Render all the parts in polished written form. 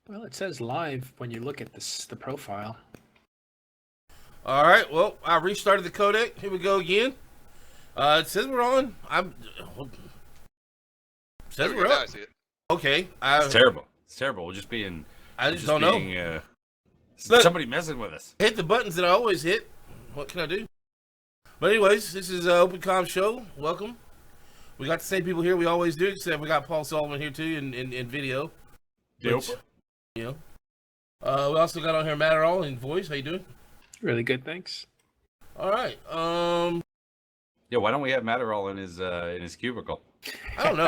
Well, it says live when you look at the profile. All right. Well, I restarted the codec. Here we go again. It says we're on. Says we're Now I up. see it. Okay. It's terrible. It's terrible. We're just being. I just don't know. Look. Somebody messing with us. Hit the buttons that I always hit. What can I do? But anyways, this is Open Com Show. Welcome. We got the same people here we always do, except we got Paul Sullivan here too in video. Dope. You know. We also got on here Matt Arall in voice. How you doing? Really good, thanks. All right. Yeah, why don't we have Matterall in his cubicle? I don't know.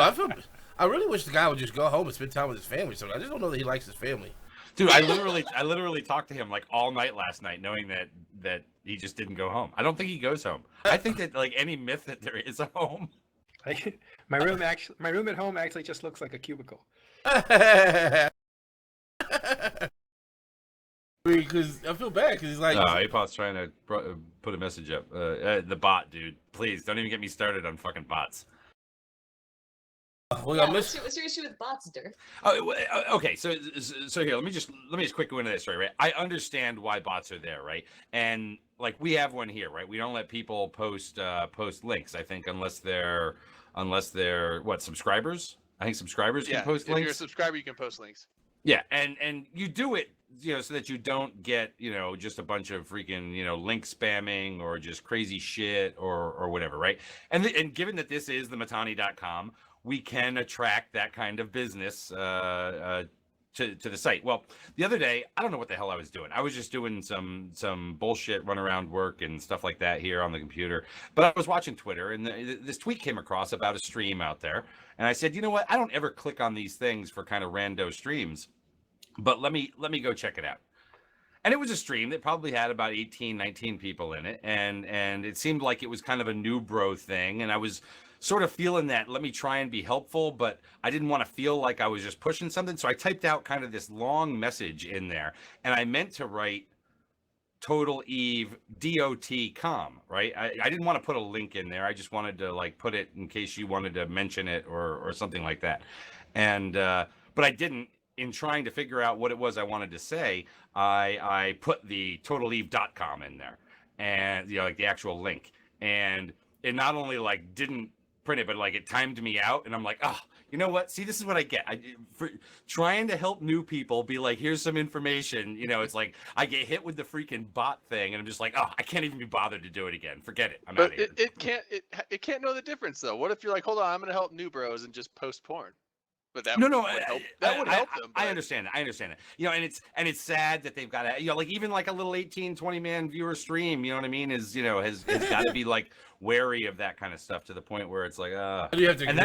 I really wish the guy would just go home and spend time with his family. So I just don't know that he likes his family. Dude, I literally talked to him like all night last night, knowing that he just didn't go home. I don't think he goes home. I think that like any myth that there is a home. My room at home actually just looks like a cubicle. Because I feel bad because he's like, APOT's trying to put a message up. The bot, dude. Please don't even get me started on fucking bots. What's your issue with bots, Dirk? Oh, okay. So here, let me just quick go into this story, right? I understand why bots are there, right? And like we have one here, right? We don't let people post links. I think unless they're what, subscribers? I think subscribers can post links. If you're a subscriber, you can post links. Yeah, and you do it, so that you don't get, just a bunch of freaking, link spamming or just crazy shit or whatever, right? And given that this is the Matani.com, we can attract that kind of business to the site. Well, the other day, I don't know what the hell I was doing. I was just doing some bullshit run around work and stuff like that here on the computer. But I was watching Twitter, and this tweet came across about a stream out there. And I said, you know what? I don't ever click on these things for kind of rando streams, but let me go check it out. And it was a stream that probably had about 18, 19 people in it. And it seemed like it was kind of a new bro thing. And I was sort of feeling that, let me try and be helpful, but I didn't want to feel like I was just pushing something. So I typed out kind of this long message in there, and I meant to write Total Eve .com, right? I didn't want to put a link in there. I just wanted to like put it in case you wanted to mention it or something like that. And, but I didn't. In trying to figure out what it was I wanted to say, I put the totaleve.com in there, and like the actual link, and it not only like didn't print it, but like it timed me out, and I'm like, oh, you know what? See, this is what I get. For trying to help new people, be like, here's some information. It's like I get hit with the freaking bot thing, and I'm just like, oh, I can't even be bothered to do it again. Forget it. I'm out of here. It can't know the difference though. What if you're like, hold on, I'm gonna help new bros and just post porn? But that would help. That would help them. But... I understand that. And it's sad that they've got to, like even like a little 18, 20 man viewer stream, you know what I mean, is has got to be like wary of that kind of stuff to the point where it's like, you have to agree. And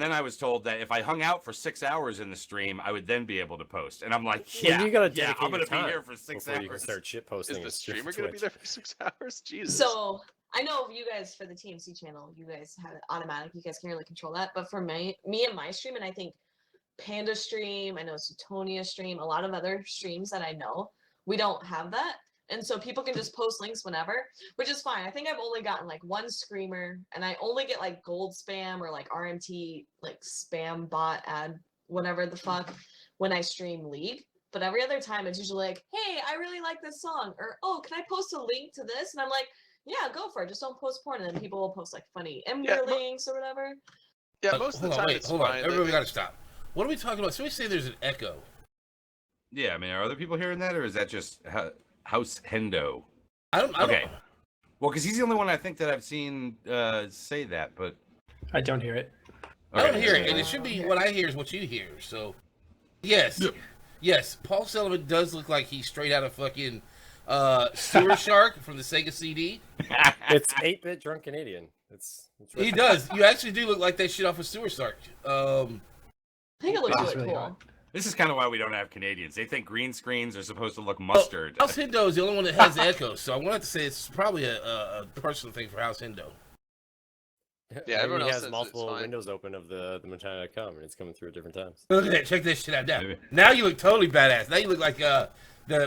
then I was told that if I hung out for 6 hours in the stream, I would then be able to post. And I'm like, yeah, well, you gotta I'm going to be here for 6 hours. You can start shit posting. Is the streamer going to be there for 6 hours? Jesus. So I know you guys, for the TMC channel, you guys have it automatic. You guys can really control that. But for me and my stream, and I think Panda stream, I know Sutonia stream, a lot of other streams that I know, we don't have that. And so people can just post links whenever, which is fine. I think I've only gotten like one screamer, and I only get like gold spam or like RMT, like spam bot ad, whatever the fuck, when I stream League. But every other time it's usually like, hey, I really like this song, or oh, can I post a link to this? And I'm like, yeah, go for it. Just don't post porn, and then people will post like funny Ember links or whatever. Yeah, most of the time it's fine. Hold on. Everybody got to stop. What are we talking about? So we say there's an echo. Yeah, I mean, are other people hearing that, or is that just House Hendo? I don't know. Well, because he's the only one I think that I've seen say that, but I don't hear it. Okay. I don't hear it, and it should be what I hear is what you hear. So, yes, Paul Sullivan does look like he's straight out of fucking Sewer Shark from the Sega CD. It's 8-bit drunk Canadian. It's He does. You actually do look like that shit off of Sewer Shark. I think it looks really cool. Hot. This is kind of why we don't have Canadians. They think green screens are supposed to look mustard. House Hendo is the only one that has the echo, so I wanted to say it's probably a personal thing for House Hendo. Yeah, everyone else has multiple windows open of the Matana.com, and it's coming through at different times. Look at that! Check this shit out. Now you look totally badass. Now you look like the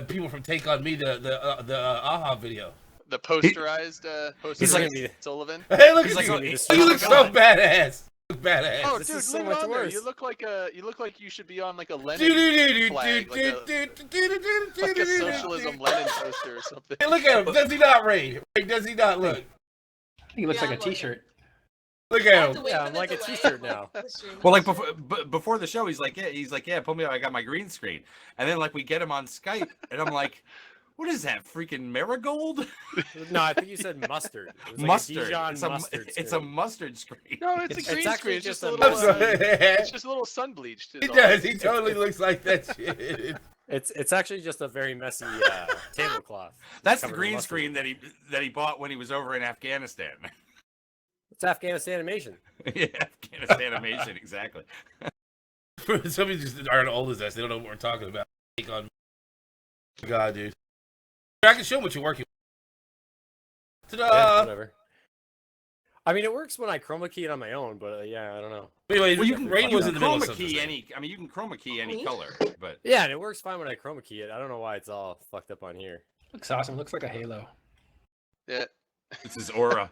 people from Take on Me, the AHA video. The posterized He's like Sullivan. Hey, look He's at like you! a- You look so badass. Look badass. Oh, This dude, is so leave it much on there. worse. You look like you should be on like a Lenin flag, like a socialism Lenin poster or something. Hey, look at him. Does he not, Ray? Does he not look? I think he looks Yeah, like a I'm looking. T-shirt. Look I at have him. to wait Yeah, for I'm the like a delay. t-shirt now. The stream Well, like has before the show, he's like, yeah, put me on. I got my green screen, and then like we get him on Skype, and I'm like, what is that freaking marigold? No, I think you said mustard. It was like Mustard. A Dijon It's a, mustard it's a screen. mustard screen. No, it's a It's green actually screen. It's just just a a little. mustard. It's just a little sun bleached. He does. He totally looks like that shit. It's actually just a very messy tablecloth. That's the covered in green mustard. screen that he bought when he was over in Afghanistan. It's Afghanistan animation. Yeah, Afghanistan animation, exactly. Some of you just aren't old as us. They don't know what we're talking about. Take on God, dude. I can show them what you're working with. Yeah, Ta-da! whatever. I mean, it works when I chroma key it on my own, but yeah, I don't know. Anyway, Well, you can Rain was in the middle of chroma something. key any. I mean, you can chroma key any Me? color, but Yeah, and it works fine when I chroma key it. I don't know why it's all fucked up on here. Looks awesome. Looks like a halo. Yeah. this is aura.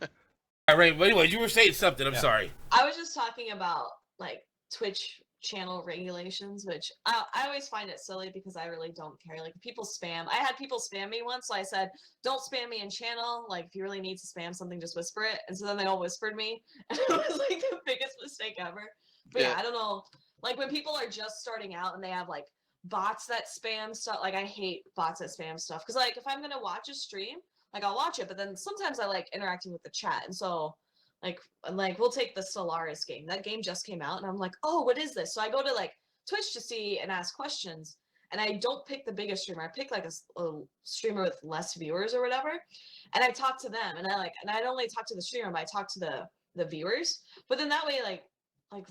All right, Rain, but anyway, you were saying something. I'm sorry. I was just talking about like Twitch channel regulations, which I always find it silly because I really don't care. Like people spam. I had people spam me once, so I said, "Don't spam me in channel. Like if you really need to spam something, just whisper it." And so then they all whispered me, and it was like the biggest mistake ever. But yeah, Yeah. I don't know. Like when people are just starting out and they have like bots that spam stuff. Like I hate bots that spam stuff because like if I'm gonna watch a stream, like I'll watch it, but then sometimes I like interacting with the chat, and so. Like we'll take the Solaris game. That game just came out, and I'm like, oh, what is this? So I go to like Twitch to see and ask questions, and I don't pick the biggest streamer. I pick like a streamer with less viewers or whatever, and I talk to them, and I don't only talk to the streamer, but I talk to the viewers. But then that way, like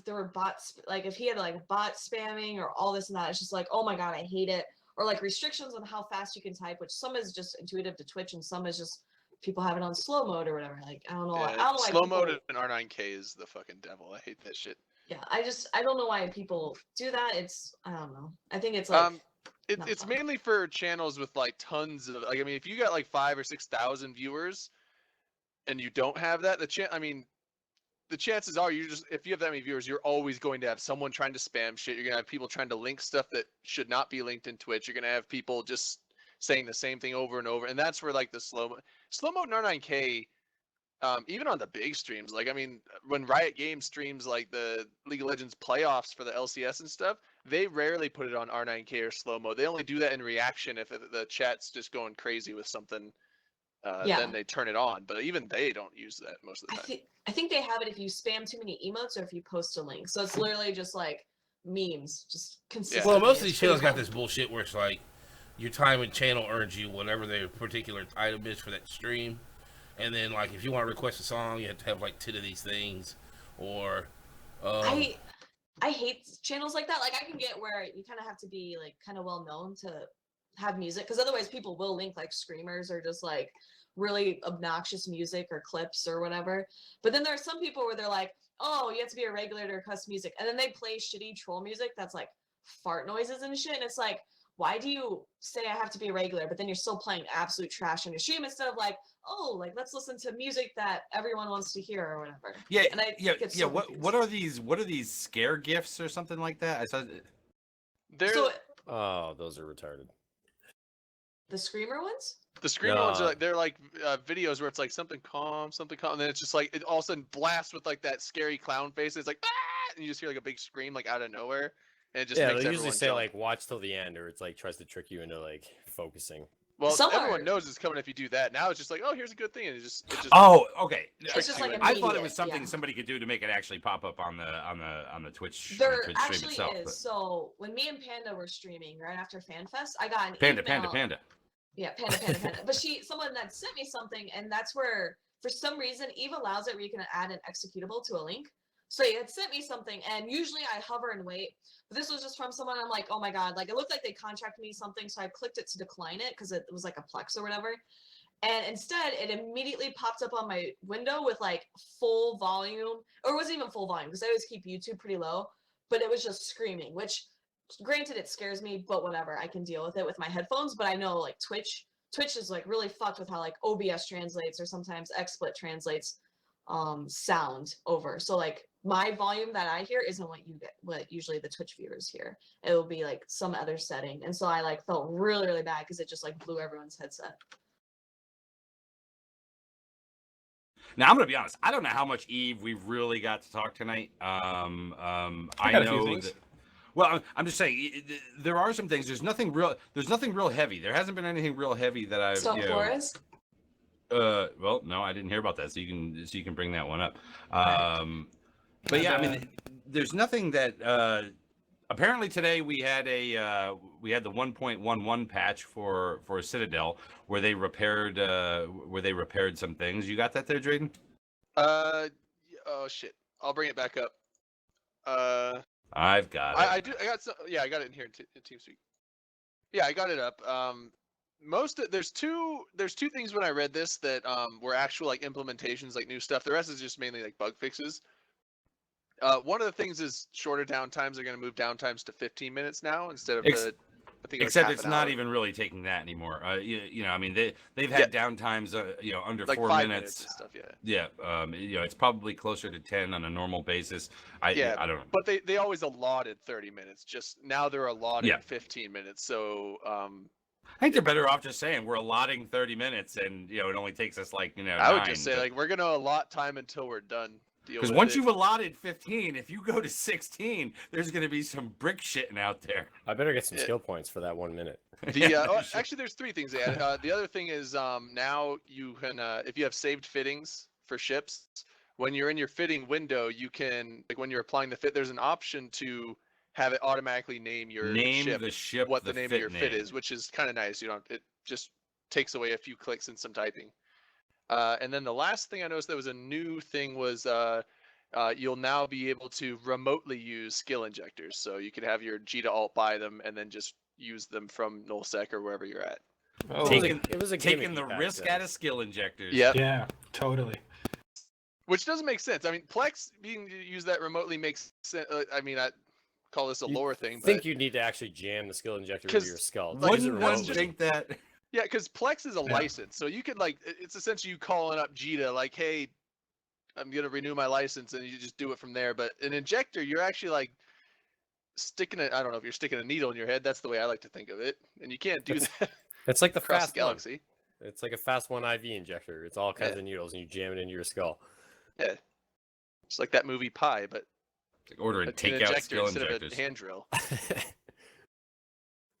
there were bots. Like if he had like bot spamming or all this and that, it's just like, oh my god, I hate it. Or like restrictions on how fast you can type, which some is just intuitive to Twitch, and some is just people have it on slow mode or whatever. Like I don't know. I don't know why Slow people, mode in R9K is the fucking devil. I hate that shit. yeah, I don't know why people do that. I don't know. I think it's like not It's fun. mainly for channels with like tons of like. I mean, if you got like 5,000 or 6,000 viewers, and you don't have that, the chances are if you have that many viewers, you're always going to have someone trying to spam shit. You're gonna have people trying to link stuff that should not be linked in Twitch. You're gonna have people just saying the same thing over and over, and that's where like the slow mode in R9K, even on the big streams, like I mean, when Riot Games streams like the League of Legends playoffs for the LCS and stuff, they rarely put it on R9K or slow mode. They only do that in reaction if the chat's just going crazy with something. Yeah. Then they turn it on, but even they don't use that most of the time. I think they have it if you spam too many emotes or if you post a link. So it's literally just like memes, just consistent. Well, most of these It's channels pretty got this bullshit where it's like your time and channel earns you whatever their particular item is for that stream. And then, like, if you want to request a song, you have to have, like, 10 of these things. Or, I hate channels like that. Like I can get where you kind of have to be like kind of well known to have music, because otherwise people will link like screamers or just like really obnoxious music or clips or whatever. But then there are some people where they're like, oh, you have to be a regular to request music, and then they play shitty troll music that's like fart noises and shit, and it's like, why do you say I have to be a regular, but then you're still playing absolute trash on your stream instead of like, oh, like let's listen to music that everyone wants to hear or whatever. Yeah, And I yeah, get yeah. so What confused. are these scare gifts or something like that? I saw. They're So Oh, those are retarded. the screamer ones? the screamer ones are No. like they're like videos where it's like something calm, and then it's just like it all of a sudden blasts with like that scary clown face. It's like ah, and you just hear like a big scream like out of nowhere, and it just Yeah, makes they everyone usually say jump. like watch till the end, or it's like tries to trick you into like focusing. Well, Some everyone are- knows it's coming if you do that. Now it's just like, oh, here's a good thing, and it just Oh, okay. It's just like I thought it immediate, was something yeah. somebody could do to make it actually pop up on the Twitch, There Twitch stream actually itself. is. but- So when me and Panda were streaming right after FanFest, I got an Panda, email. panda. Yeah, Panda. But someone that sent me something, and that's where, for some reason, Eve allows it where you can add an executable to a link. So it had sent me something, and usually I hover and wait. But this was just from someone. I'm like, oh my god, like it looked like they contracted me something, so I clicked it to decline it because it was like a Plex or whatever. And instead, it immediately popped up on my window with like full volume, or it wasn't even full volume because I always keep YouTube pretty low. But it was just screaming, which, granted, it scares me, but whatever, I can deal with it with my headphones. But I know like Twitch is like really fucked with how like OBS translates or sometimes XSplit translates sound over. So like my volume that I hear isn't what you get, what usually the Twitch viewers hear. It will be like some other setting. And so I like felt really, really bad because it just like blew everyone's headset. Now I'm gonna be honest. I don't know how much Eve we've really got to talk tonight. I got a few know things. that. Well, I'm just saying there are some things. There's nothing real heavy. There hasn't been anything real heavy that I've. So Flores? Well, no, I didn't hear about that. So you can bring that one up. But yeah, I mean, there's nothing that. Apparently today we had the 1.11 patch for Citadel where they repaired some things. You got that there, Drayden? Oh shit! I'll bring it back up. I've got it. I do. I got some. Yeah, I got it in here in TeamSpeak. Yeah, I got it up. There's two things when I read this that were actual like implementations, like new stuff. The rest is just mainly like bug fixes. One of the things is shorter downtimes. They're going to move downtimes to 15 minutes now instead of I think Except like it's half an not hour. even really taking that anymore. You know, I mean, they've had downtimes, under like 4 5 minutes. and stuff. Yeah. Yeah, it's probably closer to 10 on a normal basis. I don't know. But they always allotted 30 minutes. Just now they're allotted Yeah. 15 minutes. So I think they're better off just saying we're allotting 30 minutes, and it only takes us like I would 9, just say like we're going to allot time until we're done. because once you've allotted 15, if you go to 16, there's going to be some brick shitting out there. I better get some skill points for that 1 minute. Actually, there's 3 things they added. The other thing is now you can if you have saved fittings for ships, when you're in your fitting window, you can like when you're applying the fit, there's an option to have it automatically name your ship, what the name of your fit is, which is kind of nice. It just takes away a few clicks and some typing. And then the last thing I noticed that was a new thing was you'll now be able to remotely use skill injectors. So you could have your G to Alt buy them and then just use them from nullsec or wherever you're at. Oh, It was a taking gimmicky the patch, risk though. out of skill injectors. yeah, totally. Which doesn't make sense. I mean, Plex being use that remotely makes sense. I mean, I call this a lore thing. I think but you need to actually jam the skill injector into your skull. like, Wouldn't one just- think that? Yeah, because Plex is a license, so you could like it's essentially you calling up Jita like, hey, I'm gonna renew my license, and you just do it from there. But an injector, you're actually like sticking it. I don't know if you're sticking a needle in your head. That's the way I like to think of it, and you can't do that It's like the across fast the galaxy. one. It's like a fast one IV injector. It's all kinds of needles, and you jam it into your skull. Yeah, it's like that movie Pi, but Like ordering an takeout injector skill instead injectors. of a hand drill.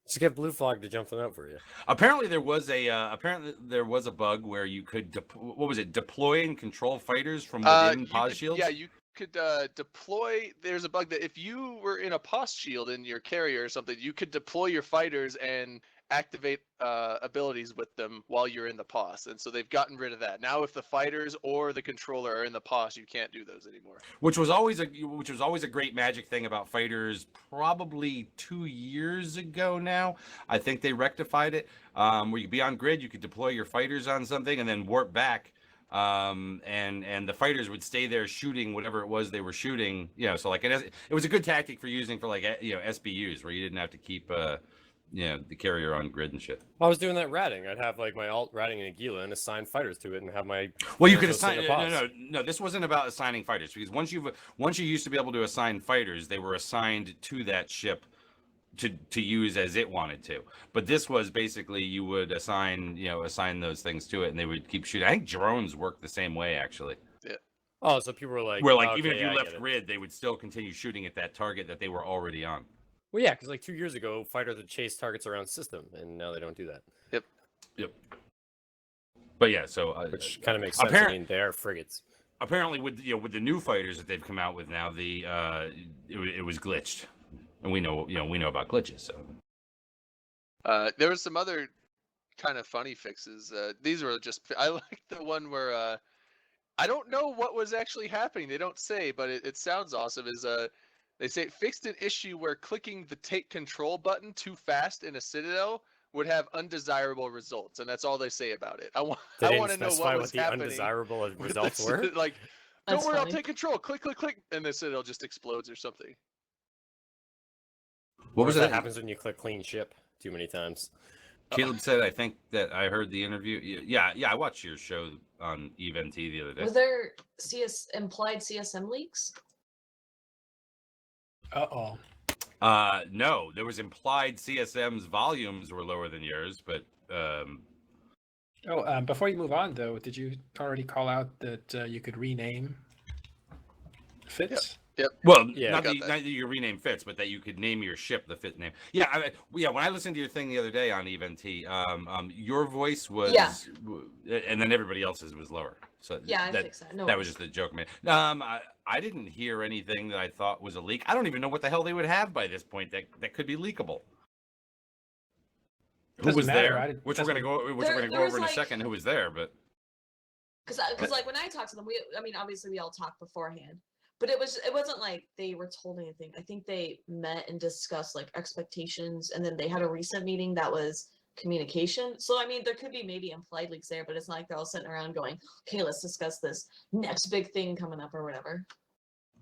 Just get Blue Flag to jump them out for you. Apparently there was a bug where you could deploy and control fighters from within pause shields. Yeah, you could deploy. There's a bug that if you were in a pause shield in your carrier or something, you could deploy your fighters and activate abilities with them while you're in the pause. And so they've gotten rid of that. Now, if the fighters or the controller are in the pause, you can't do those anymore. Which was always a great magic thing about fighters. Probably 2 years ago now, I think they rectified it. Where you could be on grid, you could deploy your fighters on something and then warp back. And the fighters would stay there shooting whatever it was they were shooting. So like it was a good tactic for using for like SBUs where you didn't have to keep the carrier on grid and shit. I was doing that ratting. I'd have like my alt ratting in Aguila and assign fighters to it and have my. Well, you could Those assign. in a pause. No. This wasn't about assigning fighters because once you used to be able to assign fighters, they were assigned to that ship to use as it wanted to. But this was basically you would assign those things to it, and they would keep shooting. I think drones work the same way actually. Oh, so people were like, Where like okay, even if you I left get it. grid, they would still continue shooting at that target that they were already on. Well, yeah, because like 2 years ago, fighters would chase targets around system, and now they don't do that. Yep. But yeah, so Which kind of makes sense. I mean, they are frigates. apparently with the new fighters that they've come out with now, it was glitched, and we know about glitches. So There was some other kind of funny fixes. These were just I like the one where I don't know what was actually happening. They don't say, but it sounds awesome. They say it fixed an issue where clicking the take control button too fast in a Citadel would have undesirable results, and that's all they say about it. I want to know what was the happening. undesirable with results the were. Like, That's don't worry, I'll funny. take control. Click, click, click, and the Citadel just explodes or something. what was that that? happens when you click clean ship too many times. Caleb said, I think that I heard the interview. Yeah, I watched your show on EVE the other day. Was there implied CSM leaks? Uh-oh. No, there was implied CSM's volumes were lower than yours, but Before you move on, though, did you already call out that you could rename Fitz? well, Yeah, not got that, that. not that you rename Fitz, but that you could name your ship the Fitz name. Yeah, when I listened to your thing the other day on EVE, your voice was, and then everybody else's was lower. So Yeah, I fixed that. No that was worries. just a joke, man. I didn't hear anything that I thought was a leak. I don't even know what the hell they would have by this point that could be leakable. Who Doesn't was matter. there? Which we're gonna go There was over in a like- second. Who was there? But Because like when I talked to them, obviously we all talked beforehand, but it wasn't like they were told anything. I think they met and discussed like expectations, and then they had a recent meeting that was communication. So I mean, there could be maybe implied leaks there, but it's not like they're all sitting around going, "Okay, let's discuss this next big thing coming up or whatever."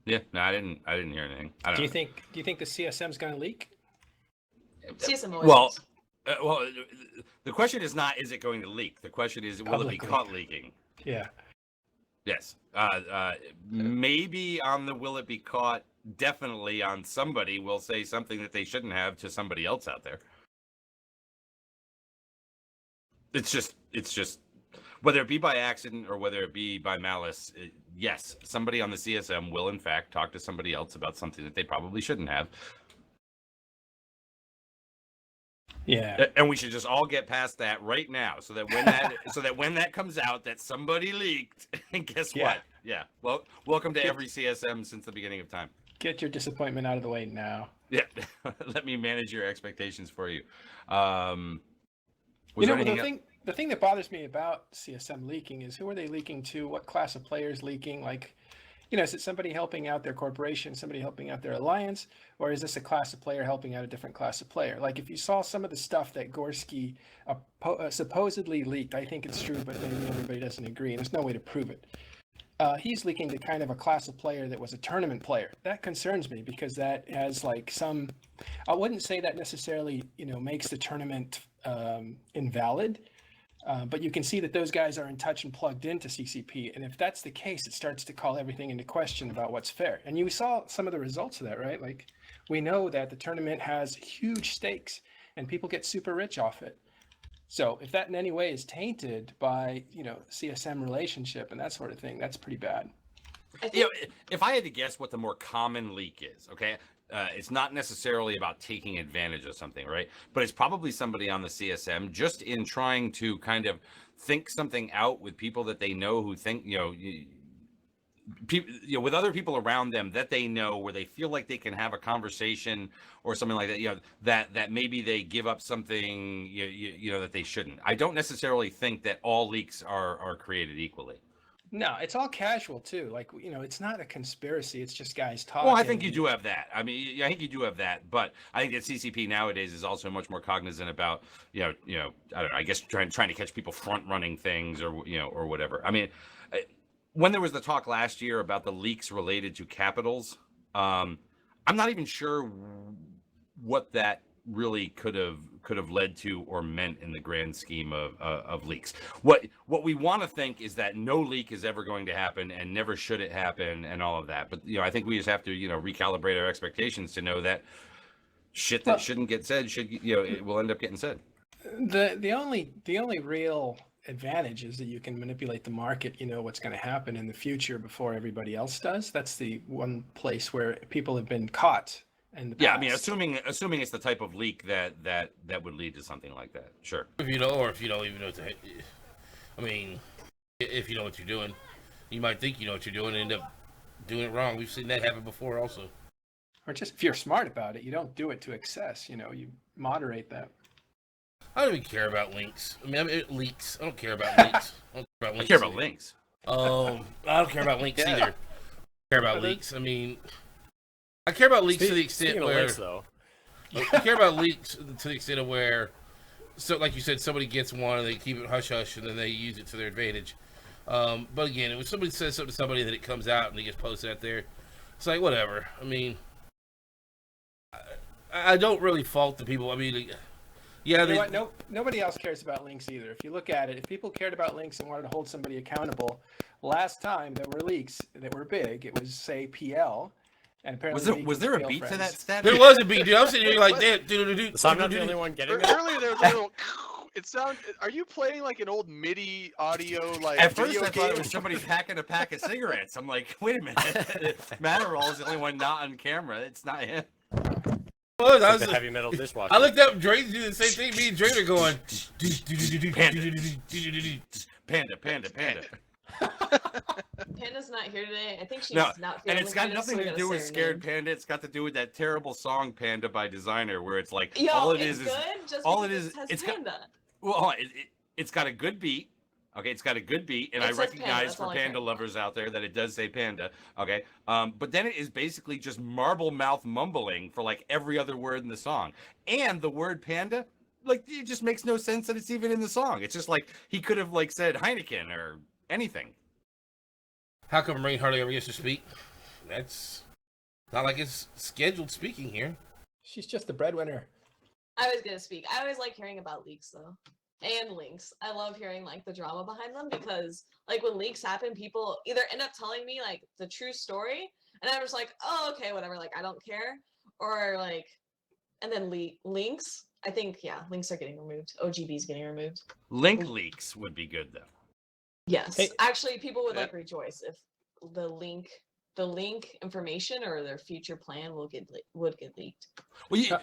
yeah, no, I didn't hear anything. I don't Do you know. think the CSM's going to leak? CSM always Well, leaks. Well, the question is not is it going to leak. The question is will it be Publicly. caught leaking? Yeah. Yes. Maybe on the will it be caught. Definitely on somebody will say something that they shouldn't have to somebody else out there. It's just whether it be by accident or whether it be by malice. Yes, somebody on the CSM will in fact talk to somebody else about something that they probably shouldn't have. Yeah. And we should just all get past that right now, so that when that comes out that somebody leaked, and guess Yeah. what? Yeah. Well, welcome to every CSM since the beginning of time. Get your disappointment out of the way now. Yeah. Let me manage your expectations for you. You know, anything the thing that bothers me about CSM leaking is who are they leaking to? What class of players leaking? Like, you know, is it somebody helping out their corporation, somebody helping out their alliance, or is this a class of player helping out a different class of player? Like, if you saw some of the stuff that Gorski supposedly leaked, I think it's true, but maybe everybody doesn't agree, and there's no way to prove it. He's leaking to kind of a class of player that was a tournament player. That concerns me because that has like some, I wouldn't say that necessarily, you know, makes the tournament invalid. But you can see that those guys are in touch and plugged into CCP. And if that's the case, it starts to call everything into question about what's fair. And you saw some of the results of that, right? Like, we know that the tournament has huge stakes and people get super rich off it. So if that in any way is tainted by, you know, CSM relationship and that sort of thing, that's pretty bad. I think You know, if I had to guess what the more common leak is, okay, it's not necessarily about taking advantage of something, right? But it's probably somebody on the CSM just in trying to kind of think something out with people that they know who think, you know, with other people around them that they know, where they feel like they can have a conversation or something like that, you know, that maybe they give up something, you know, that they shouldn't. I don't necessarily think that all leaks are created equally. No, it's all casual too. Like, you know, it's not a conspiracy. It's just guys talking. Well, I think you do have that. I mean, I think you do have that, but I think that CCP nowadays is also much more cognizant about, you know, I don't know, I guess trying to catch people front running things or, you know, or whatever. I mean, when there was the talk last year about the leaks related to capitals, I'm not even sure what that really could have led to or meant in the grand scheme of leaks. What we want to think is that no leak is ever going to happen and never should it happen and all of that. But, you know, I think we just have to, you know, recalibrate our expectations to know that shit that shouldn't get said should, you know, it will end up getting said. The only real advantage is that you can manipulate the market. You know what's going to happen in the future before everybody else does. That's the one place where people have been caught in the past. Yeah, I mean, assuming it's the type of leak that would lead to something like that. Sure. If you know, or if you don't even know what I mean, if you know what you're doing, you might think you know what you're doing and end up doing it wrong. We've seen that happen before also. Or just if you're smart about it, you don't do it to excess. You know, you moderate that. I don't even care about links. I mean, leaks. I don't care about links. I care about links. I don't care about links Yeah. either. I care about leaks. I mean, I care about leaks to the extent Speaking of where links, though, I care about leaks to the extent of where, so like you said, somebody gets one and they keep it hush hush and then they use it to their advantage. But again, if somebody says something to somebody that it comes out and it gets posted out there, it's like whatever. I mean, I don't really fault the people. I mean, Yeah, You they, know what? No, nobody else cares about links either. If you look at it, if people cared about links and wanted to hold somebody accountable, last time there were leaks that were big, it was say PL, and apparently Was there a PL beat to that friends. stat? there was a beat, dude. I was sitting here like that. So I'm not the only one getting that. Earlier there was a little. It sounded. Are you playing like an old MIDI audio like At first, video I thought it game? was somebody packing a pack of cigarettes. I'm like, wait a minute. Matterall is the only one not on camera. It's not him. I Like was, the heavy metal dishwasher. I looked up Dre do the same thing. Me and Dre are going. Panda. Panda's not here today. I think she's No, not and feeling it's got good, so nothing we to gotta do say with her Scared name. Panda. It's got to do with that terrible song Panda by Designer, where it's like Yo, all it it's is good just all it because is. it has It's got Panda. well, it's got a good beat. Okay, it's got a good beat, and It I says Panda, recognize that's for all I care Panda about. lovers out there that it does say Panda. Okay, but then it is basically just marble mouth mumbling for like every other word in the song, and the word Panda, like it just makes no sense that it's even in the song. It's just like he could have like said Heineken or anything. How come Rain hardly ever gets to speak? That's not like it's scheduled speaking here. She's just the breadwinner. I was gonna speak. I always like hearing about leaks though. And links. I love hearing like the drama behind them because like when leaks happen, people either end up telling me like the true story and I'm just like, oh okay, whatever, like I don't care. Or like and then links. I think links are getting removed. OGB is getting removed. Link leaks would be good though. Yes. Hey- Actually people would Yeah. like rejoice if the link information or their future plan would get leaked. Well,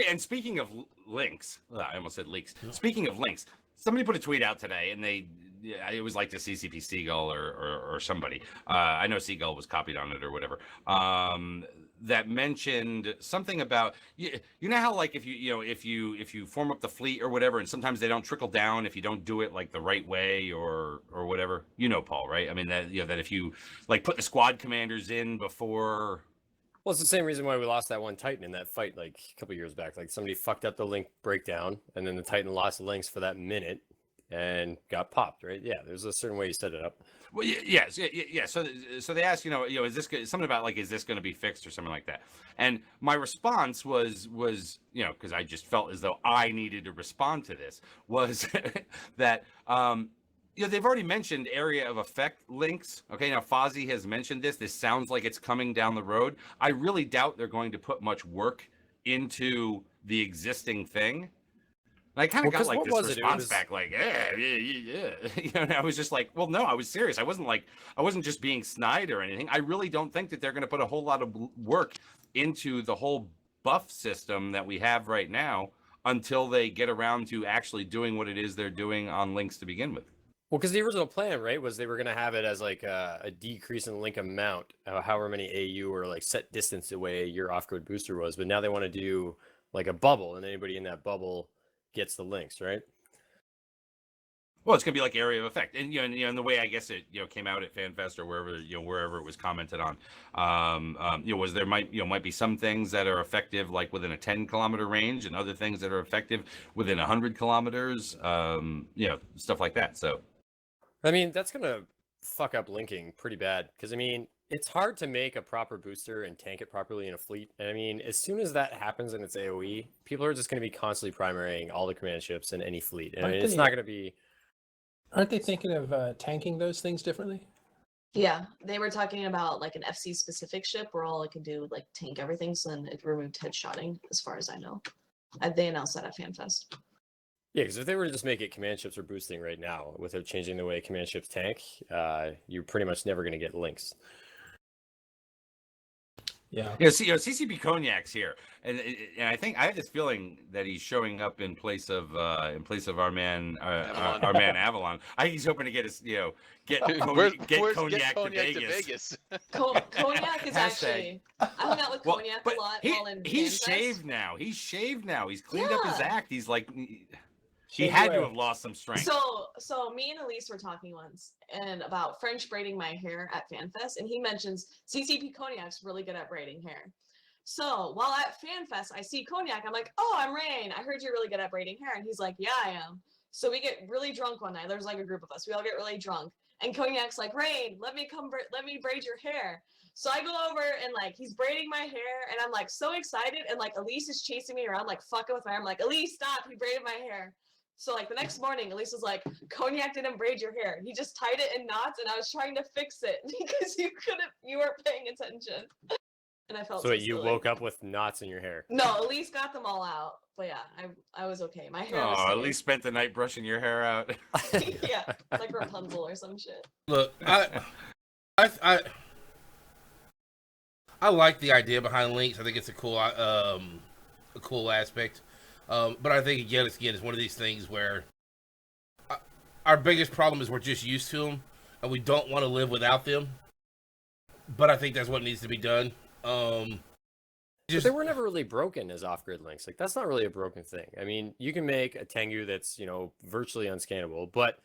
and speaking of links, I almost said leaks. Speaking of links, somebody put a tweet out today, and it was like the CCP Seagull or somebody. I know Seagull was copied on it or whatever. That mentioned something about you know how like if you form up the fleet or whatever, and sometimes they don't trickle down if you don't do it like the right way or whatever. You know, Paul, right? I mean that that if you like put the squad commanders in before. Well, it's the same reason why we lost that one Titan in that fight like a couple years back. Like somebody fucked up the link breakdown, and then the Titan lost the links for that minute and got popped. Right? Yeah, there's a certain way you set it up. Well, yes. So they asked, is this something about like, is this going to be fixed or something like that? And my response was, because I just felt as though I needed to respond to this, was that, they've already mentioned area of effect links. Okay, now Fozzie has mentioned this. This sounds like it's coming down the road. I really doubt they're going to put much work into the existing thing. And I kind of got like this response back, like, yeah. And I was just like, well, no, I was serious. I wasn't just being snide or anything. I really don't think that they're going to put a whole lot of work into the whole buff system that we have right now until they get around to actually doing what it is they're doing on links to begin with. Well, because the original plan, right, was they were going to have it as like a decrease in link amount, however many AU or like set distance away your off-grid booster was. But now they want to do like a bubble, and anybody in that bubble gets the links, right? Well, it's gonna be like area of effect, and and the way I guess it came out at FanFest or wherever it was commented on, was there might be some things that are effective like within a 10-kilometer range, and other things that are effective within 100 kilometers, stuff like that. So, I mean, that's gonna fuck up linking pretty bad because I mean, it's hard to make a proper booster and tank it properly in a fleet. And I mean, as soon as that happens and it's AoE, people are just going to be constantly primarying all the command ships in any fleet. And I mean, it's not going to be. Aren't they thinking of tanking those things differently? Yeah, they were talking about like an FC specific ship where all it could do like tank everything, so then it removed headshotting, as far as I know. They announced that at FanFest. Yeah, because if they were to just make it command ships are boosting right now without changing the way command ships tank, you're pretty much never going to get links. Yeah. CCP Cognac's here, and I think I have this feeling that he's showing up in place of our man Avalon. I think he's hoping to get us get Cognac to Vegas. Cognac is actually. I hung out with Cognac a lot while in He's FanFest. shaved now. He's cleaned up his act. He's like. He Shaved had to away. have lost some strength. So me and Elise were talking once and about French braiding my hair at FanFest, and he mentions CCP Cognac's really good at braiding hair. So while at FanFest, I see Cognac. I'm like, oh, I'm Rain. I heard you're really good at braiding hair. And he's like, yeah, I am. So we get really drunk one night. There's like a group of us. We all get really drunk. And Cognac's like, Rain, let me braid your hair. So I go over and like he's braiding my hair and I'm like so excited and like Elise is chasing me around like fucking with my hair. I'm like, Elise, stop, he braided my hair. So like the next morning, Elise was like, Cognac didn't braid your hair. He just tied it in knots and I was trying to fix it because you weren't paying attention. And I felt So so you silly. woke up with knots in your hair. No, Elise got them all out. But yeah, I was okay. My hair was Oh, at staying. least spent the night brushing your hair out. Yeah, like Rapunzel or some shit. Look, I like the idea behind links. I think it's a cool aspect. But I think again, it's one of these things where our biggest problem is we're just used to them and we don't want to live without them. But I think that's what needs to be done. But they were never really broken as off-grid links. Like, that's not really a broken thing. I mean, you can make a Tengu that's, virtually unscannable, but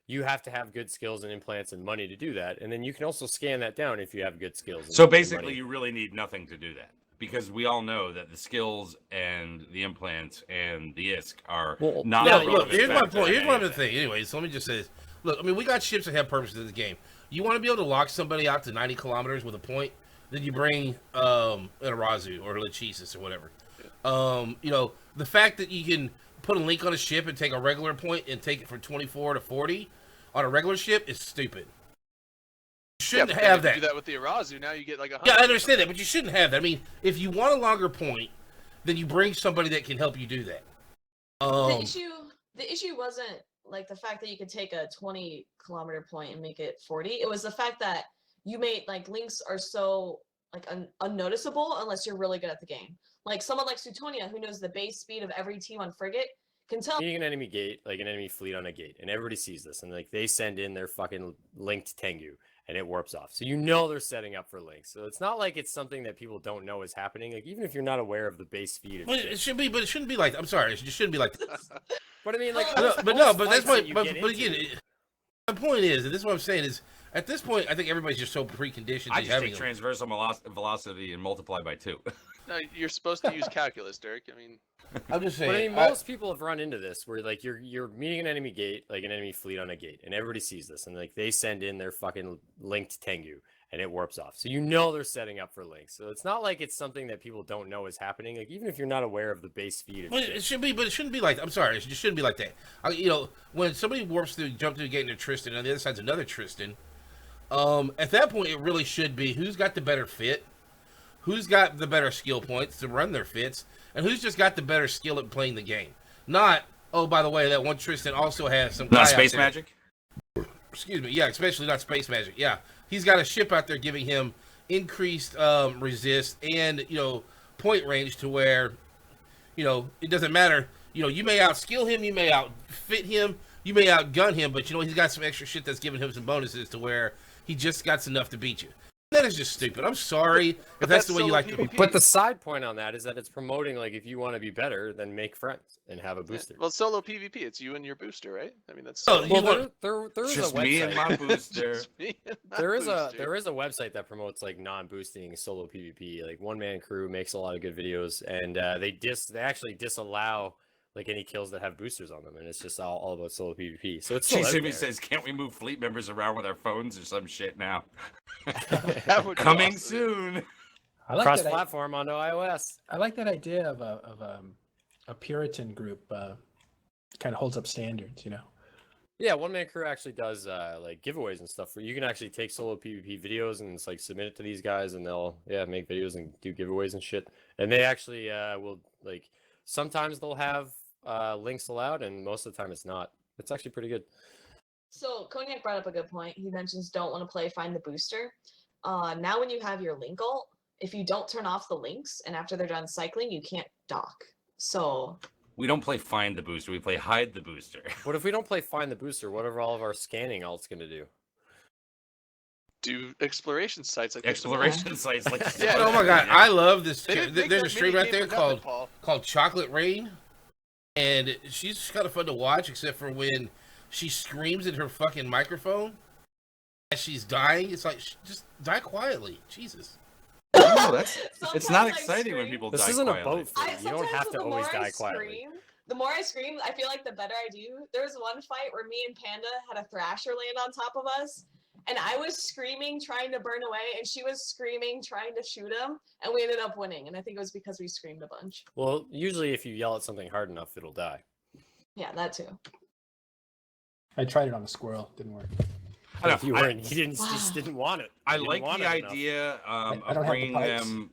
you have to have good skills and implants and money to do that. And then you can also scan that down if you have good skills. So and basically, money. you really need nothing to do that. Because we all know that the skills and the implants and the ISK are not. Yeah, look, here's my point. Here's one other thing. Anyways, so let me just say this. Look, I mean, we got ships that have purposes in this game. You want to be able to lock somebody out to 90 kilometers with a point, then you bring an Arazu or Lachesis or whatever. The fact that you can put a link on a ship and take a regular point and take it from 24 to 40 on a regular ship is stupid. You shouldn't have that. You do that with the Arazu, now you get like 100. Yeah, I understand that, but you shouldn't have that. I mean, if you want a longer point, then you bring somebody that can help you do that. The issue wasn't like the fact that you could take a 20-kilometer point and make it 40. It was the fact that you made like links are so like unnoticeable unless you're really good at the game. Like someone like Sutonia who knows the base speed of every T1 frigate can tell. Being an enemy gate, like an enemy fleet on a gate, and everybody sees this, and like they send in their fucking linked Tengu, and it warps off. So they're setting up for links. So it's not like it's something that people don't know is happening. Like even if you're not aware of the base speed of but it shouldn't be like. I'm sorry, it just shouldn't be like. But I mean, like, but that's my. But again, my point is, and this is what I'm saying is, at this point, I think everybody's just so preconditioned. I just take transversal velocity and multiply by 2. No, you're supposed to use calculus, Dirk. I mean, I'm just saying. But I mean, most people have run into this where like you're meeting an enemy gate, like an enemy fleet on a gate, and everybody sees this, and like they send in their fucking linked Tengu, and it warps off. So they're setting up for links. So it's not like it's something that people don't know is happening. Like even if you're not aware of the base speed of it shouldn't be like. I'm sorry, it just shouldn't be like that. When somebody jump through the gate into Tristan, and on the other side's another Tristan. At that point, it really should be who's got the better fit, who's got the better skill points to run their fits, and who's just got the better skill at playing the game. Not, oh, by the way, that one Tristan also has some. Not space magic. Excuse me. Yeah, especially not space magic. Yeah, he's got a ship out there giving him increased resist and point range to where it doesn't matter. You may outskill him, you may outfit him, you may outgun him, but he's got some extra shit that's giving him some bonuses to where he just got enough to beat you. That is just stupid. I'm sorry if that's the way you like to. But the side point on that is that it's promoting like if you want to be better, then make friends and have a booster. Well, solo PvP, it's you and your booster, right? I mean that's. There is just a website. Me and my booster. There is a website that promotes like non-boosting solo PvP. Like One Man Crew makes a lot of good videos, and they actually disallow like any kills that have boosters on them, and it's just all about solo PvP. So it's Jimmy says, "Can't we move fleet members around with our phones or some shit now?" Coming soon. I like cross-platform onto iOS. I like that idea of a Puritan group kind of holds up standards, Yeah, One Man Crew actually does like giveaways and stuff. You can actually take solo PvP videos and it's like submit it to these guys, and they'll make videos and do giveaways and shit. And they actually will like sometimes they'll have links allowed, and most of the time it's not. It's actually pretty good. So Cognac brought up a good point. He mentions don't want to play find the booster. Now when you have your link ult, if you don't turn off the links and after they're done cycling, you can't dock. So we don't play find the booster, we play hide the booster. What if we don't play find the booster? What are all of our scanning ults gonna do? Do exploration sites like exploration sites like yeah. Oh my god, I love this. There's a stream out there called Chocolate Rain, and she's kind of fun to watch, except for when she screams in her fucking microphone as she's dying. It's like just die quietly, Jesus. No, it's not exciting when people die quietly. This isn't a boat fight. You don't have to always die quietly. The more I scream, I feel like the better I do. There was one fight where me and Panda had a Thrasher land on top of us, and I was screaming trying to burn away, and she was screaming trying to shoot him, and we ended up winning. And I think it was because we screamed a bunch. Well, usually if you yell at something hard enough, it'll die. Yeah, that too. I tried it on a squirrel. Didn't work. I don't know. You weren't. You just didn't want it. I You didn't like want the it enough. idea I don't of have the bringing pipes. them.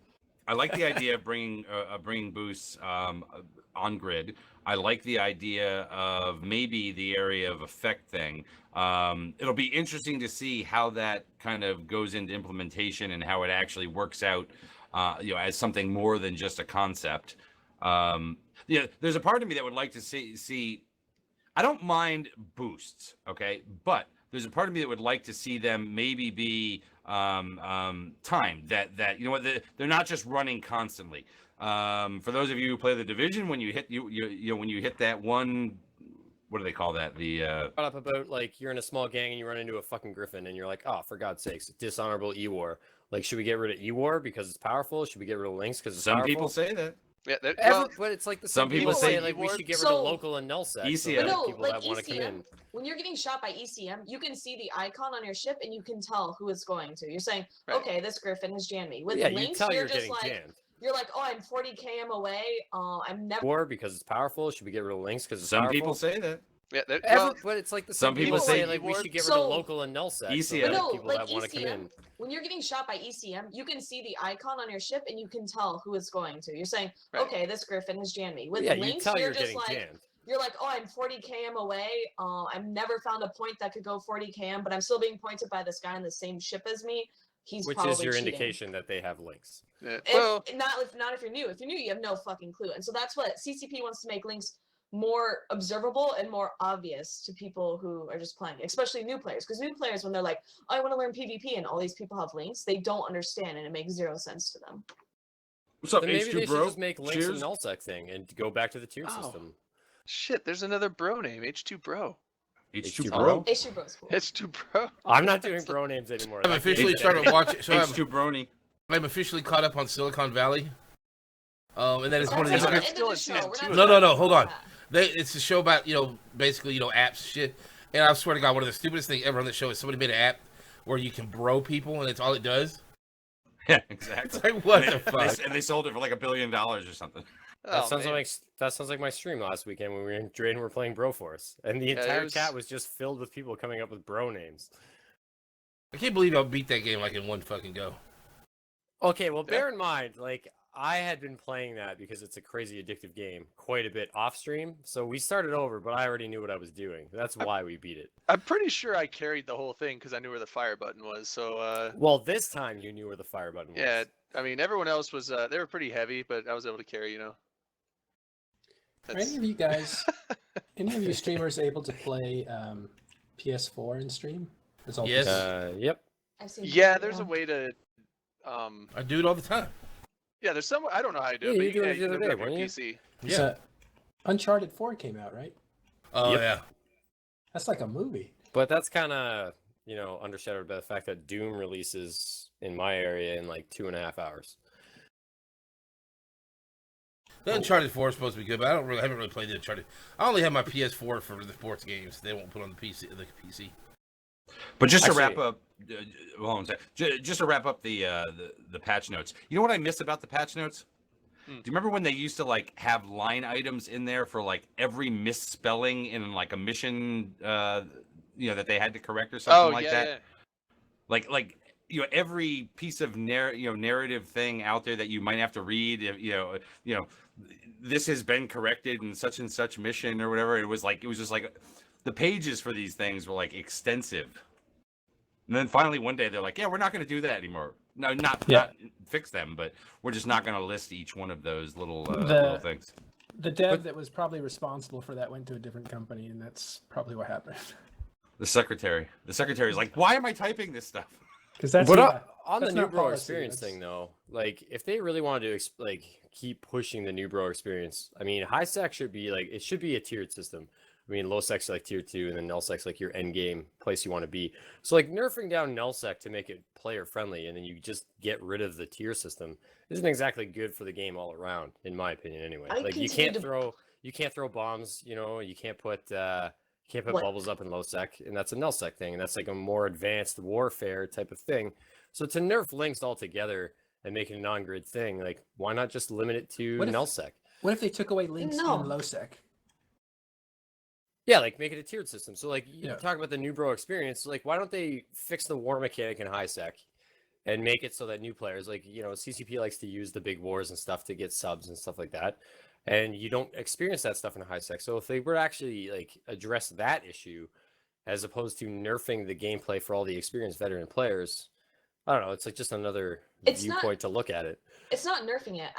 I like the idea of bringing boosts on grid. I like the idea of maybe the area of effect thing. It'll be interesting to see how that kind of goes into implementation and how it actually works out, as something more than just a concept. There's a part of me that would like to see. I don't mind boosts, okay, but there's a part of me that would like to see them maybe be timed. That they're not just running constantly. For those of you who play the division, when you hit when you hit that one, what do they call that? Brought up about like you're in a small gang and you run into a fucking griffin and you're like, oh, for God's sakes, dishonorable E-War. Like, should we get rid of E-War because it's powerful? Should we get rid of Lynx because it's some powerful? people say that. Yeah, But it's like the some same people say like we should get rid So- of local and nullsec. ECM. So But no, people like that want to come in. when you're getting shot by ECM, you can see the icon on your ship and you can tell who it's going to. You're saying, Right. okay, this griffin has jammed me. With Yeah, you Lynx, tell you're you're just getting like, jammed. you're like, oh, I'm 40 km away. I'm never. War because it's powerful. Should we get rid of Lynx because it's Some powerful? people say that. But it's like the some same people say say like we should get rid So- of local and nullsec. ECM. But So no, people like that want to come in. ECM, when you're getting shot by ECM, you can see the icon on your ship and you can tell who it's going to. You're saying, Right. okay, this griffin has jammed me. With Yeah, you Lynx, tell you're you're just getting like, jammed. you're like, oh, I'm 40 km away. I've never found a point that could go 40 km, but I'm still being pointed by this guy on the same ship as me. He's Which probably is your cheating. indication that they have Lynx. well, Not if you're new. If you're new, you have no fucking clue. And so that's what CCP wants to make Lynx more observable and more obvious to people who are just playing, especially new players. Because new players, when they're like, oh, I want to learn PvP and all these people have Lynx, they don't understand and it makes zero sense to them. What's up, Then maybe they H2 should bro? just make Lynx Cheers. and nullsec thing and go back to the tier Oh. system. shit, there's another bro name, H2 Bro. H2 H2 bro. bro. H2 Bro's cool. H2 Bro. I'm not doing bro names anymore. I've That officially game's started dead. watching. So H2 brony. I'm officially caught up on Silicon Valley. And that is one of That's these. not It's the still end of the in show. We're season not two. No, talking hold about on. that. It's a show about basically apps shit. And I swear to God, one of the stupidest things ever on the show is somebody made an app where you can bro people, and it's all it does. Yeah, It's exactly. like what the And fuck? they sold it for like $1 billion or something. That Oh, sounds man. like my stream last weekend when we were in Dre and we were playing Broforce, and the Yeah, it entire was- chat was just filled with people coming up with bro names. I can't believe I beat that game like in one fucking go. Okay, well, bear in mind, like I had been playing that because it's a crazy addictive game quite a bit off stream, so we started over, but I already knew what I was doing. That's why we beat it. I'm pretty sure I carried the whole thing because I knew where the fire button was. So Well, this time you knew where the fire button was. yeah, I mean everyone else was they were pretty heavy, but I was able to carry. Are any of you guys, any of you streamers able to play PS4 in stream? It's all Yes. Yep. I've seen Yeah, people there's a now. way to. I do it all the time. Yeah, there's some. I don't know how to do Yeah, it, but you doing it you the can other hook day, up your weren't you? PC. It's, Yeah. Uncharted 4 came out, right? Oh Yep. yeah. That's like a movie. But that's kind of, undershadowed by the fact that Doom releases in my area in like 2.5 hours. The Uncharted 4 is supposed to be good, but I haven't really played the Uncharted. I only have my PS4 for the sports games. They won't put on the PC. But just to Actually- wrap up, hold on a sec. Just to wrap up the patch notes. You know what I miss about the patch notes? Hmm. Do you remember when they used to like have line items in there for like every misspelling in like a mission, that they had to correct or something Oh like yeah, that? Like every piece of narrative thing out there that you might have to read, this has been corrected in such and such mission or whatever. It was just like the pages for these things were like extensive. And then finally one day they're like, yeah, we're not going to do that anymore. No, not fix them, but we're just not going to list each one of those little things. The dev that was probably responsible for that went to a different company, and that's probably what happened. The secretary's like, why am I typing this stuff? Because that's But not, on the that's new not bro policy, experience that's- thing, though, like if they really want to keep pushing the new bro experience, I mean, high sec should be it should be a tiered system. I mean, low sec's like tier 2, and then null sec's like your end game place you want to be. So like nerfing down null sec to make it player friendly, and then you just get rid of the tier system isn't exactly good for the game all around, in my opinion. Anyway, I like you continue can't to- throw bombs. You can't put You can't put What? bubbles up in low sec, and that's a null sec thing, and that's like a more advanced warfare type of thing. So to nerf links altogether and make it a non-grid thing, like why not just limit it to What if- null sec? What if they took away links No. in low sec? Yeah, like make it a tiered system. So like you Yeah. talk about the new bro experience. Like why don't they fix the war mechanic in high sec and make it so that new players, like CCP likes to use the big wars and stuff to get subs and stuff like that, and you don't experience that stuff in high sec. So if they were to actually like address that issue, as opposed to nerfing the gameplay for all the experienced veteran players, I don't know. It's like just another It's not- viewpoint to look at it. It's not nerfing it.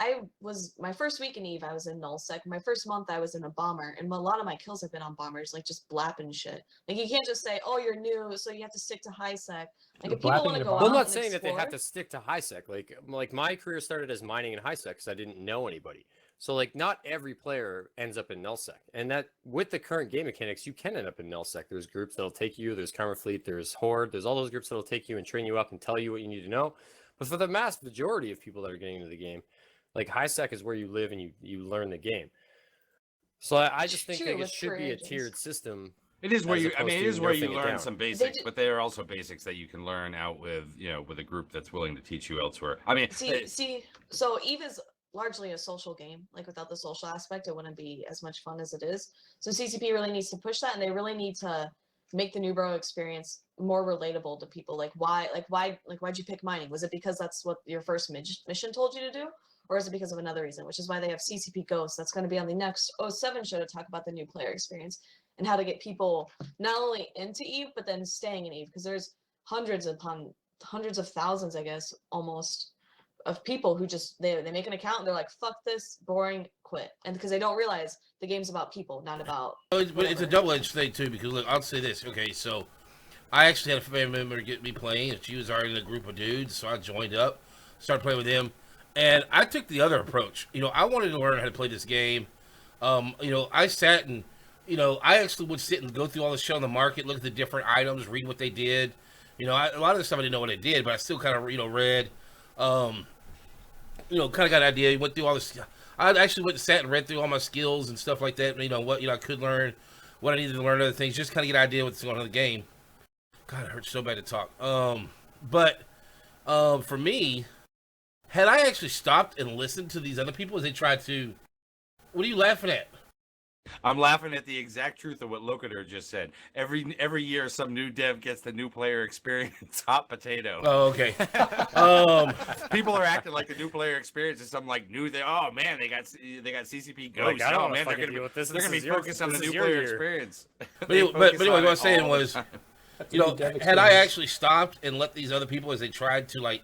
My first week in EVE, I was in null sec. My first month, I was in a bomber, and a lot of my kills have been on bombers, like just blapping shit. Like you can't just say, "Oh, you're new, so you have to stick to high sec." Like if people Blapping want in to a go bomber? out I'm not and saying that they have explore- to stick to high sec. Like my career started as mining in high sec because I didn't know anybody. So like not every player ends up in null sec, and that with the current game mechanics, you can end up in null sec. There's groups that'll take you. There's Karma Fleet. There's Horde. There's all those groups that'll take you and train you up and tell you what you need to know. But for the mass majority of people that are getting into the game, like high sec is where you live and you learn the game. So I just think True, like it with should career be a agents. tiered system. It is where as you. I opposed mean, it to is where you nerfing it learn down. some They basics, ju- but they are also basics that you can learn out with, with a group that's willing to teach you elsewhere. I mean, So EVE is largely a social game. Like without the social aspect, it wouldn't be as much fun as it is. So CCP really needs to push that, and they really need to make the new bro experience more relatable to people. Why'd you pick mining? Was it because that's what your first mission told you to do? Or is it because of another reason? Which is why they have CCP Ghost. That's going to be on the next 07 show to talk about the new player experience and how to get people not only into EVE, but then staying in EVE. Because there's hundreds of thousands, I guess, almost, of people who just, they make an account and they're like, fuck this, boring, quit. And because they don't realize the game's about people, not about But it's a whatever. double-edged thing too, because look, I'll say this. Okay, so I actually had a family member get me playing, and she was already in a group of dudes, so I joined up, started playing with them, and I took the other approach. I wanted to learn how to play this game. I sat and, I actually would sit and go through all the shit on the market, look at the different items, read what they did. A lot of the stuff I didn't know what it did, but I still kind of, read. Kind of got an idea. Went through all this. I actually went and sat and read through all my skills and stuff like that. What I could learn, what I needed to learn, other things, just kind of get an idea what's going on in the game. God, it hurts so bad to talk. But for me, had I actually stopped and listened to these other people as they tried to, what are you laughing at? I'm laughing at the exact truth of what Locator just said. Every year, some new dev gets the new player experience. Hot potato. Oh, okay. People are acting like the new player experience is something like new. Oh man, they got CCP Ghost. I don't oh wanna man, they're fucking gonna deal with this. they're gonna be This is your- focused on the this new is your player year. experience. But They anyway, focus what on I it was saying all the was, time. That's a new dev had I experience. actually stopped and let these other people as they tried to like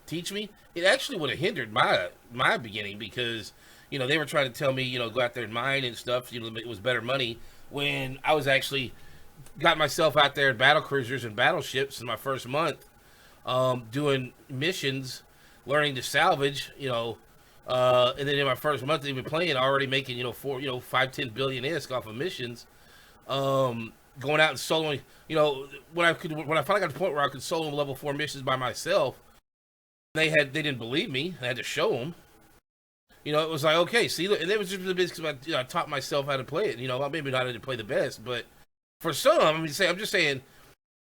teach me, it actually would have hindered my beginning because they were trying to tell me go out there and mine and stuff. It was better money when I was actually got myself out there in battle cruisers and battleships in my first month, doing missions, learning to salvage. And then in my first month even playing, already making 5-10 billion isk off of missions. Going out and soloing, when I finally got to the point where I could solo level 4 missions by myself, they didn't believe me. I had to show them. It was like, okay, see, look, and it was just because I taught myself how to play it. Maybe not how to play the best, but for some, I'm just saying,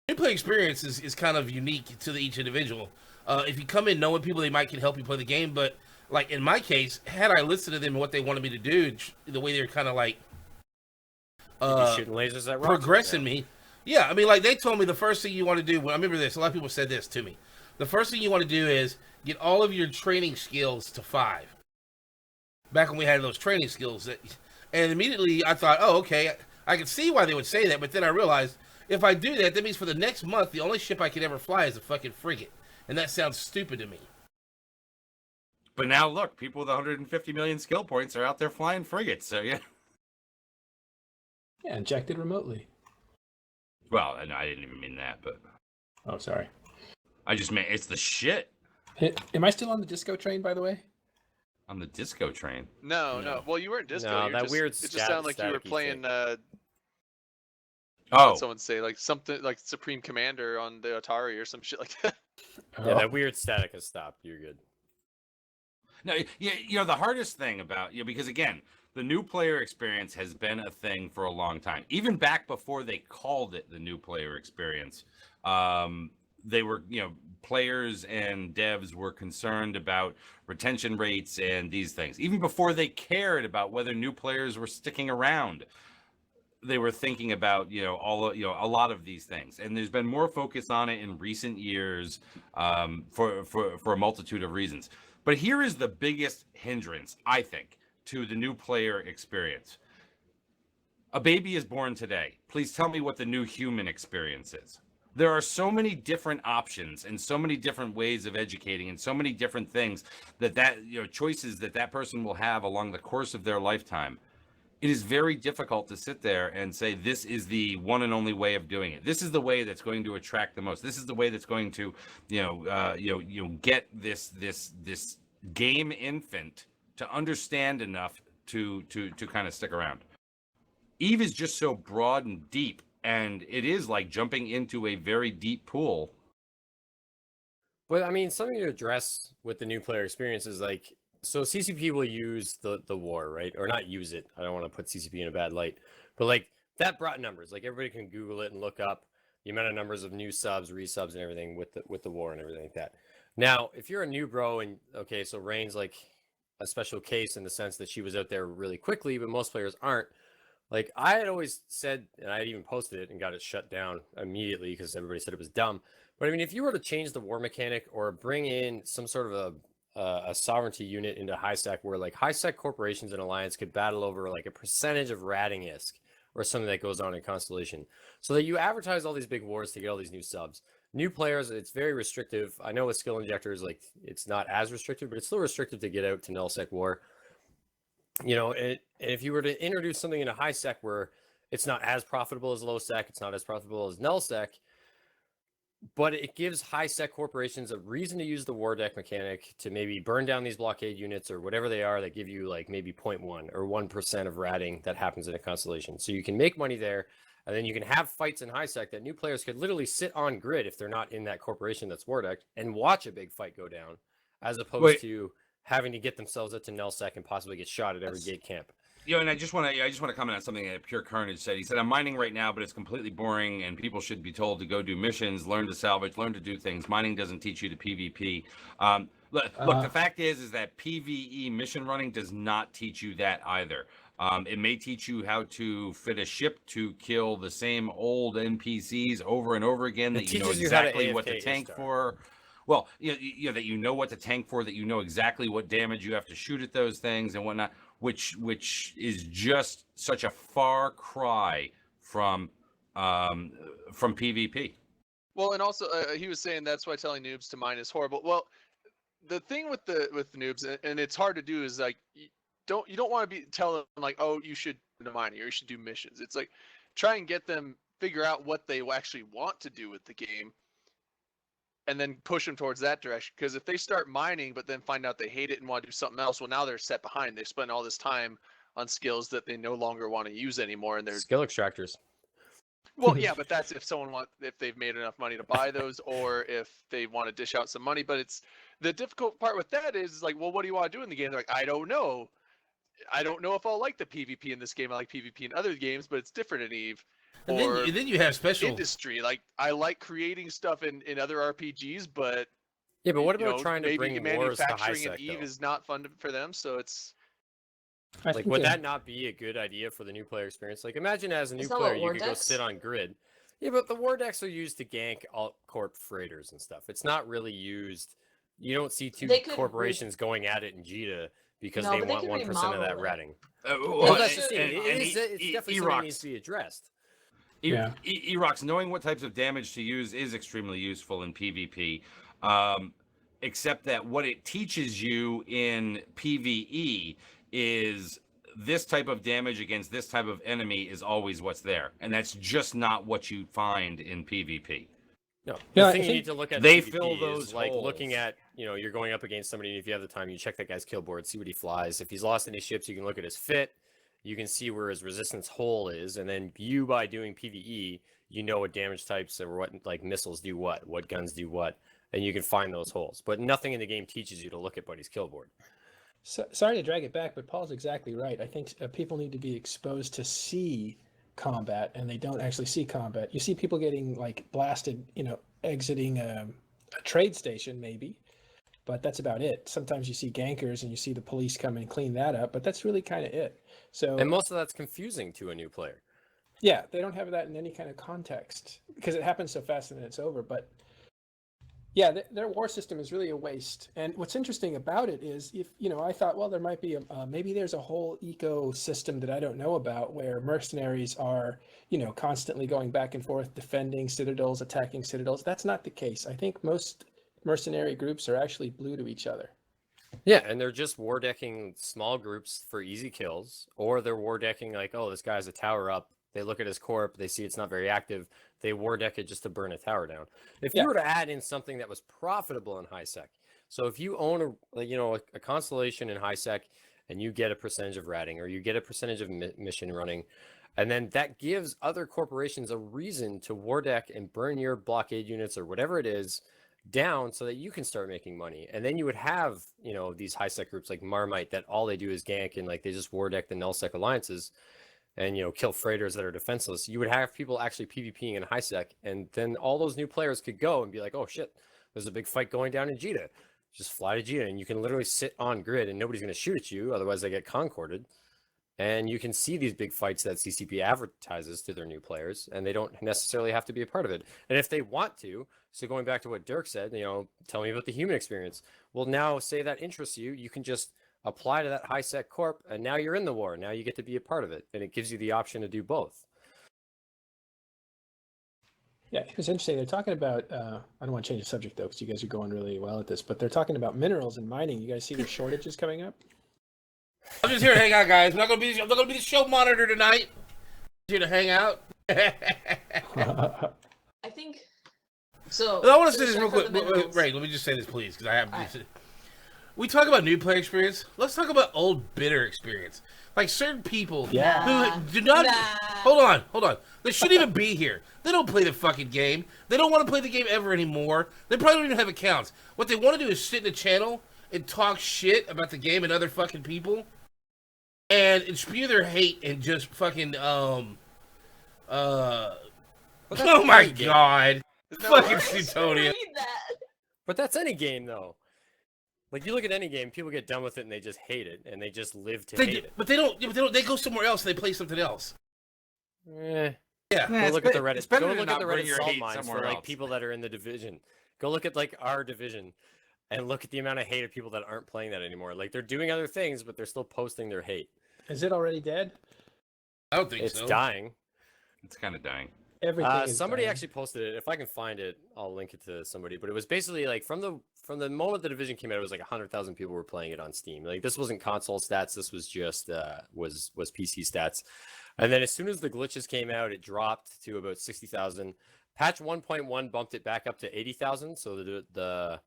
gameplay experience is kind of unique to each individual. If you come in knowing people, they might can help you play the game, but like in my case, had I listened to them and what they wanted me to do, the way they were kind of like shooting lasers at rockets, progressing me. Yeah, I mean, like they told me the first thing you want to do. I remember this. A lot of people said this to me. The first thing you want to do is get all of your training skills to 5. Back when we had those training skills, and immediately I thought, oh, okay, I could see why they would say that. But then I realized if I do that, that means for the next month, the only ship I could ever fly is a fucking frigate, and that sounds stupid to me. But now look, people with 150 million skill points are out there flying frigates. So yeah. Yeah, injected remotely. Well, no, I didn't even mean that, but Oh, sorry. I just meant it's the shit. Am I still on the disco train, by the way? On the disco train. No. Well, you weren't disco. No, you're that just, weird It just sounded like you were staticky playing. thing. Oh, Someone say like something like Supreme Commander on the Atari or some shit like that. Yeah, Oh. that weird static has stopped. You're good. no, yeah, the hardest thing about because again, the new player experience has been a thing for a long time. Even back before they called it the new player experience, they were, players and devs were concerned about retention rates and these things. Even before they cared about whether new players were sticking around, they were thinking about, a lot of these things. And there's been more focus on it in recent years, for a multitude of reasons. But here is the biggest hindrance, I think, to the new player experience. A baby is born today. Please tell me what the new human experience is. There are so many different options and so many different ways of educating and so many different things choices that person will have along the course of their lifetime. It is very difficult to sit there and say, this is the one and only way of doing it. This is the way that's going to attract the most. This is the way that's going to, get this game infant to understand enough to kind of stick around. EVE is just so broad and deep, and it is like jumping into a very deep pool. But I mean, something to address with the new player experience is like, so CCP will use the war, right? Or not use it. I don't want to put CCP in a bad light, but like that brought numbers. Like everybody can Google it and look up the amount of numbers of new subs, resubs, and everything with the war and everything like that. Now, if you're a new bro and okay, so Rain's like a special case in the sense that she was out there really quickly, but most players aren't. Like I had always said, and I had even posted it and got it shut down immediately because everybody said it was dumb. But I mean, if you were to change the war mechanic or bring in some sort of a sovereignty unit into high sec where like high sec corporations and alliance could battle over like a percentage of ratting ISK or something that goes on in Constellation, so that you advertise all these big wars to get all these new subs. New players, it's very restrictive. I know with skill injectors, like it's not as restrictive, but it's still restrictive to get out to null sec war. And if you were to introduce something in a high sec where it's not as profitable as low sec, it's not as profitable as null sec, but it gives high sec corporations a reason to use the war deck mechanic to maybe burn down these blockade units or whatever they are that give you like maybe 0.1 or 1% of ratting that happens in a constellation. So you can make money there, and then you can have fights in high sec that new players could literally sit on grid if they're not in that corporation that's war decked and watch a big fight go down, as opposed to having to get themselves up to null sec and possibly get shot at every gate camp. And I just want to comment on something that Pure Carnage said. He said, "I'm mining right now, but it's completely boring, and people should be told to go do missions, learn to salvage, learn to do things. Mining doesn't teach you to PvP." Look, the fact is that PvE mission running does not teach you that either. It may teach you how to fit a ship to kill the same old NPCs over and over again, that you know exactly what to tank for. Well, that you know what to tank for, that you know exactly what damage you have to shoot at those things and whatnot, which is just such a far cry from PvP. Well, and also he was saying that's why telling noobs to mine is horrible. Well, the thing with the noobs, and it's hard to do, is like you don't want to be telling them like, oh, you should do mining or you should do missions. It's like try and get them figure out what they actually want to do with the game, and then push them towards that direction. Because if they start mining but then find out they hate it and want to do something else, well, now they're set behind. They spent all this time on skills that they no longer want to use anymore, and they're skill extractors. Well, yeah, but that's if they've made enough money to buy those, or if they want to dish out some money. But it's the difficult part with that is like, well, what do you want to do in the game? They're like, I don't know. I don't know if I'll like the PvP in this game. I like PvP in other games, but it's different in EVE. And then you have special industry. Like I like creating stuff in other RPGs, but yeah, but what about trying to maybe bring wars to high sec? Manufacturing in EVE is not fun for them, so it's like, would that not be a good idea for the new player experience? Like, imagine as a new player, you could go sit on grid. Yeah, but the war decks are used to gank alt corp freighters and stuff. It's not really used. You don't see two corporations going at it in JITA because they want 1% of that ratting. Well, that's just it. It's definitely something that needs to be addressed. Erox, knowing what types of damage to use is extremely useful in PvP, except that what it teaches you in PvE is this type of damage against this type of enemy is always what's there, and that's just not what you find in PvP. No, the thing you need to look at. They PvP fill those is like holes. looking at, you're going up against somebody, and if you have the time, you check that guy's kill board, see what he flies. If he's lost any ships, you can look at his fit. You can see where his resistance hole is, and then by doing PvE, you know what damage types or what like missiles do what guns do what, and you can find those holes. But nothing in the game teaches you to look at buddy's kill board. So, sorry to drag it back, but Paul's exactly right. I think people need to be exposed to see combat, and they don't actually see combat. You see people getting like blasted, exiting a trade station maybe, but that's about it. Sometimes you see gankers and you see the police come and clean that up, but that's really kind of it. So, And most of that's confusing to a new player. yeah, they don't have that in any kind of context because it happens so fast and then it's over. But yeah, their war system is really a waste. And what's interesting about it is, if I thought, well, there might be maybe there's a whole ecosystem that I don't know about where mercenaries are, constantly going back and forth, defending citadels, attacking citadels. That's not the case. I think most mercenary groups are actually blue to each other. Yeah, and they're just war decking small groups for easy kills, or they're war decking like, oh, this guy has a tower up. They look at his corp, they see it's not very active. They war deck it just to burn a tower down. If you were to add in something that was profitable in high sec, so if you own a constellation in high sec and you get a percentage of ratting or you get a percentage of mission running, and then that gives other corporations a reason to war deck and burn your blockade units or whatever it is down so that you can start making money. And then you would have, these high sec groups like Marmite that all they do is gank and like they just war deck the null sec alliances and kill freighters that are defenseless. You would have people actually PvPing in high sec, and then all those new players could go and be like, oh shit, there's a big fight going down in Jita. Just fly to Jita and you can literally sit on grid and nobody's going to shoot at you, otherwise they get concorded. And you can see these big fights that CCP advertises to their new players, and they don't necessarily have to be a part of it. And if they want to, so going back to what Dirk said, tell me about the human experience. Well, now say that interests you, you can just apply to that high sec corp, and now you're in the war. Now you get to be a part of it, and it gives you the option to do both. Yeah, it was interesting. They're talking about, I don't want to change the subject though, because you guys are going really well at this, but they're talking about minerals and mining. You guys see the shortages coming up? I'm just here to hang out, guys. I'm not gonna be the show monitor tonight. I'm here to hang out. I think so. I want to say this check real for quick. the minerals. Right, let me just say this, please, because I have. Right. We talk about new player experience. Let's talk about old bitter experience. Like certain people Yeah. who do not. Nah. Hold on. They shouldn't even be here. They don't play the fucking game. They don't want to play the game ever anymore. They probably don't even have accounts. What they want to do is sit in a channel and talk shit about the game and other fucking people, and spew their hate and just fucking oh my god, fucking Sutonia. Read that. But that's any game, though. Like, you look at any game, people get done with it and they just hate it, and they just live to hate it. But they don't. They go somewhere else and they play something else. Eh. Yeah. Go look at the Reddit. It's better Go to look not at the bring Reddit your salt hate mines for somewhere like else. people that are in the division. Go look at like our division, and look at the amount of hate of people that aren't playing that anymore. Like, they're doing other things, but they're still posting their hate. Is it already dead? I don't think It's so. dying. It's kind of dying. Everything is Somebody dying. actually posted it. If I can find it, I'll link it to somebody. But it was basically like from the moment the division came out, it was like 100,000 people were playing it on Steam. Like, this wasn't console stats. This was just was PC stats. And then as soon as the glitches came out, it dropped to about 60,000. Patch 1.1 bumped it back up to 80,000. So the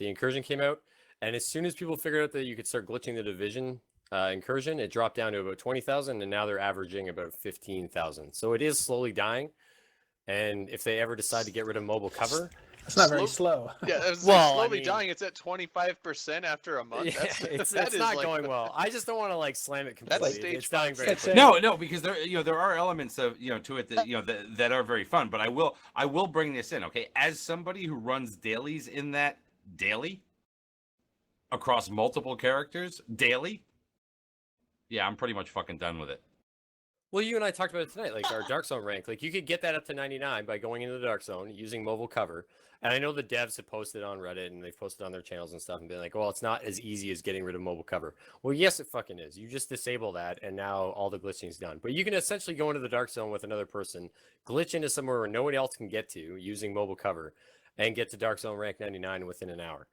incursion came out, and as soon as people figured out that you could start glitching the division incursion, it dropped down to about 20,000, and now they're averaging about 15,000. So it is slowly dying. And if they ever decide to get rid of mobile cover, It's not very slow. Yeah, it's Well, I slowly mean- dying. It's at 25% after a month. yeah, it's that is not like going the- well. I just don't want to like slam it completely. stage It's dying very That's quickly. it. No, because there are elements of to it that that are very fun. But I will bring this in, okay? As somebody who runs dailies in that daily across multiple characters daily, yeah, I'm pretty much fucking done with it. Well, you and I talked about it tonight, like our Dark Zone rank. Like, you could get that up to 99 by going into the Dark Zone using mobile cover. And I know the devs have posted on Reddit and they've posted on their channels and stuff and been like, well, it's not as easy as getting rid of mobile cover. Well, yes, it fucking is. You just disable that and now all the glitching's done. But you can essentially go into the Dark Zone with another person, glitch into somewhere where nobody else can get to using mobile cover, and get to Dark Zone rank 99 within an hour.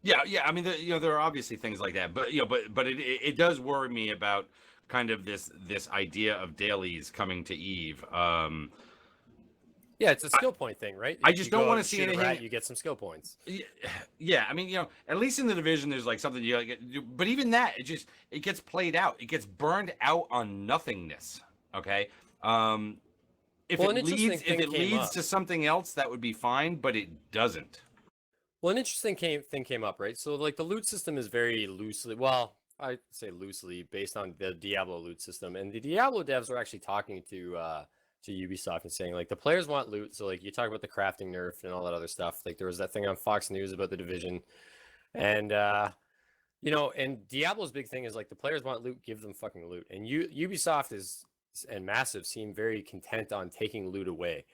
Yeah. I mean, there are obviously things like that, but but it does worry me about kind of this idea of dailies coming to EVE. Yeah, it's a skill point thing, right? I If just you don't go wanna out and see shoot a anything- rat, you get some skill points. Yeah, I mean, at least in the division, there's like something you get. But even that, it gets played out. It gets burned out on nothingness. Okay. If Well, an it interesting leads thing came to up. something else, that would be fine. But it doesn't. Well, an interesting thing came up, right? So, like, the loot system is very loosely, well, I say loosely based on the Diablo loot system, and the Diablo devs were actually talking to Ubisoft and saying, like, the players want loot. So, like, you talk about the crafting nerf and all that other stuff. Like, there was that thing on Fox News about the Division, and and Diablo's big thing is, like, the players want loot, give them fucking loot, and Ubisoft and Massive seem very content on taking loot away.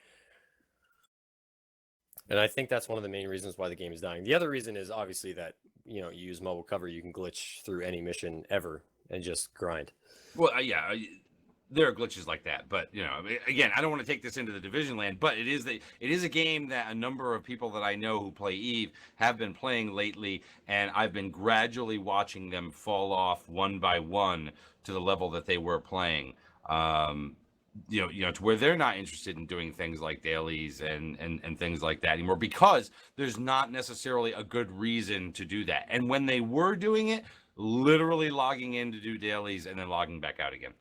And I think that's one of the main reasons why the game is dying. The other reason is obviously that, you use mobile cover, you can glitch through any mission ever and just grind. Well, yeah, there are glitches like that, but again, I don't want to take this into the Division land, but it is a game that a number of people that I know who play EVE have been playing lately, and I've been gradually watching them fall off one by one to the level that they were playing. To where they're not interested in doing things like dailies and things like that anymore, because there's not necessarily a good reason to do that. And when they were doing it, literally logging in to do dailies and then logging back out again.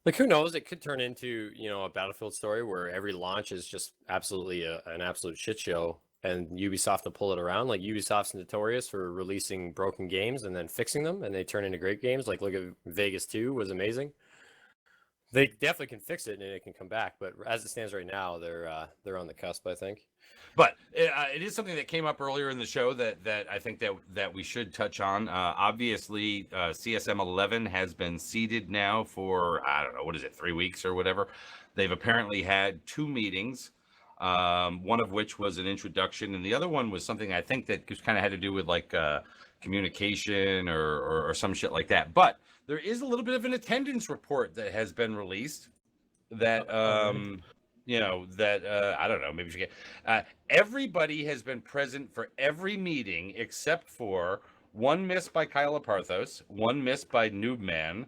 Like, who knows? It could turn into, a Battlefield story where every launch is just absolutely an absolute shit show, and Ubisoft will pull it around. Like, Ubisoft's notorious for releasing broken games and then fixing them, and they turn into great games. Like, look at Vegas 2 was amazing. They definitely can fix it and it can come back, but as it stands right now, they're on the cusp, I think. But it is something that came up earlier in the show that I think that we should touch on. Obviously, CSM 11 has been seeded now for, I don't know, what is it, 3 weeks or whatever. They've apparently had 2 meetings, one of which was an introduction, and the other one was something I think that just kind of had to do with like communication or some shit like that. But there is a little bit of an attendance report that has been released that I don't know, maybe we should get everybody has been present for every meeting except for one miss by Kyla Parthos, one miss by Noobman,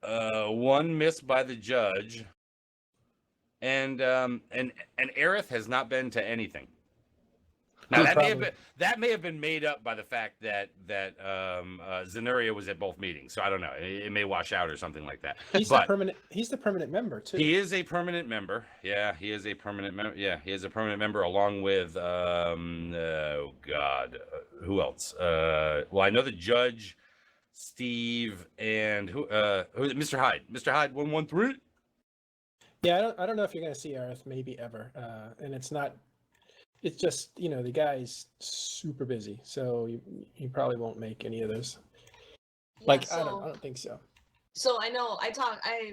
one miss by the judge, and Aerith has not been to anything. Now that may have been made up by the fact that Zenuria was at both meetings, so I don't know. It may wash out or something like that. He's the permanent member too. He is a permanent member. Yeah, he is a permanent member. Yeah, he is a permanent member along with oh God, who else? Well, I know the judge, Steve, and who Mr. Hyde. Mr. Hyde 113. Yeah, I don't know if you're going to see Aerith maybe ever, and it's not. It's just, the guy's super busy, so you probably won't make any of those. Yeah, I don't think so. So I know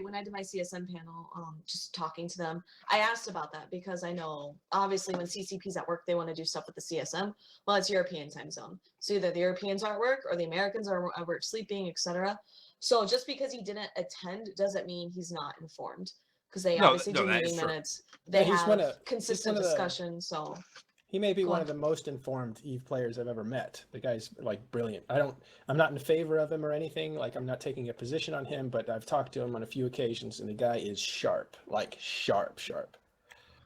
when I did my CSM panel, just talking to them, I asked about that because I know obviously when CCP's at work, they want to do stuff with the CSM. Well, it's European time zone. So either the Europeans are at work or the Americans are at work sleeping, etc. So just because he didn't attend doesn't mean he's not informed. Because they obviously do meeting minutes. They have consistent discussion. So he may be one of the most informed EVE players I've ever met. The guy's like brilliant. I'm not in favor of him or anything. Like, I'm not taking a position on him, but I've talked to him on a few occasions, and the guy is sharp, like sharp.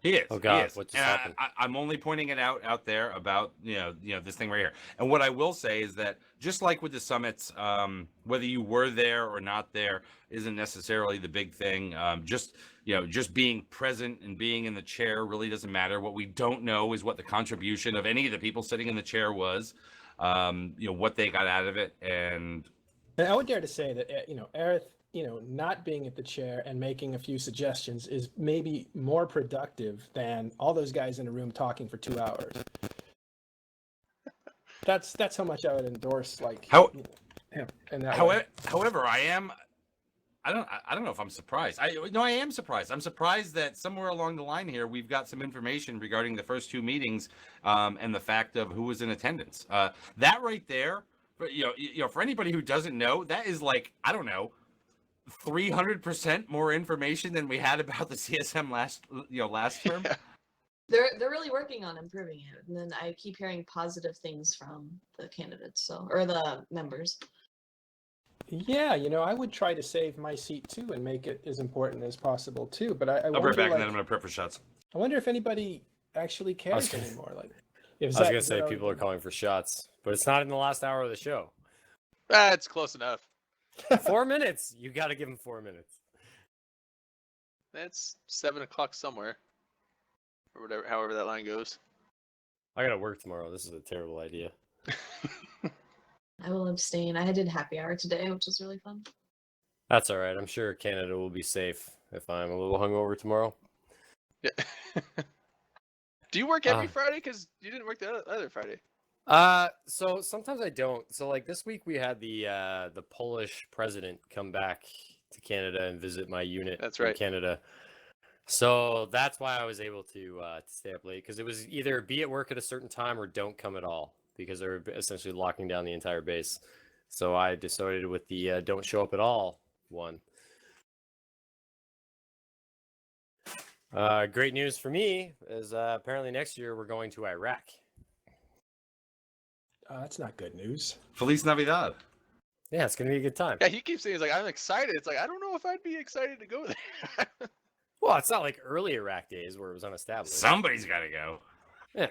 He is. Oh God, he is. what just happened? I'm only pointing it out there about this thing right here. And what I will say is that just like with the summits, whether you were there or not there isn't necessarily the big thing. Just being present and being in the chair really doesn't matter. What we don't know is what the contribution of any of the people sitting in the chair was. What they got out of it, and I would dare to say that Aerith, not being at the chair and making a few suggestions is maybe more productive than all those guys in a room talking for 2 hours. That's how much I would endorse him. However, I don't know if I'm surprised. I am surprised. I'm surprised that somewhere along the line here we've got some information regarding the first 2 meetings and the fact of who was in attendance. That right there, for anybody who doesn't know, that is 300% more information than we had about the CSM last term. Yeah. They're really working on improving it, and then I keep hearing positive things from the candidates, or the members. Yeah, I would try to save my seat too and make it as important as possible too. But I'll be right back, and then I'm going to prep for shots. I wonder if anybody actually cares anymore. I was going to say people are calling for shots, but it's not in the last hour of the show. That's close enough. 4 minutes. You got to give him 4 minutes. That's 7 o'clock somewhere, or whatever. However that line goes. I gotta work tomorrow. This is a terrible idea. I will abstain. I did happy hour today, which was really fun. That's all right. I'm sure Canada will be safe if I'm a little hungover tomorrow. Yeah. Do you work every Ah. Friday? Because you didn't work the other Friday. So sometimes I don't. So like this week we had the Polish president come back to Canada and visit my unit That's in right. Canada. So that's why I was able to stay up late, because it was either be at work at a certain time or don't come at all, because they're essentially locking down the entire base. So I decided with the don't show up at all one. Great news for me is apparently next year we're going to Iraq. That's not good news. Feliz Navidad. Yeah, it's gonna be a good time. Yeah, he keeps saying, he's like, I'm excited. It's like, I don't know if I'd be excited to go there. Well, it's not like early Iraq days where it was unestablished. Somebody's got to go. Yeah.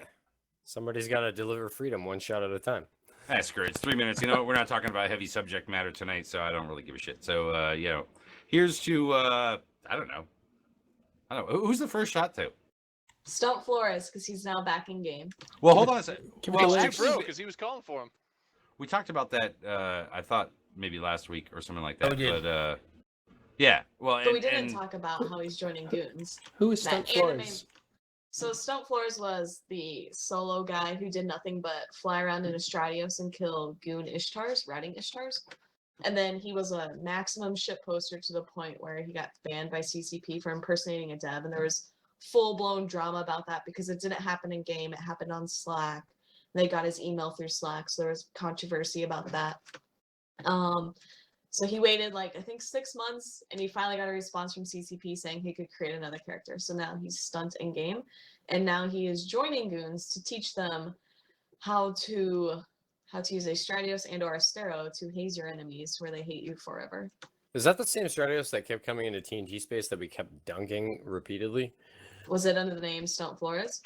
Somebody's got to deliver freedom one shot at a time. Screw it. It's 3 minutes. You know, we're not talking about heavy subject matter tonight, so I don't really give a shit. So, here's to, I don't know. Who's the first shot to? Stunt Flores, because he's now back in game. Well, hold on a second. Give it Well, a Big actually, bro, because he was calling for him. we talked about that, I thought maybe last week or something like that. Oh, we did. But, yeah. Well, But we didn't talk about how he's joining Goons. Who is That Stunt anime- Flores? So Stunt Flores was the solo guy who did nothing but fly around in a Stratios and kill goon Ishtars, ratting Ishtars. And then he was a maximum shit poster to the point where he got banned by CCP for impersonating a dev. And there was full-blown drama about that because it didn't happen in game. It happened on Slack. They got his email through Slack, so there was controversy about that. So he waited I think 6 months, and he finally got a response from CCP saying he could create another character. So now he's Stunt in game, and now he is joining Goons to teach them how to use a Stratios and or a Stero to haze your enemies where they hate you forever. Is that the same Stratios that kept coming into TNG space that we kept dunking repeatedly? Was it under the name Stunt Flores?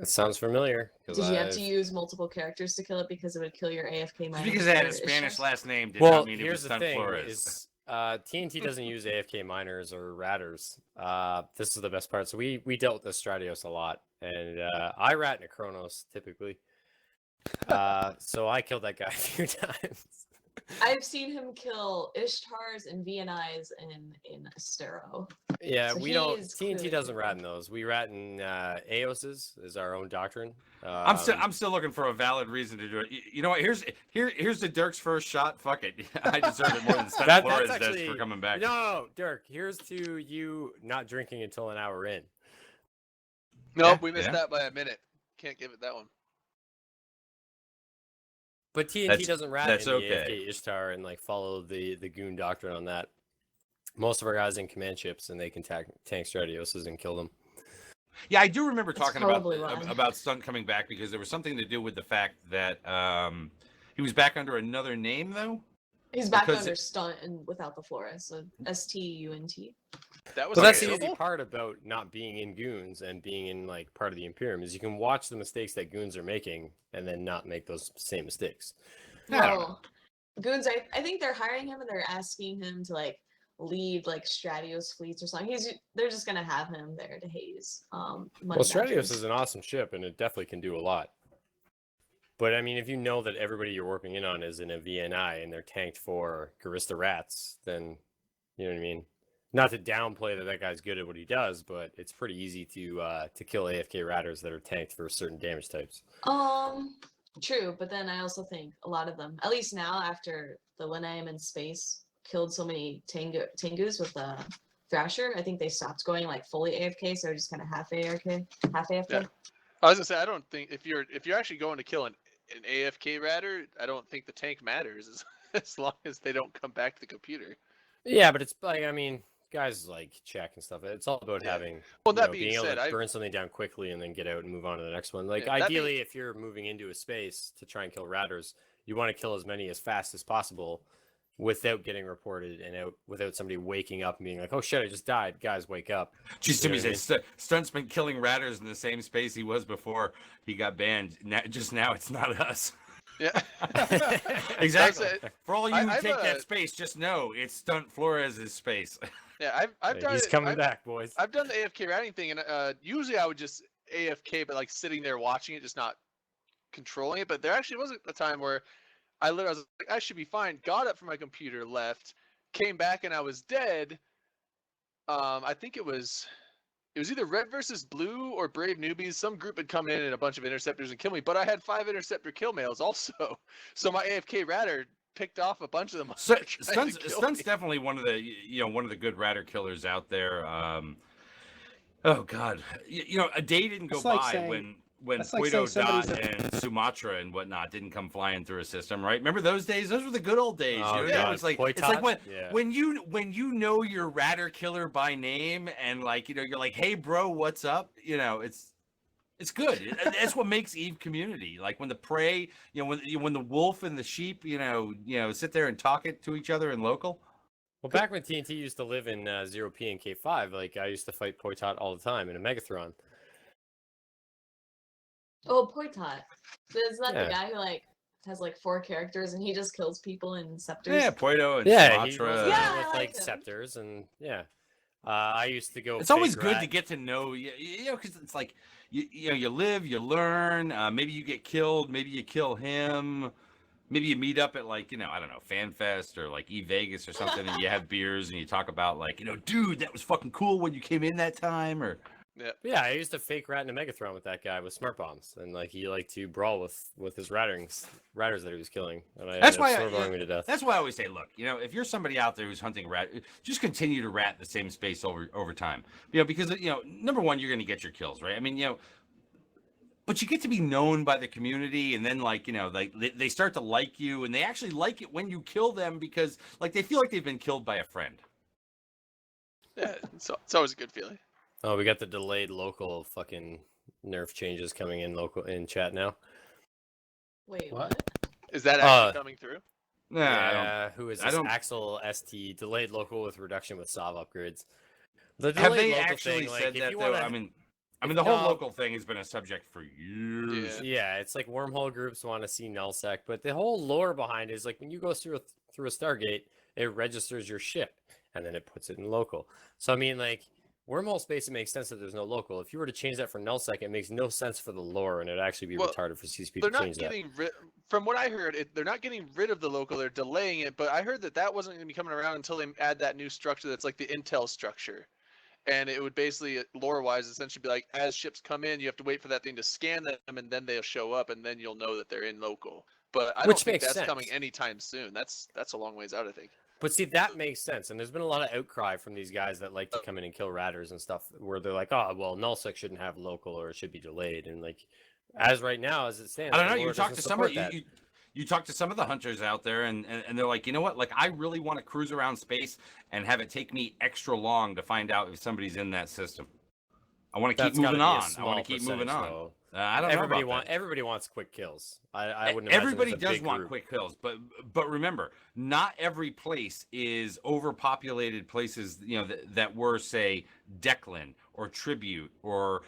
It sounds familiar. Did you have to use multiple characters to kill it because it would kill your AFK just minor? because it had a or Spanish Ishtars? last name did Well, not mean it was here's the Stunt thing: Flores. is TNT doesn't use AFK miners or ratters. This is the best part. So we dealt with the Stratios a lot, and I rat in a Chronos typically. So I killed that guy a few times. I've seen him kill Ishtars and VNIs in Stero. Yeah, So we he don't. is TNT clearly doesn't rat in those. We rat in AOS's is our own doctrine. I'm still looking for a valid reason to do it. You know what? Here's the Dirk's first shot. Fuck it. I deserve it more than Stunt That's Flores actually, does for coming back. No, Dirk. Here's to you not drinking until an hour in. Nope, Yeah, we missed yeah. that by a minute. Can't give it that one. But TNT That's- doesn't rat that's in the okay. AFK Ishtar and follow the goon doctrine on that. Most of our guys in command ships, and they can tank Stratioses and kill them. Yeah, I do remember That's talking about probably why. about Stunt coming back because there was something to do with the fact that he was back under another name though. He's back Because under Stunt and without the Flores, so STUNT. That was But that's the available? easy part about not being in goons and being in part of the Imperium is you can watch the mistakes that goons are making and then not make those same mistakes. I don't No, Goons. I think they're hiring him and they're asking him to lead Stratios fleets or something. They're just gonna have him there to haze. Well, money Stratios badgers. is an awesome ship, and it definitely can do a lot. But I mean, if you know that everybody you're warping in on is in a VNI and they're tanked for Garista rats, then you know what I mean. Not to downplay that guy's good at what he does, but it's pretty easy to kill AFK ratters that are tanked for certain damage types. True, but then I also think a lot of them, at least now after the Linnaeum in space killed so many Tengus with the Thrasher, I think they stopped going fully AFK, so they're just kind of half AFK. Yeah. I was gonna say I don't think if you're actually going to kill an AFK ratter, I don't think the tank matters as long as they don't come back to the computer. Yeah, but it's guys check and stuff. It's all about Yeah. having Well, that being being able said, to I burn something down quickly and then get out and move on to the next one. Yeah, that Ideally, if you're moving into a space to try and kill ratters, you want to kill as many as fast as possible without getting reported and without somebody waking up and being like, "Oh shit, I just died." Guys, wake up. Just You to know me, what I said Stunt's been killing ratters in the same space he was before he got banned. Now it's not us. Yeah. Exactly. That's it. For all you who I've, take that space, just know it's Stunt Flores' space. Yeah, I've done He's it. coming back, boys. I've done the AFK ratting thing, and usually I would just AFK, but sitting there watching it, just not controlling it, but there actually was a time where I was like, I should be fine. Got up from my computer, left, came back, and I was dead. I think it was either Red versus Blue or Brave Newbies. Some group had come in and a bunch of interceptors and killed me, but I had 5 interceptor kill mails also. So my AFK Ratter picked off a bunch of them. Stun's definitely one of the good Ratter killers out there. Oh God, a day didn't go That's like by saying- when that's like Puerto saying Dot somebody's and Sumatra and whatnot didn't come flying through a system, right? Remember those days? Those were the good old days. Oh, You know? God. It's like Poitot? when you know your Ratter killer by name and like you're like, hey bro, what's up? It's good. That's what makes EVE community. Like when the prey, when the wolf and the sheep, sit there and talk it to each other in local. Well, back when TNT used to live in 0P and K5, like I used to fight Poitot all the time in a Megathron. Oh, Poitot. Isn't that Yeah. the guy who like has like 4 characters and he just kills people in scepters? Yeah, Puerto and Yeah, he Sumatra. goes Yeah, around with I like like him. scepters and yeah. I used to go. It's always fake good rat. to get to know because it's like you live, you learn. Maybe you get killed, maybe you kill him. Maybe you meet up at like, I don't know, FanFest or like E-Vegas or something, and you have beers and you talk about like, dude, that was fucking cool when you came in that time, or Yeah, I used to fake rat in a Megathron with that guy with smart bombs, and like he liked to brawl with his ratters that he was killing, and I That's ended why up snowballing me to death. That's why I always say, look, if you're somebody out there who's hunting rat, just continue to rat the same space over time. Because number one, you're going to get your kills, right? I mean, but you get to be known by the community, and then they start to like you, and they actually like it when you kill them because like they feel like they've been killed by a friend. Yeah, it's always a good feeling. Oh, we got the delayed local fucking nerf changes coming in chat now. Wait, What? what? Is that actually coming through? Nah, I don't. Yeah, who is I this? don't- Axel ST delayed local with reduction with SOV upgrades. The Have delayed they local actually thing, like, said if that you though? wanna- I mean, if the whole y'all- local thing has been a subject for years. Yeah, it's like wormhole groups want to see nullsec, but the whole lore behind it is like when you go through a Stargate, it registers your ship and then it puts it in local. So I mean, like wormhole space, it makes sense that there's no local. If you were to change that for nullsec, it makes no sense for the lore, and it'd actually be Well, retarded for CCP They're to not change that. getting rid. From what I heard, they're not getting rid of the local. They're delaying it. But I heard that wasn't going to be coming around until they add that new structure that's like the intel structure. And it would basically, lore-wise, essentially be like, as ships come in, you have to wait for that thing to scan them, and then they'll show up, and then you'll know that they're in local. But I don't Which think makes that's sense. coming anytime soon. That's a long ways out, I think. But see, that makes sense, and there's been a lot of outcry from these guys that like to come in and kill ratters and stuff, where they're like, "Oh, well, nullsec shouldn't have local, or it should be delayed." And like, as right now, as it stands, I don't the know. You lore talk to doesn't some of support that. you talk to some of the hunters out there, and they're like, you know what? Like, I really want to cruise around space and have it take me extra long to find out if somebody's in that system. I want to keep That's gotta moving be a on. I small want to keep moving percentage, on. though. I don't know about that. Everybody wants quick kills. I wouldn't. Imagine Everybody there's a does big want group. quick kills, but remember, not every place is overpopulated places. That were, say, Declan or Tribute or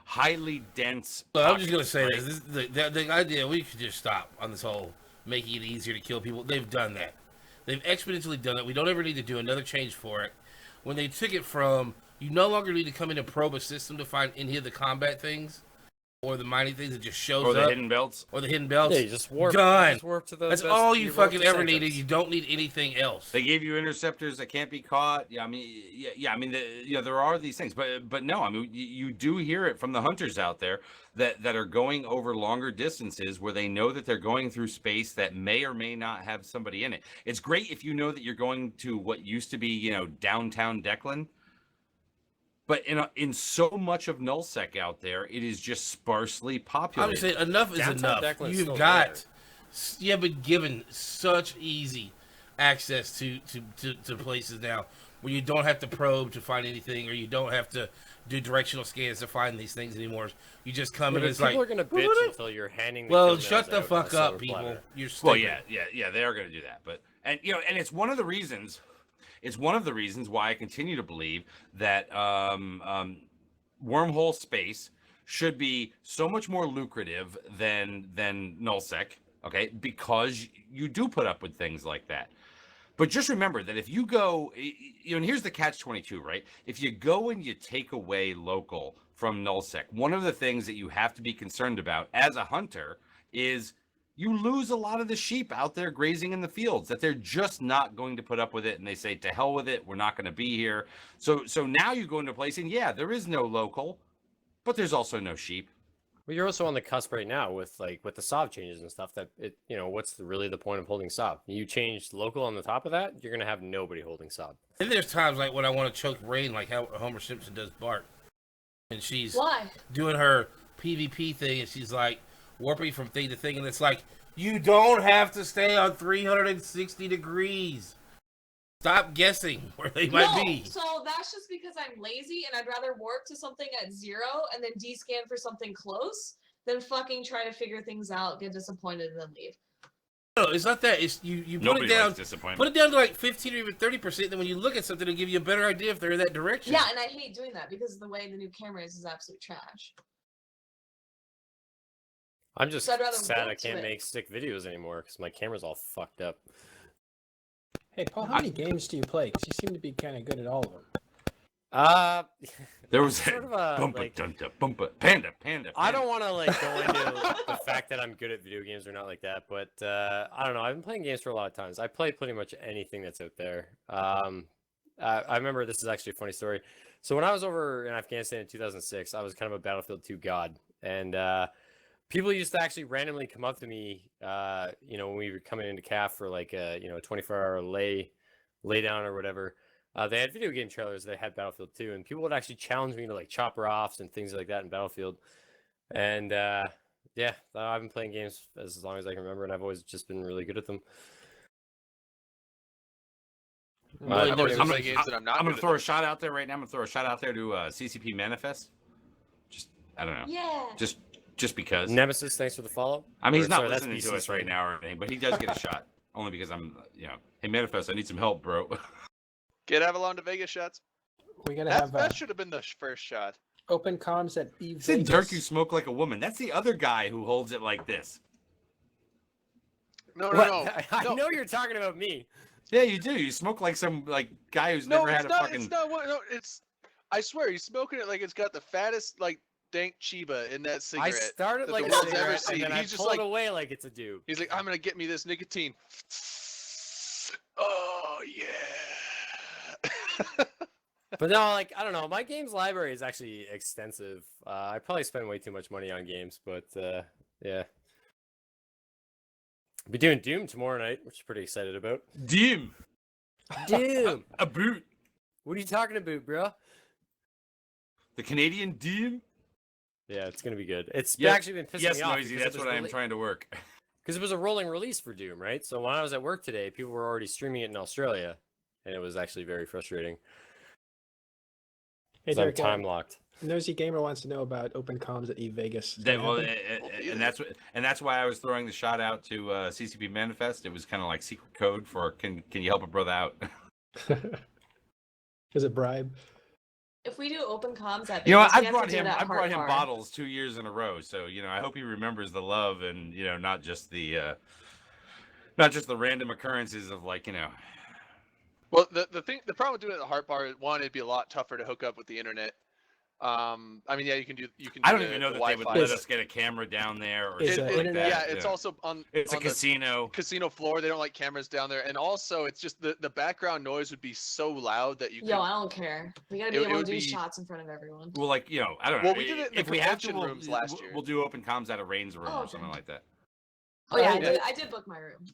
highly dense. But I'm just gonna pockets, say right? this: the idea we should just stop on this whole making it easier to kill people. They've done that. They've exponentially done it. We don't ever need to do another change for it. When they took it from, you no longer need to come in and probe a system to find any of the combat things or the mining things that just shows Or the up, hidden belts. or the hidden belts. Yeah, you just warp. Done. Just warp to the. That's best- all you warp fucking to ever Sanctus. needed. You don't need anything else. They gave you interceptors that can't be caught. Yeah, I mean, I mean, there are these things, but no, I mean, you do hear it from the hunters out there that are going over longer distances where they know that they're going through space that may or may not have somebody in it. It's great if you know that you're going to what used to be, downtown Declan. But in so much of nullsec out there, it is just sparsely I'm populated. just saying, enough is Downtown enough. Declan's You've still got, you have been given such easy access to places now where you don't have to probe to find anything, or you don't have to do directional scans to find these things anymore. You just come in and it's People like, are gonna bitch until you're handing. The well, kill shut nails the out on a fuck up, silver people. platter. You're stupid. Well, yeah, they are going to do that. But and it's one of the reasons. It's one of the reasons why I continue to believe that wormhole space should be so much more lucrative than nullsec. Okay, because you do put up with things like that. But just remember that if you go, and here's the catch-22, right? If you go and you take away local from nullsec, one of the things that you have to be concerned about as a hunter is you lose a lot of the sheep out there grazing in the fields that they're just not going to put up with it, and they say, to hell with it, we're not going to be here. So now you go into a place and yeah, there is no local, but there's also no sheep. Well, you're also on the cusp right now with the SOV changes and stuff. That it, what's really the point of holding SOV? You change local on the top of that, you're gonna have nobody holding SOV. And there's times like when I want to choke Rain, like how Homer Simpson does Bart, and she's Why? doing her PvP thing, and she's like warping from thing to thing, and it's like, you don't have to stay on 360 degrees. Stop guessing where they might be. So that's just because I'm lazy and I'd rather warp to something at 0 and then descan for something close than fucking try to figure things out, get disappointed, and then leave. No, it's not that. It's you put Nobody it down. likes disappointment. Put it down to like 15 or even 30%. Then when you look at something, it'll give you a better idea if they're in that direction. Yeah, and I hate doing that because the way the new camera is absolute trash. I'm just So I'd rather sad I warp to can't it. make stick videos anymore because my camera's all fucked up. Hey, Paul, how many games do you play? Because you seem to be kind of good at all of them. There was sort of a, bumpa like, dunta bumpa panda. I don't want to like go into the fact that I'm good at video games or not like that, but I don't know. I've been playing games for a lot of times. I play pretty much anything that's out there. I remember, this is actually a funny story. So when I was over in Afghanistan in 2006, I was kind of a Battlefield 2 god, and people used to actually randomly come up to me, when we were coming into CAF for like a 24-hour lay down or whatever. They had video game trailers. They had Battlefield 2, and people would actually challenge me to like chopper offs and things like that in Battlefield. And yeah, I've been playing games as long as I can remember, and I've always just been really good at them. I've always been playing games that I'm not. I'm gonna good throw at. a shot out there right now. I'm gonna throw a shot out there to CCP Manifest. Just, I don't know. Yeah. Just because. Nemesis, thanks for the follow. I mean, he's Or, not sorry, that's listening to BC us right stream. now or anything, but he does get a shot. Only because I'm, hey, Manifest, I need some help, bro. Get Avalon to Vegas shots. We gotta That, have that should have been the first shot. open comms at EVE. Said Vegas. Dirk, you smoke like a woman. That's the other guy who holds it like this. No, What? no, no. I No. know you're talking about me. Yeah, you do. You smoke like some guy who's No, never it's had a not. fucking. It's not. No, it's. I swear, he's smoking it like it's got the fattest, like, dank Chiba in that I cigarette. started that like the a world's ever cigarette, seen. and then I He's just pull like- it away like it's a dude. He's like, I'm gonna get me this nicotine. Oh yeah. But no, like, I don't know. My games library is actually extensive. I probably spend way too much money on games, but yeah. I'll be doing Doom tomorrow night, which I'm pretty excited about. Doom. Doom! A boot. What are you talking about, bro? The Canadian Doom. Yeah, it's gonna be good. It's Yep. actually been pissing Yes, me off. Noisy. That's what I am trying to work. Because it was a rolling release for Doom, right? So when I was at work today, people were already streaming it in Australia, and it was actually very frustrating. Hey, 'Cause I'm Dirk, time locked. Nosy Gamer wants to know about open comms at EVE Vegas. That, well, Happen? and that's why I was throwing the shot out to CCP Manifest. It was kind of like secret code for can you help a brother out? Is it bribe? If we do open comms at Vegas, You know, we I have to brought do him. it at I brought Heart him Bar. bottles 2 years in a row. So I hope he remembers the love and not just the random occurrences of Well, the problem with doing it at the Heart Bar, one, it'd be a lot tougher to hook up with the internet. I mean, yeah, you can do. I don't the- even know the that they would Wi-Fi. let us get a camera down there or Is shit the like internet- that. Yeah, it's also on. It's a on the casino. casino floor. They don't like cameras down there, and also it's just the background noise would be so loud that you. Yo, could, I don't care. We gotta be It- it able to would do be- shots in front of everyone. Well, I don't know. Well, we did it in the if we have to, convention rooms last year. We'll do open comms out of Rain's room Oh, or something okay. like that. Oh yeah, yeah. I did book my room.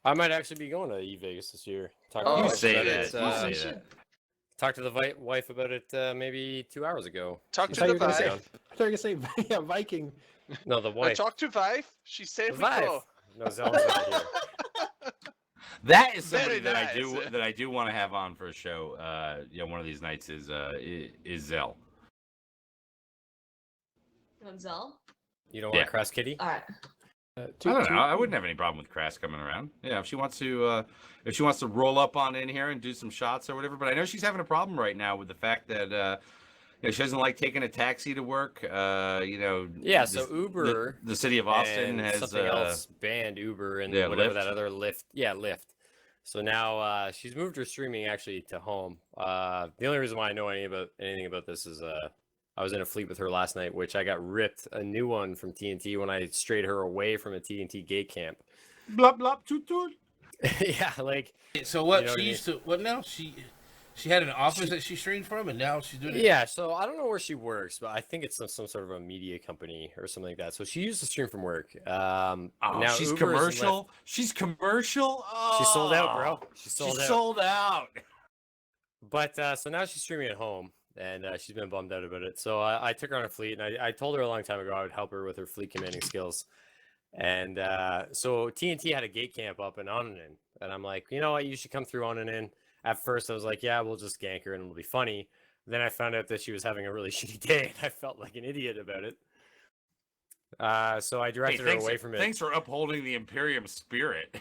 I might actually be going to EVE Vegas this year. Oh, You you say should. that. Oh, You you say should. that. Talked to the wife about it maybe 2 hours ago. Talk She to I thought the you were gonna say. Vive. I thought you were gonna say yeah, Viking. No, the wife. Talk to Vive. She's The safely Vive. cool. No, Zelda's not here. That is somebody Very that I nice. do want to have on for a show. One of these nights is Zell. You want Zell? You don't want Yeah. a Crass Kitty? All right. I don't know. I wouldn't have any problem with Crass coming around. Yeah, if she wants to roll up on in here and do some shots or whatever. But I know she's having a problem right now with the fact that she doesn't like taking a taxi to work. Yeah, so Uber the city of Austin and has something else banned Uber and yeah, whatever Lyft. that other Lyft. Yeah, Lyft. So now she's moved her streaming actually to home. The only reason why I know anything about this is I was in a fleet with her last night, which I got ripped a new one from TNT when I strayed her away from a TNT gate camp. Blop blop toot toot. Yeah, like So what? You know what She I mean? used to. What now? She had an office that she streamed from, and now she's doing it. yeah. So I don't know where she works, but I think it's some sort of a media company or something like that. So she used to stream from work. Oh, now she's Uber and commercial. She's commercial. Oh, She sold out, bro. She sold out. sold out. But so now she's streaming at home, and she's been bummed out about it. So I took her on a fleet, and I told her a long time ago I would help her with her fleet commanding skills. And so TNT had a gate camp up in Onanen, and I'm like, you know what, you should come through Onanen. At first, I was like, yeah, we'll just gank her and it'll be funny. Then I found out that she was having a really shitty day, and I felt like an idiot about it. So I directed her away from it. Thanks for upholding the Imperium spirit.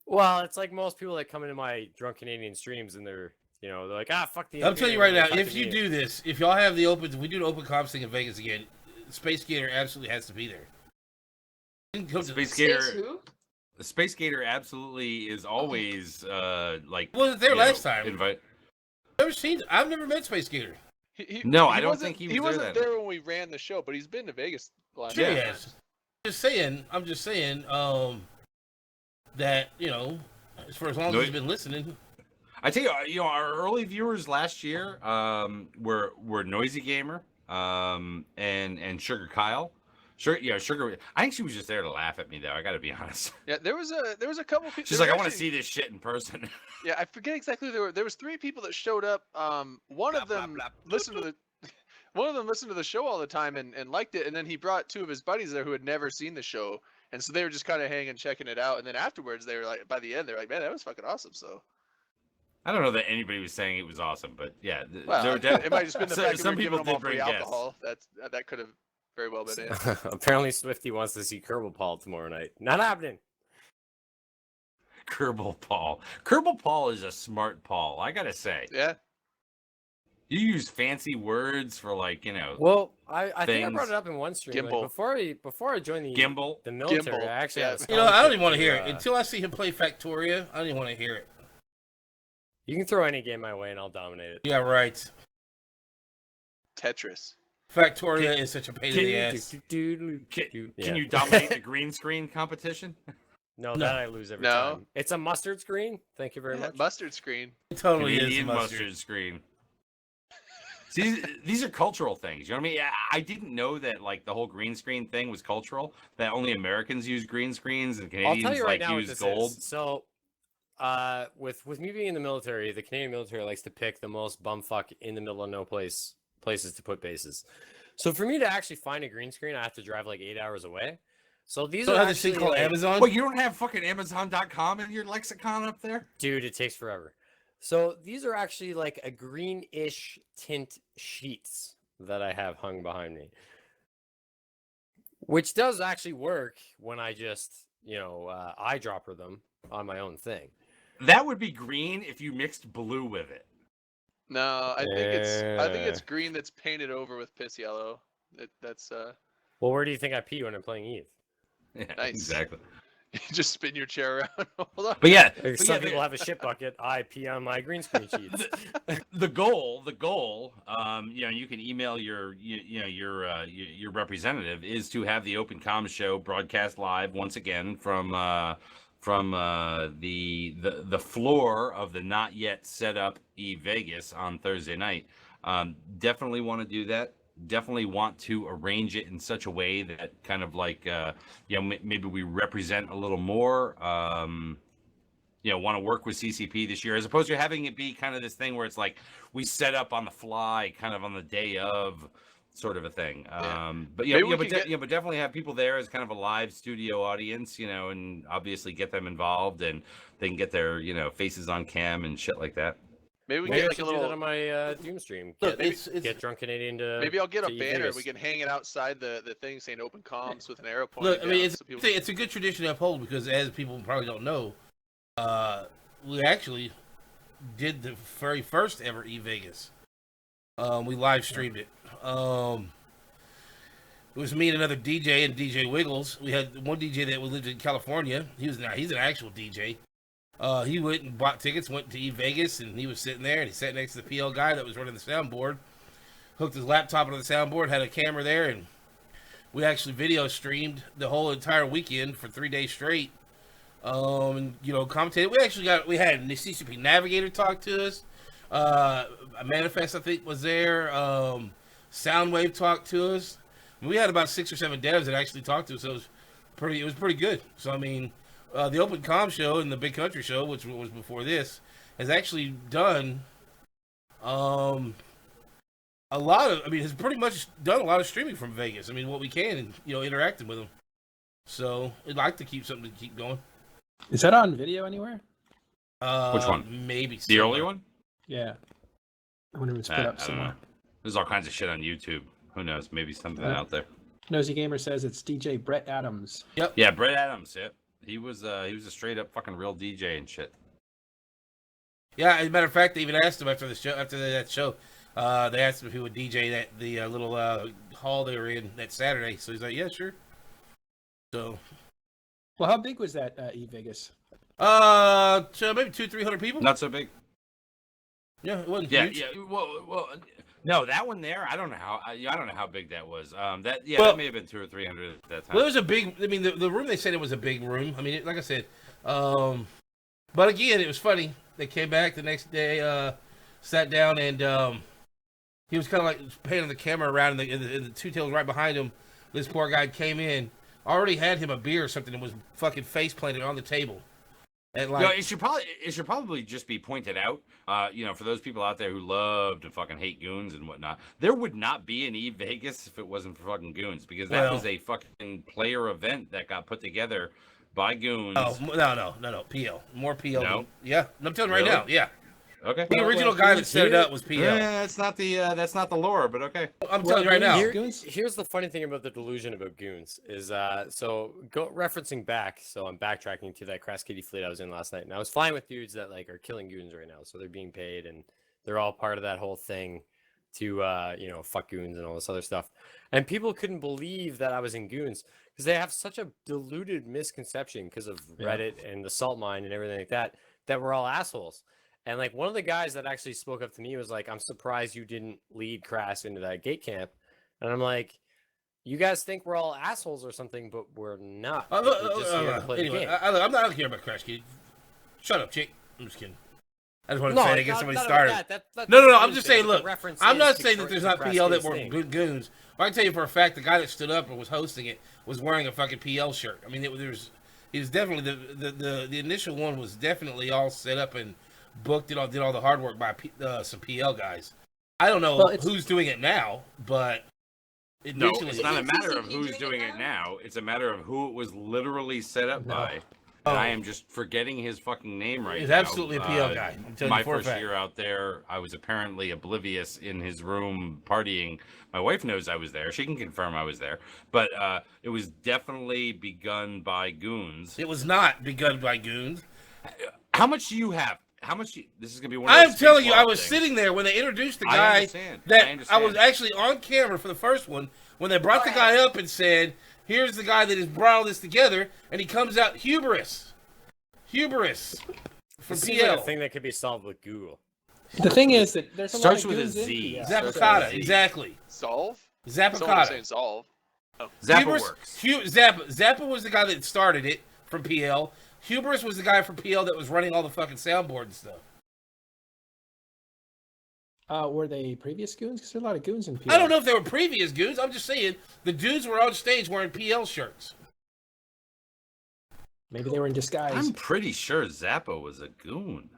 Well, it's like most people that come into my drunk Canadian streams, and they're like, fuck the. I'll tell you right Imperium, now, fuck if the you Canadian." do this, if y'all have the open, if we do the open comps thing in Vegas again, Space Gator absolutely has to be there. Space Space Gator, who? the Space Gator absolutely is always like. Wasn't there you last know, time. Invite. I've never met Space Gator. No, I don't wasn't- think he was He there wasn't then. there when we ran the show, but he's been to Vegas the last Sure couple he times. has. I'm just saying, that for as long as No, he's been listening. I tell you, our early viewers last year were Noisy Gamer and Sugar Kyle. Sugar. I think she was just there to laugh at me, though. I got to be honest. Yeah, there was a couple people. She's like, I want to see this shit in person. Yeah, I forget exactly who there was 3 people that showed up. One of them listened to the show all the time and liked it, and then he brought 2 of his buddies there who had never seen the show, and so they were just kind of hanging, checking it out, and then afterwards they were like, by the end they're like, man, that was fucking awesome. So I don't know that anybody was saying it was awesome, but yeah, well, there were it might just been the so- fact that some we were people giving them all did free bring guests. alcohol. That could have very well been it. Apparently, Swifty wants to see Kerbal Paul tomorrow night. Not happening. Kerbal Paul. Kerbal Paul is a smart Paul. I gotta say, Yeah, you use fancy words for Well, I think I Things. brought it up in one stream. Like, Gimbal. before I joined gimbal. the military, Gimbal, I actually yeah. had a I don't even want to scholarship hear it until I see him play Factoria. I don't even want to hear it. You can throw any game my way, and I'll dominate it. Yeah, right. Tetris. Factoria is such a pain in the ass. Can you dominate the green screen competition? No, No. that I lose every No. time. It's a mustard screen. Thank you very Yeah, much. mustard screen. It totally Canadian is mustard screen. See, these are cultural things. You know what I mean? I didn't know that the whole green screen thing was cultural. That only Americans use green screens and I'll Canadians tell you right now what use this gold. is. So, with me being in the military, the Canadian military likes to pick the most bumfuck in the middle of no places to put bases. So for me to actually find a green screen, I have to drive 8 hours away. So these So are have this thing actually called Amazon. What, you don't have fucking Amazon.com in your lexicon up there? dude, it takes forever. So these are actually a greenish tint sheets that I have hung behind me, which does actually work when I just eyedropper them on my own thing. That would be green if you mixed blue with it. No, I think it's green that's painted over with piss yellow. That's Well, where do you think I pee when I'm playing Eve? Yeah, Nice. exactly. you just spin your chair around. Hold on. But yeah, Some people have a shit bucket. I pee on my green screen sheets. the goal, you can email your representative is to have the Open Comms show broadcast live once again from the floor of the not yet set up EVE Vegas on Thursday night. Definitely want to do that. Definitely want to arrange it in such a way that kind of maybe we represent a little more. Want to work with CCP this year, as opposed to having it be kind of this thing where it's we set up on the fly, kind of on the day of, sort of a thing. Yeah. But definitely have people there as kind of a live studio audience, and obviously get them involved, and they can get their faces on cam and shit like that. Maybe we Maybe get I like a should do that little. on my Doom stream. Look, Get, it's get drunk Canadian to. Maybe I'll get a to banner. Vegas. We can hang it outside the thing saying "Open Comms" with an arrow pointing. Look, I mean, down it's so people- it's a good tradition to uphold because, as people probably don't know, we actually did the very first ever EVE Vegas. We live streamed it. It was me and another DJ and DJ Wiggles. We had one DJ that lived in California. He's an actual DJ. He went and bought tickets, went to EVE Vegas, and he was sitting there, and he sat next to the PL guy that was running the soundboard. hooked his laptop onto the soundboard, had a camera there, and we actually video streamed the whole entire weekend for 3 days straight. And commentated. We had the CCP Navigator talk to us. Manifest, I think, was there. Soundwave talked to us. We had about 6 or 7 devs that actually talked to us. So it was pretty good. So I mean, the Open Com show and the Big Country show, which was before this, has actually done has pretty much done a lot of streaming from Vegas. I mean, what we can, and interacting with them. So I'd like to keep something to keep going. Is that on video anywhere? Which one? Maybe The early one? Yeah. I wonder if it's put up I don't somewhere. know. There's all kinds of shit on YouTube. Who knows? Maybe something out there. Nosy Gamer says it's DJ Brett Adams. Yep. Yeah, Brett Adams. Yep. He was a straight up fucking real DJ and shit. Yeah, as a matter of fact, they even asked him after that show. They asked him if he would DJ the little hall they were in that Saturday. So he's like, yeah, sure. So. Well, how big was that EVE Vegas? So maybe 200-300 people. Not so big. Yeah, it wasn't Yeah, huge. yeah. Well, no, that one there. I don't know how big that was. That may have been 200 or 300 at that time. Well, it was a big. I mean, the room they said it was a big room. I mean, like I said, but again, it was funny. They came back the next day, sat down, and he was kind of like panning the camera around, and the two tables right behind him. This poor guy came in, already had him a beer or something, and was fucking face planted on the table. And like, it should probably just be pointed out. For those people out there who love to fucking hate goons and whatnot, there would not be an EVE Vegas if it wasn't for fucking goons, because that was a fucking player event that got put together by goons. Oh no, PL, more PL. No? Yeah, I'm telling you right Really? now. Yeah, Okay. the original guy that set it up was PL. Yeah, that's not the lore, but okay. I'm telling you right now. Here's the funny thing about the delusion about goons is referencing back. So I'm backtracking to that Crass Kitty fleet I was in last night, and I was flying with dudes that like are killing goons right now. So they're being paid, and they're all part of that whole thing to fuck goons and all this other stuff. And people couldn't believe that I was in goons because they have such a diluted misconception because of Reddit and the salt mine and everything like that we're all assholes. And like one of the guys that actually spoke up to me was like, "I'm surprised you didn't lead Crass into that gate camp." And I'm like, "You guys think we're all assholes or something, but we're not. We're just here to play the Anyway, game." I don't care about Crash Kid. Shut up, chick. I'm just kidding. I just wanted to say to get somebody started. No. I'm just saying, look, I'm not saying that there's not PL that were good goons. But I can tell you for a fact, the guy that stood up and was hosting it was wearing a fucking PL shirt. I mean, he was definitely the initial one was definitely all set up and booked. Did all the hard work by some PL guys. I don't know who's doing it now, but it's not a matter of who's doing it now. It's a matter of who it was literally set up by. And I am just forgetting his fucking name right now. He's absolutely a PL guy. My first year out there, I was apparently oblivious in his room partying. My wife knows I was there. She can confirm I was there. But it was definitely begun by goons. It was not begun by goons. How much do you have? This is going to be one of I'm those telling you, I was things. sitting there when they introduced the guy. I understand. I was actually on camera for the first one when they brought the guy up and said, "Here's the guy that has brought all this together," and he comes out hubris from This PL. is like a thing that could be solved with Google. The thing is that there's a Starts lot of with a goons in Z. PL. Zappicata, exactly. Solve? Someone was saying Zappicata. solve. Zappa works. Zappa was the guy that started it from PL. Hubris was the guy from PL that was running all the fucking soundboard and stuff. Were they previous goons? Because there are a lot of goons in PL. I don't know if they were previous goons. I'm just saying the dudes were on stage wearing PL shirts. Maybe they were in disguise. I'm pretty sure Zappa was a goon.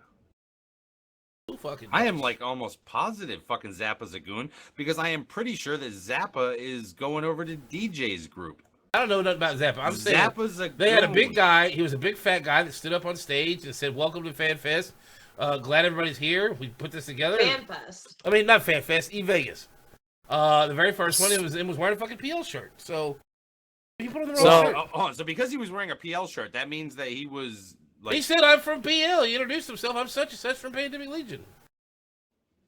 Who fucking I am like almost positive fucking Zappa's a goon because I am pretty sure that Zappa is going over to DJ's group. I don't know nothing about Zappa. I'm saying Zappa's a they had a goon. big guy. He was a big fat guy that stood up on stage and said, "Welcome to Fan Fest. Glad everybody's here. We put this together." FanFest. I mean, not Fan Fest, EVE Vegas. The very first one, it was wearing a fucking PL shirt. So he put on the wrong shirt. So because he was wearing a PL shirt, that means that he was like. He said, "I'm from PL." He introduced himself. "I'm such and such from Pandemic Legion."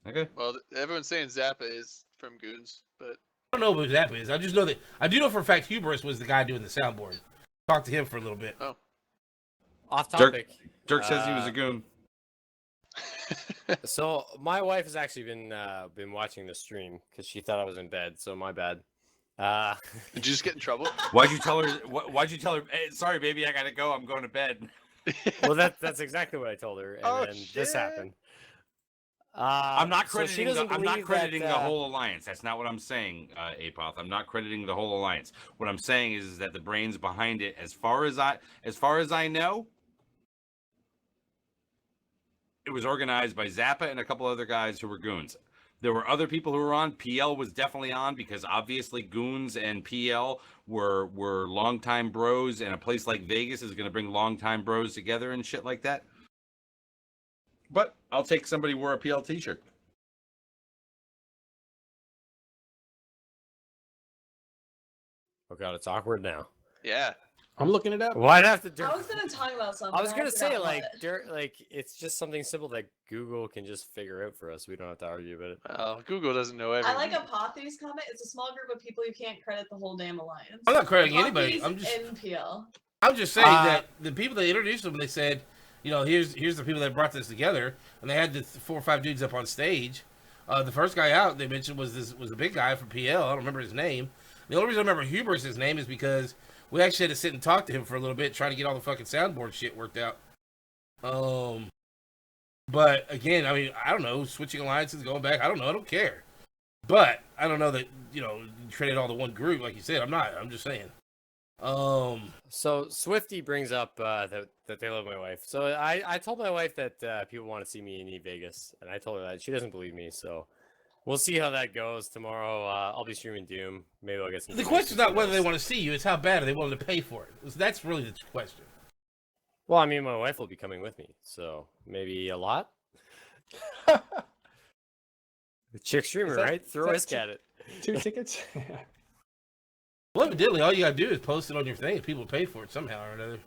Okay. Well, everyone's saying Zappa is from Goons, but I don't know who Zappa is. I just know that I do know for a fact Hubris was the guy doing the soundboard. Talked to him for a little bit. Off topic. Dirk says he was a goon. So my wife has actually been watching the stream because she thought I was in bed. So my bad. Did you just get in trouble? Why'd you tell her? Why'd you tell her? Hey, sorry, baby, I gotta go. I'm going to bed. Well, that's exactly what I told her, and Oh, then this shit. happened. I'm not So she crediting. doesn't I'm not believe crediting that, the whole alliance. That's not what I'm saying, Apoth. I'm not crediting the whole alliance. What I'm saying is that the brains behind it, as far as I know, it was organized by Zappa and a couple other guys who were goons. There were other people who were on. PL was definitely on because obviously goons and PL were longtime bros, and a place like Vegas is going to bring longtime bros together and shit like that. But I'll take somebody who wore a PL t-shirt. oh god, it's awkward now. Yeah. I'm looking it up. Why'd I have to? I was gonna talk about something. I was gonna say forgot like it's just something simple that Google can just figure out for us. We don't have to argue about it. Well, Google doesn't know what. everything. I like Apothy's comment. It's a small group of people you can't credit the whole damn alliance. I'm not crediting anybody. Apothy's NPL. I'm just saying that the people that introduced them, they said, you know, here's the people that brought this together, and they had the 4 or 5 dudes up on stage. The first guy out they mentioned was a big guy from PL. I don't remember his name. The only reason I remember Huber's name is because we actually had to sit and talk to him for a little bit, trying to get all the fucking soundboard shit worked out. But again, I mean, I don't know, switching alliances, going back, I don't know, I don't care. But I don't know that, you know, you credit all to one group, like you said. I'm just saying. So Swifty brings up that they love my wife. So I told my wife that people want to see me in EVE Vegas, and I told her that. She doesn't believe me, so we'll see how that goes tomorrow. I'll be streaming Doom. Maybe I'll get some. The question's not whether they want to see you; it's how bad are they willing to pay for it. That's really the question. Well, I mean, my wife will be coming with me, so maybe a lot. Chick streamer, that- right? Throw a risk at it. 2 tickets. Well, evidently, all you gotta do is post it on your thing, and people pay for it somehow or another.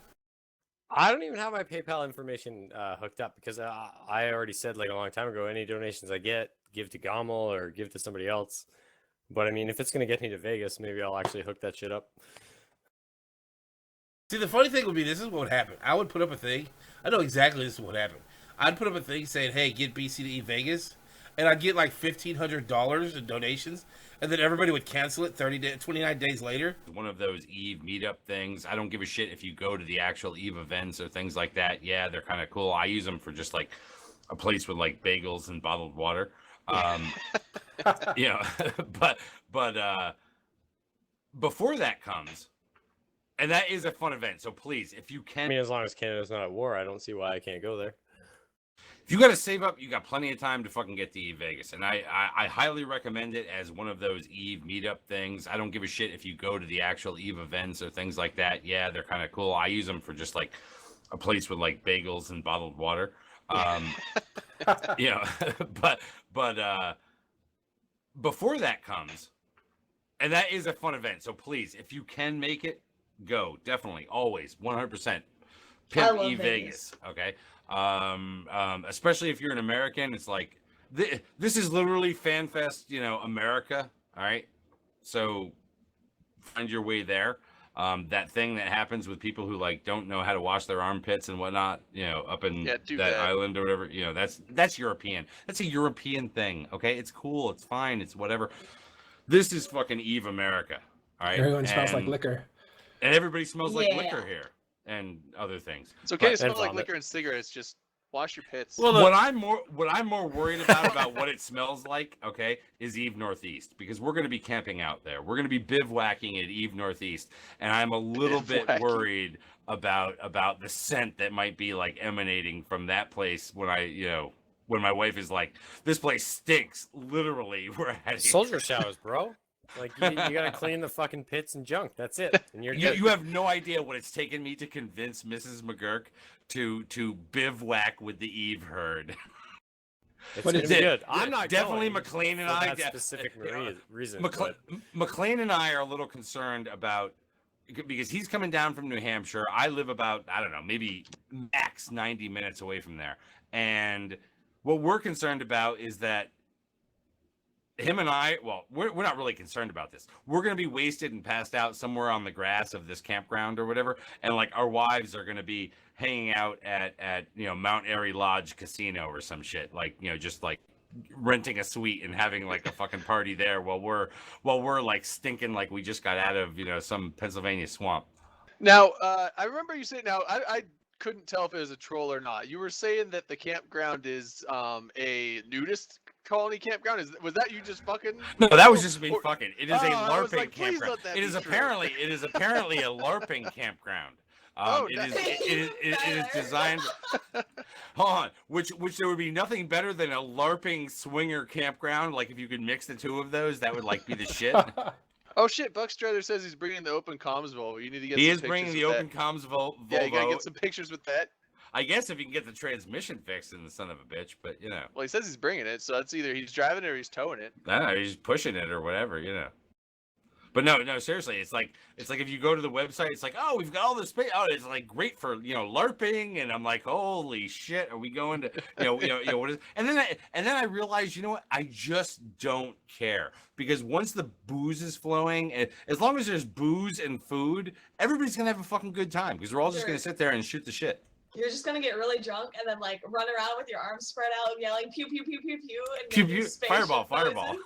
I don't even have my PayPal information hooked up because I already said like a long time ago, any donations I get, give to Gommel or give to somebody else. But I mean, if it's gonna get me to Vegas, maybe I'll actually hook that shit up. See, the funny thing would be, this is what would happen. I would put up a thing. I know exactly this is what happened. I'd put up a thing saying, "Hey, get BC to EVE Vegas," and I'd get like $1,500 in donations, and then everybody would cancel it 29 days later. One of those EVE meetup things. I don't give a shit if you go to the actual EVE events or things like that. Yeah, they're kind of cool. I use them for just like a place with like bagels and bottled water. You know, but before that comes, and that is a fun event. So please, if you I can, mean, as long as Canada's not at war, I don't see why I can't go there. if you got to save up, you got plenty of time to fucking get to EVE Vegas. And I highly recommend it as one of those EVE meetup things. I don't give a shit if you go to the actual EVE events or things like that. Yeah, they're kind of cool. I use them for just like a place with like bagels and bottled water. You know, but before that comes, and that is a fun event. So please, if you can make it, go. Definitely, always, 100%. Pimp love EVE Vegas. Okay. Especially if you're an American, it's like this is literally FanFest, you know, America. All right, so find your way there. That thing that happens with people who like don't know how to wash their armpits and whatnot, you know, up in that island or whatever, you know, that's European. That's a European thing. Okay, it's cool, it's fine, it's whatever. This is fucking EVE America. All right, Everyone smells like liquor. and everybody smells like Yeah. liquor here and other things. It's okay to And smell like vomit. liquor and cigarettes. Just wash your pits. Well, What I'm more worried about what it smells like, okay, is EVE Northeast, because we're going to be camping out there. We're going to be bivouacking at EVE Northeast, and I'm a little bit Bivouacking. worried about the scent that might be like emanating from that place when when my wife is like, "This place stinks." Literally, we're at Soldier showers, bro. Like you gotta clean the fucking pits and junk. That's it, and you're good. You have no idea what it's taken me to convince Mrs. McGurk to bivouac with the EVE herd. It's What gonna is be it? good. I'm not Definitely going McLean and for I. that specific reason. McLean and I are a little concerned about, because he's coming down from New Hampshire. I live about, I don't know, maybe max 90 minutes away from there. And what we're concerned about is that him and I, well, we're not really concerned about this. We're gonna be wasted and passed out somewhere on the grass of this campground or whatever, and like our wives are gonna be hanging out at Mount Airy Lodge Casino or some shit, like just like renting a suite and having like a fucking party there while we're like stinking like we just got out of some Pennsylvania swamp. Now, I remember you saying. Now, I couldn't tell if it was a troll or not. You were saying that the campground is a nudist colony campground. Was that you just fucking? No, that was just me fucking. It is a I was LARPing like, please campground. let that It be is true. apparently a LARPing campground. It is designed. Hold on, which there would be nothing better than a LARPing swinger campground. Like if you could mix the two of those, that would like be the shit. Oh shit! Buck Strader says he's bringing the open comms Volvo. You need to get. He some is bringing the pictures open with comms Volvo. that. Yeah, you gotta get some pictures with that. I guess if you can get the transmission fixed, in the son of a bitch, but Well, he says he's bringing it, so that's either he's driving it or he's towing it. I don't know, he's pushing it or whatever, But no, seriously, it's like if you go to the website, it's like, oh, we've got all this space. Oh, it's like great for LARPing, and I'm like, holy shit, are we going to what is? And then I realized, what? I just don't care, because once the booze is flowing, and as long as there's booze and food, everybody's gonna have a fucking good time, because we're all just gonna sit there and shoot the shit. You're just gonna get really drunk and then like run around with your arms spread out, yelling pew pew pew pew pew, and Pew, making pew, spaceship fireball. noises.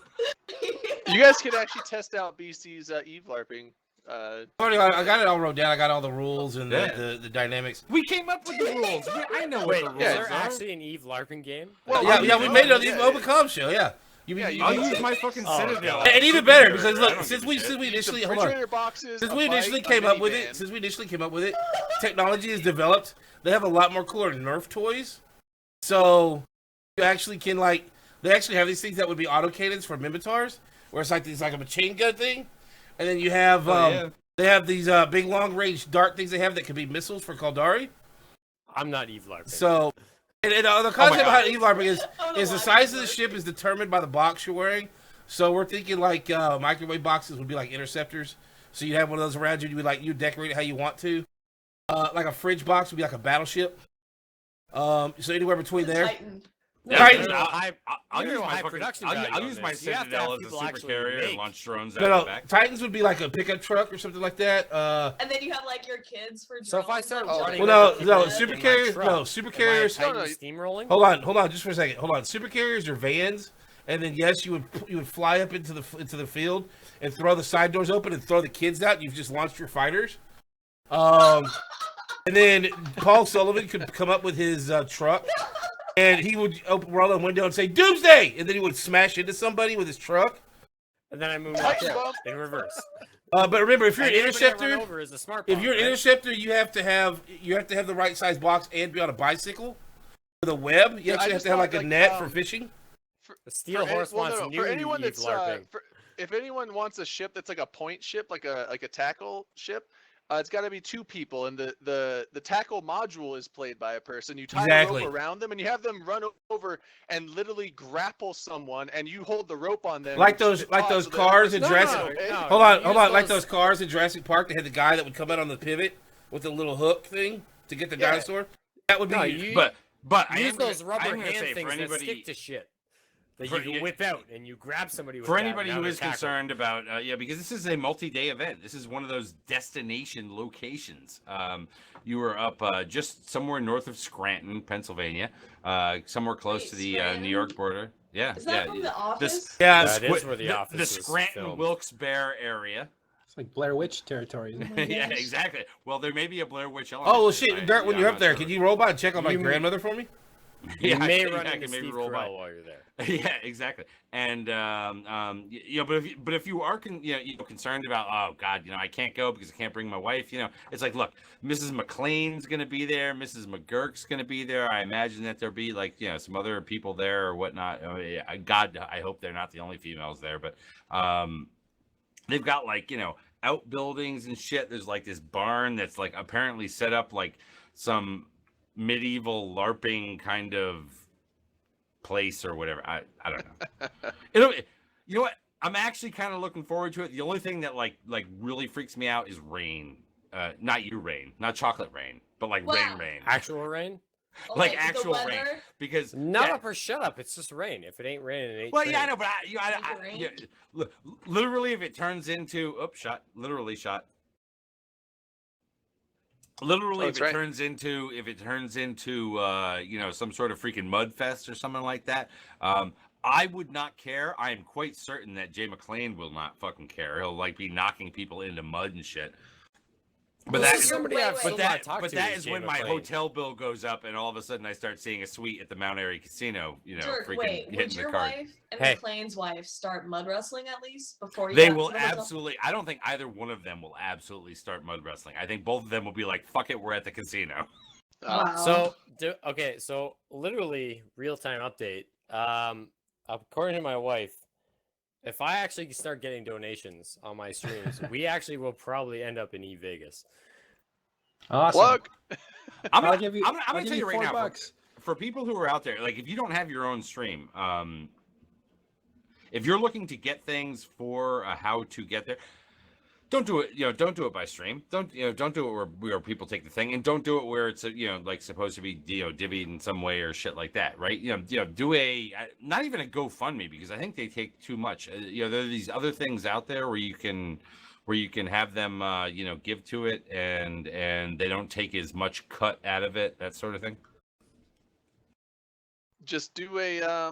You guys could actually test out BC's Eve LARPing. I got it all wrote down. I got all the rules and the dynamics. We came up with the rules. I know Wait, what is the rules there are. actually an EVE LARPing game? Well, Yeah, we made it on the yeah, Open Comm show. Yeah. I'll use my fucking Citadel. And even better, because look, since we initially hold on. refrigerator boxes. Since a we bike, initially a came up with minivan. it, technology is developed. They have a lot more cooler Nerf toys. So you actually can they actually have these things that would be auto cannons for Minotaurs, where it's like a machine gun thing, and then you have they have these big long range dart things they have that could be missiles for Kaldari. I'm not EVE LARPing. So, and the concept behind EVE LARPing is the why size you of the work. ship is determined by the box you're wearing. So we're thinking like microwave boxes would be like interceptors. So you have one of those around you. You decorate it how you want to. Like a fridge box would be like a battleship. So anywhere between there. Titan. Titan. I'll use my high fucking. production I'll value use on my this. You have to have Citadel as a people super actually carrier and make- launch drones out No, the back. Titans would be like a pickup truck or something like that. And then you have like your kids for. So if I drones start that running, jump Well, over no, the super bed. carriers. truck, No, super am I carriers. Titan No, no. steamrolling? Hold on, just for a second. Hold on, super carriers are vans, and then yes, you would fly up into the field and throw the side doors open and throw the kids out. You've just launched your fighters. And then Paul Sullivan could come up with his truck, and he would roll a window and say "Doomsday," and then he would smash into somebody with his truck. And then I move Titan up bump. in reverse. But remember, if you're an And anybody I run interceptor, over is a smart if bomb, you're an right? interceptor, you have to have the right size box and be on a bicycle with a web. You Yeah, I actually have just to have thought, like a like, net for fishing. The Steel Horse wants new for anyone EVE that's LARPing. if anyone wants a ship that's like a point ship, like a tackle ship, it's got to be two people, and the tackle module is played by a person. You tie Exactly. a rope around them, and you have them run over and literally grapple someone, and you hold the rope on them. Like and those keep it like taut those so that cars in the Jurassic. person- No, Hold on. use Like those- those cars in Jurassic Park, they had the guy that would come out on the pivot with the little hook thing to get the Yeah. dinosaur. That would be. No, you But I use am gonna- those rubber I'm gonna hand say things for that anybody stick to shit that for- you can whip out and you grab somebody with for that, anybody now who they're is tackled. concerned about because this is a multi-day event. This is one of those destination locations. You are up just somewhere north of Scranton, Pennsylvania, somewhere close Wait, to the Scranton? New York border. Yeah, Is that yeah. from The Office? Yeah, That squi- is where the office was Scranton filmed. Wilkes-Barre area. It's like Blair Witch territory. Isn't it? Yeah, exactly. Well, there may be a Blair Witch element. Oh well, to it. shit, Dirt. When I'm you're up not there, sure. can you roll by and check on my You- grandmother for me? You Yeah, may I run can into maybe Steve roll by. Carell while you're there. Yeah, exactly. And but if you are concerned about, oh God, I can't go because I can't bring my wife. It's like, look, Mrs. McLean's gonna be there, Mrs. McGurk's gonna be there. I imagine that there'll be like some other people there or whatnot. God, I hope they're not the only females there, but they've got like outbuildings and shit. There's like this barn that's like apparently set up like some medieval LARPing kind of place or whatever. I don't know. You know what? I'm actually kind of looking forward to it. The only thing that like really freaks me out is rain. Not you rain, not chocolate rain, but like Wow. rain. Actual rain? like the actual rain, weather. because Not yeah, up or shut up. It's just rain. If it ain't raining, it ain't well, yeah, I raining. know, but Make it rain. yeah, literally, if it turns into literally shot. Literally, Oh, if that's it right. turns into you know, some sort of freaking mud fest or something like that, I would not care. I am quite certain that Jay McClain will not fucking care. He'll like be knocking people into mud and shit. But This that is is, somebody wait, I've wait. still not talked but to. that is is Jay when my McClain. hotel bill goes up, and all of a sudden I start seeing a suite at the Mount Airy Casino. You know, Dirk, freaking wait, would hitting the your card. wife and Hey. McLean's wife start mud wrestling at least before you They got will to the hotel? absolutely. I don't think either one of them will absolutely start mud wrestling. I think both of them will be like, "Fuck it, we're at the casino." Wow. So, okay, so literally real-time update. According to my wife, if I actually start getting donations on my streams, we actually will probably end up in EVE Vegas. Awesome. Plug. I'm I'll gonna, give you. I'm I'll gonna give tell you right $4. now, for people who are out there, like if you don't have your own stream, if you're looking to get things for how to get there, don't do it. You know, don't do it by stream. Don't do it where people take the thing, and don't do it where it's like supposed to be divvied in some way or shit like that, right? Do not even a GoFundMe, because I think they take too much. There are these other things out there where you can have them give to it, and they don't take as much cut out of it, that sort of thing. Just do a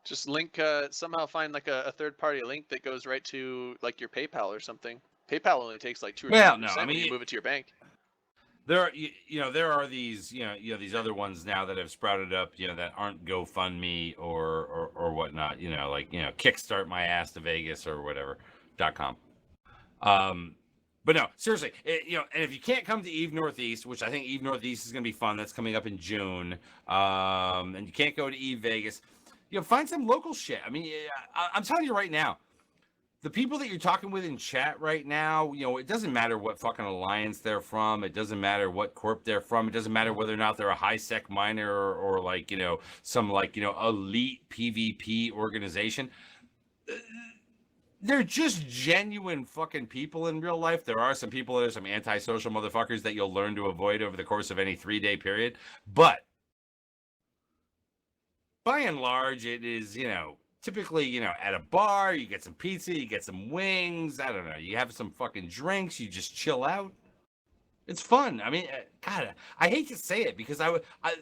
just link somehow find like a third party link that goes right to like your PayPal or something. PayPal only takes like 2 or 3% when you move it to your bank. There are there are these these other ones now that have sprouted up, that aren't GoFundMe or whatnot, like Kickstart my ass to Vegas or whatever.com. But no, seriously, and if you can't come to EVE Northeast, which I think EVE Northeast is going to be fun, that's coming up in June, and you can't go to EVE Vegas, find some local shit. I mean, I'm telling you right now, the people that you're talking with in chat right now, it doesn't matter what fucking alliance they're from. It doesn't matter what corp they're from. It doesn't matter whether or not they're a high sec miner or like, some like, elite PvP organization. They're just genuine fucking people in real life. There are some people that are some antisocial motherfuckers that you'll learn to avoid over the course of any 3-day period. But by and large, it is, typically, at a bar, you get some pizza, you get some wings. I don't know. You have some fucking drinks. You just chill out. It's fun. I mean, God, I hate to say it because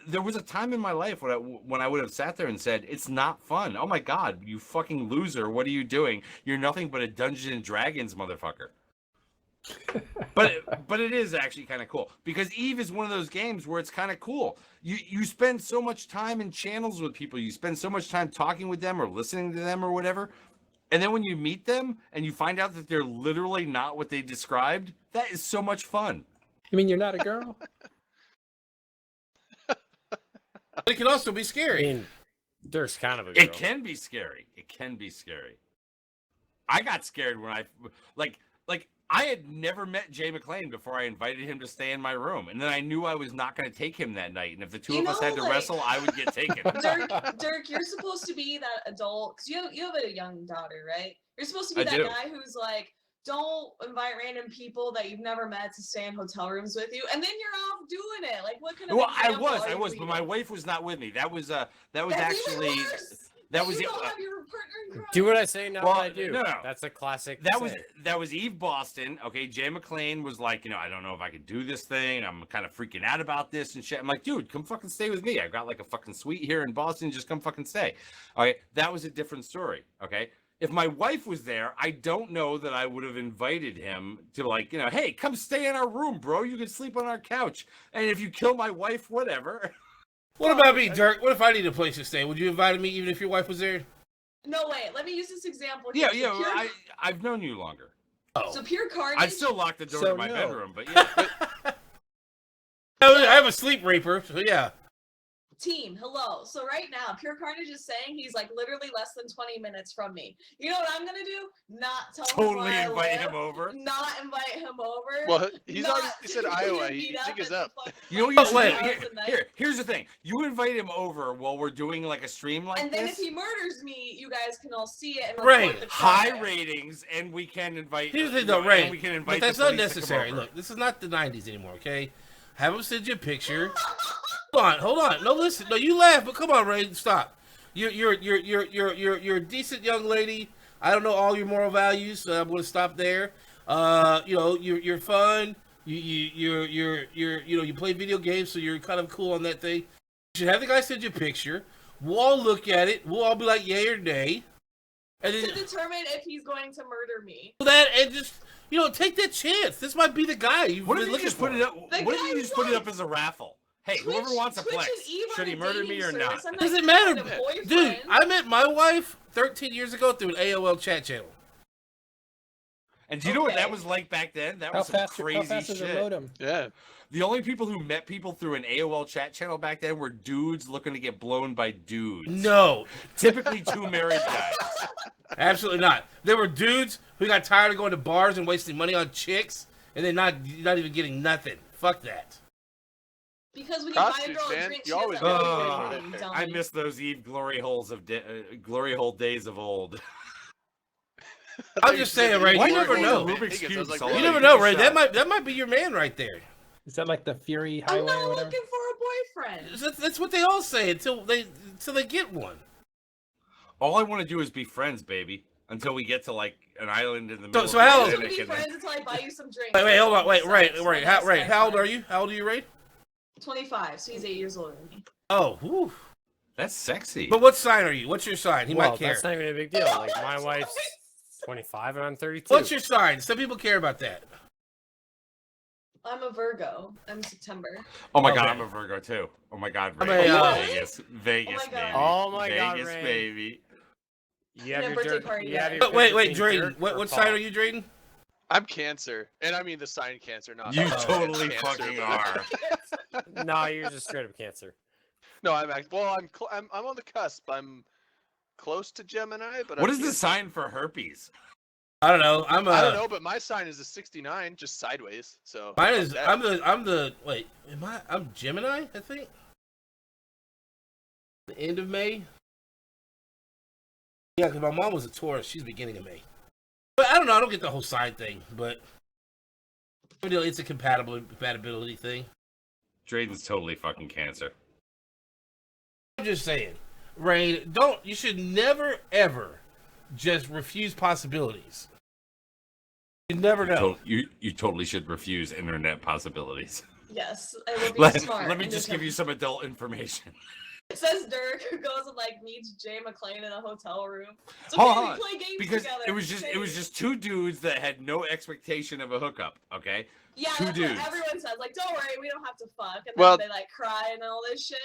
there was a time in my life when I would have sat there and said, it's not fun. Oh my God, you fucking loser. What are you doing? You're nothing but a Dungeons and Dragons motherfucker. But it is actually kind of cool because EVE is one of those games where it's kind of cool. You spend so much time in channels with people. You spend so much time talking with them or listening to them or whatever. And then when you meet them and you find out that they're literally not what they described, that is so much fun. You mean you're not a girl? But it can also be I scary. mean, there's kind of a girl. It can be scary. It can be scary. I got scared when I I had never met Jay McClain before I invited him to stay in my room. And then I knew I was not going to take him that night. And if the two of us had to wrestle, I would get taken. Dirk, you're supposed to be that adult, because you have a young daughter, right? You're supposed to be I that do. guy who's like, don't invite random people that you've never met to stay in hotel rooms with you. And then you're off doing it. Like, what kind of Well, I example are you was, but my leading? wife was not with me. That was That's actually... even worse. That was you it. don't have your partner in crime. Do what I say, not Well, what I do. no. That's a classic. That was EVE Boston. Okay, Jay McClain was like, I don't know if I could do this thing. I'm kind of freaking out about this and shit. I'm like, dude, come fucking stay with me. I got like a fucking suite here in Boston. Just come fucking stay. Okay, that was a different story. Okay, if my wife was there, I don't know that I would have invited him to like, hey, come stay in our room, bro. You can sleep on our couch. And if you kill my wife, whatever. What about me, Dirk? What if I need a place to stay? Would you invite me even if your wife was there? No, wait. Let me use this example. Yeah, here. So I've known you longer. So pure carnage. I'd still lock the door So to my no. bedroom, but yeah. I have a sleep reaper, so yeah. Team, hello. So right now, Pure Carnage is saying he's like literally less than 20 minutes from me. You know what I'm gonna do? Not tell him Totally where I invite live, him over. Not invite him over. Well, he's not already said to Iowa. meet He up think is at up. the fucking You know what you should wait. do? Here's the thing. You invite him over while we're doing like a stream like and then this. if he murders me, you guys can all see it and Right. report the High crime. ratings, and we can invite. Here's the thing, you though, know, Ray. and we can But invite that's the police to come unnecessary. over. Look, this is not the 90s anymore, okay? Have them send you a picture. Hold on. No, listen. No, you laugh, but come on, Ray, stop. You're a decent young lady. I don't know all your moral values, so I'm going to stop there. You're fun. You play video games, so you're kind of cool on that thing. You should have the guy send you a picture. We'll all look at it. We'll all be like, yay or nay. And then To determine if he's going to murder me. that and just take that chance. This might be the guy you've What if been you looking just for. put it up? The What if you guy just put it wants- up as a raffle? Hey, Twitch- whoever wants a Twitch flex, and Eve should are he a murder me dating or not? service. I'm not Doesn't some matter, kind of boyfriend. dude. I met my wife 13 years ago through an AOL chat channel. And do you know what that Okay. was like back then? That How was some fast, how crazy fast is a shit. modem? Yeah. The only people who met people through an AOL chat channel back then were dudes looking to get blown by dudes. No, Typically two married guys. absolutely not. There were dudes who got tired of going to bars and wasting money on chicks, and then not even getting nothing. Fuck that. Because when you buy a Prostitutes, girl a man. drink, You she always doesn't gotta pay pay for for anything, it. dummy. I miss those Eve glory hole days of old. I'm just saying, Ray. Why You never you know. go Rubik's Higgins, I Cube was like, solid? You really? never know, Take a Ray. shot. That might be your man right there. Is that like the Fury I'm Highway not or whatever? looking for a boyfriend. That's what they all say until they get one. All I want to do is be friends, baby. Until we get to like an island in the middle. so of the how- We Atlantic can be and then- friends until I buy you some drinks. Wait, hold on. Wait, Ray. Sex. Ray. That's How old fine. are you? How old are you, Ray? 25, so he's 8 years older than me. Oh, whew. That's sexy. But what sign are you? What's your sign? He Well, might care. that's not even a big deal. Like my wife's 25 and I'm 32. What's your sign? Some people care about that. I'm a Virgo. I'm September. Oh my god, Okay. I'm a Virgo too. Oh my god, I'm Ray. a, Vegas, Vegas, Oh my God. baby. Oh my God, Vegas, Ray. baby. You have Yeah, your birthday dirt- party, you have yeah. your But wait, between Drayden. dirt What or sign fall. are you, Drayden? I'm Cancer, and I mean the sign Cancer, not. You the totally cancer. fucking are. No, you're just straight up Cancer. No, I'm on the cusp. I'm close to Gemini, but What I'm is the Cancer. sign for herpes? I don't know. I'm I don't know, but my sign is a 69, just sideways. So Mine fuck is. that. I'm the. Wait, am I? I'm Gemini. I think. The end of May. Yeah, because my mom was a Taurus. She's beginning of May. But I don't know. I don't get the whole sign thing. But it's a compatibility thing. Drayden's totally fucking Cancer. I'm just saying, Ray. You should never ever just refuse possibilities. You never know. You totally should refuse internet possibilities. Yes, I will be Let smart. me and just give you determined. some adult information. It says Dirk who goes and like meets Jay McClane in a hotel room. It's Hold okay, on, we play games because together. it was just two dudes that had no expectation of a hookup. Okay. yeah, two that's dudes. what everyone says. Like, don't worry, we don't have to fuck. And then Well- they like cry and all this shit.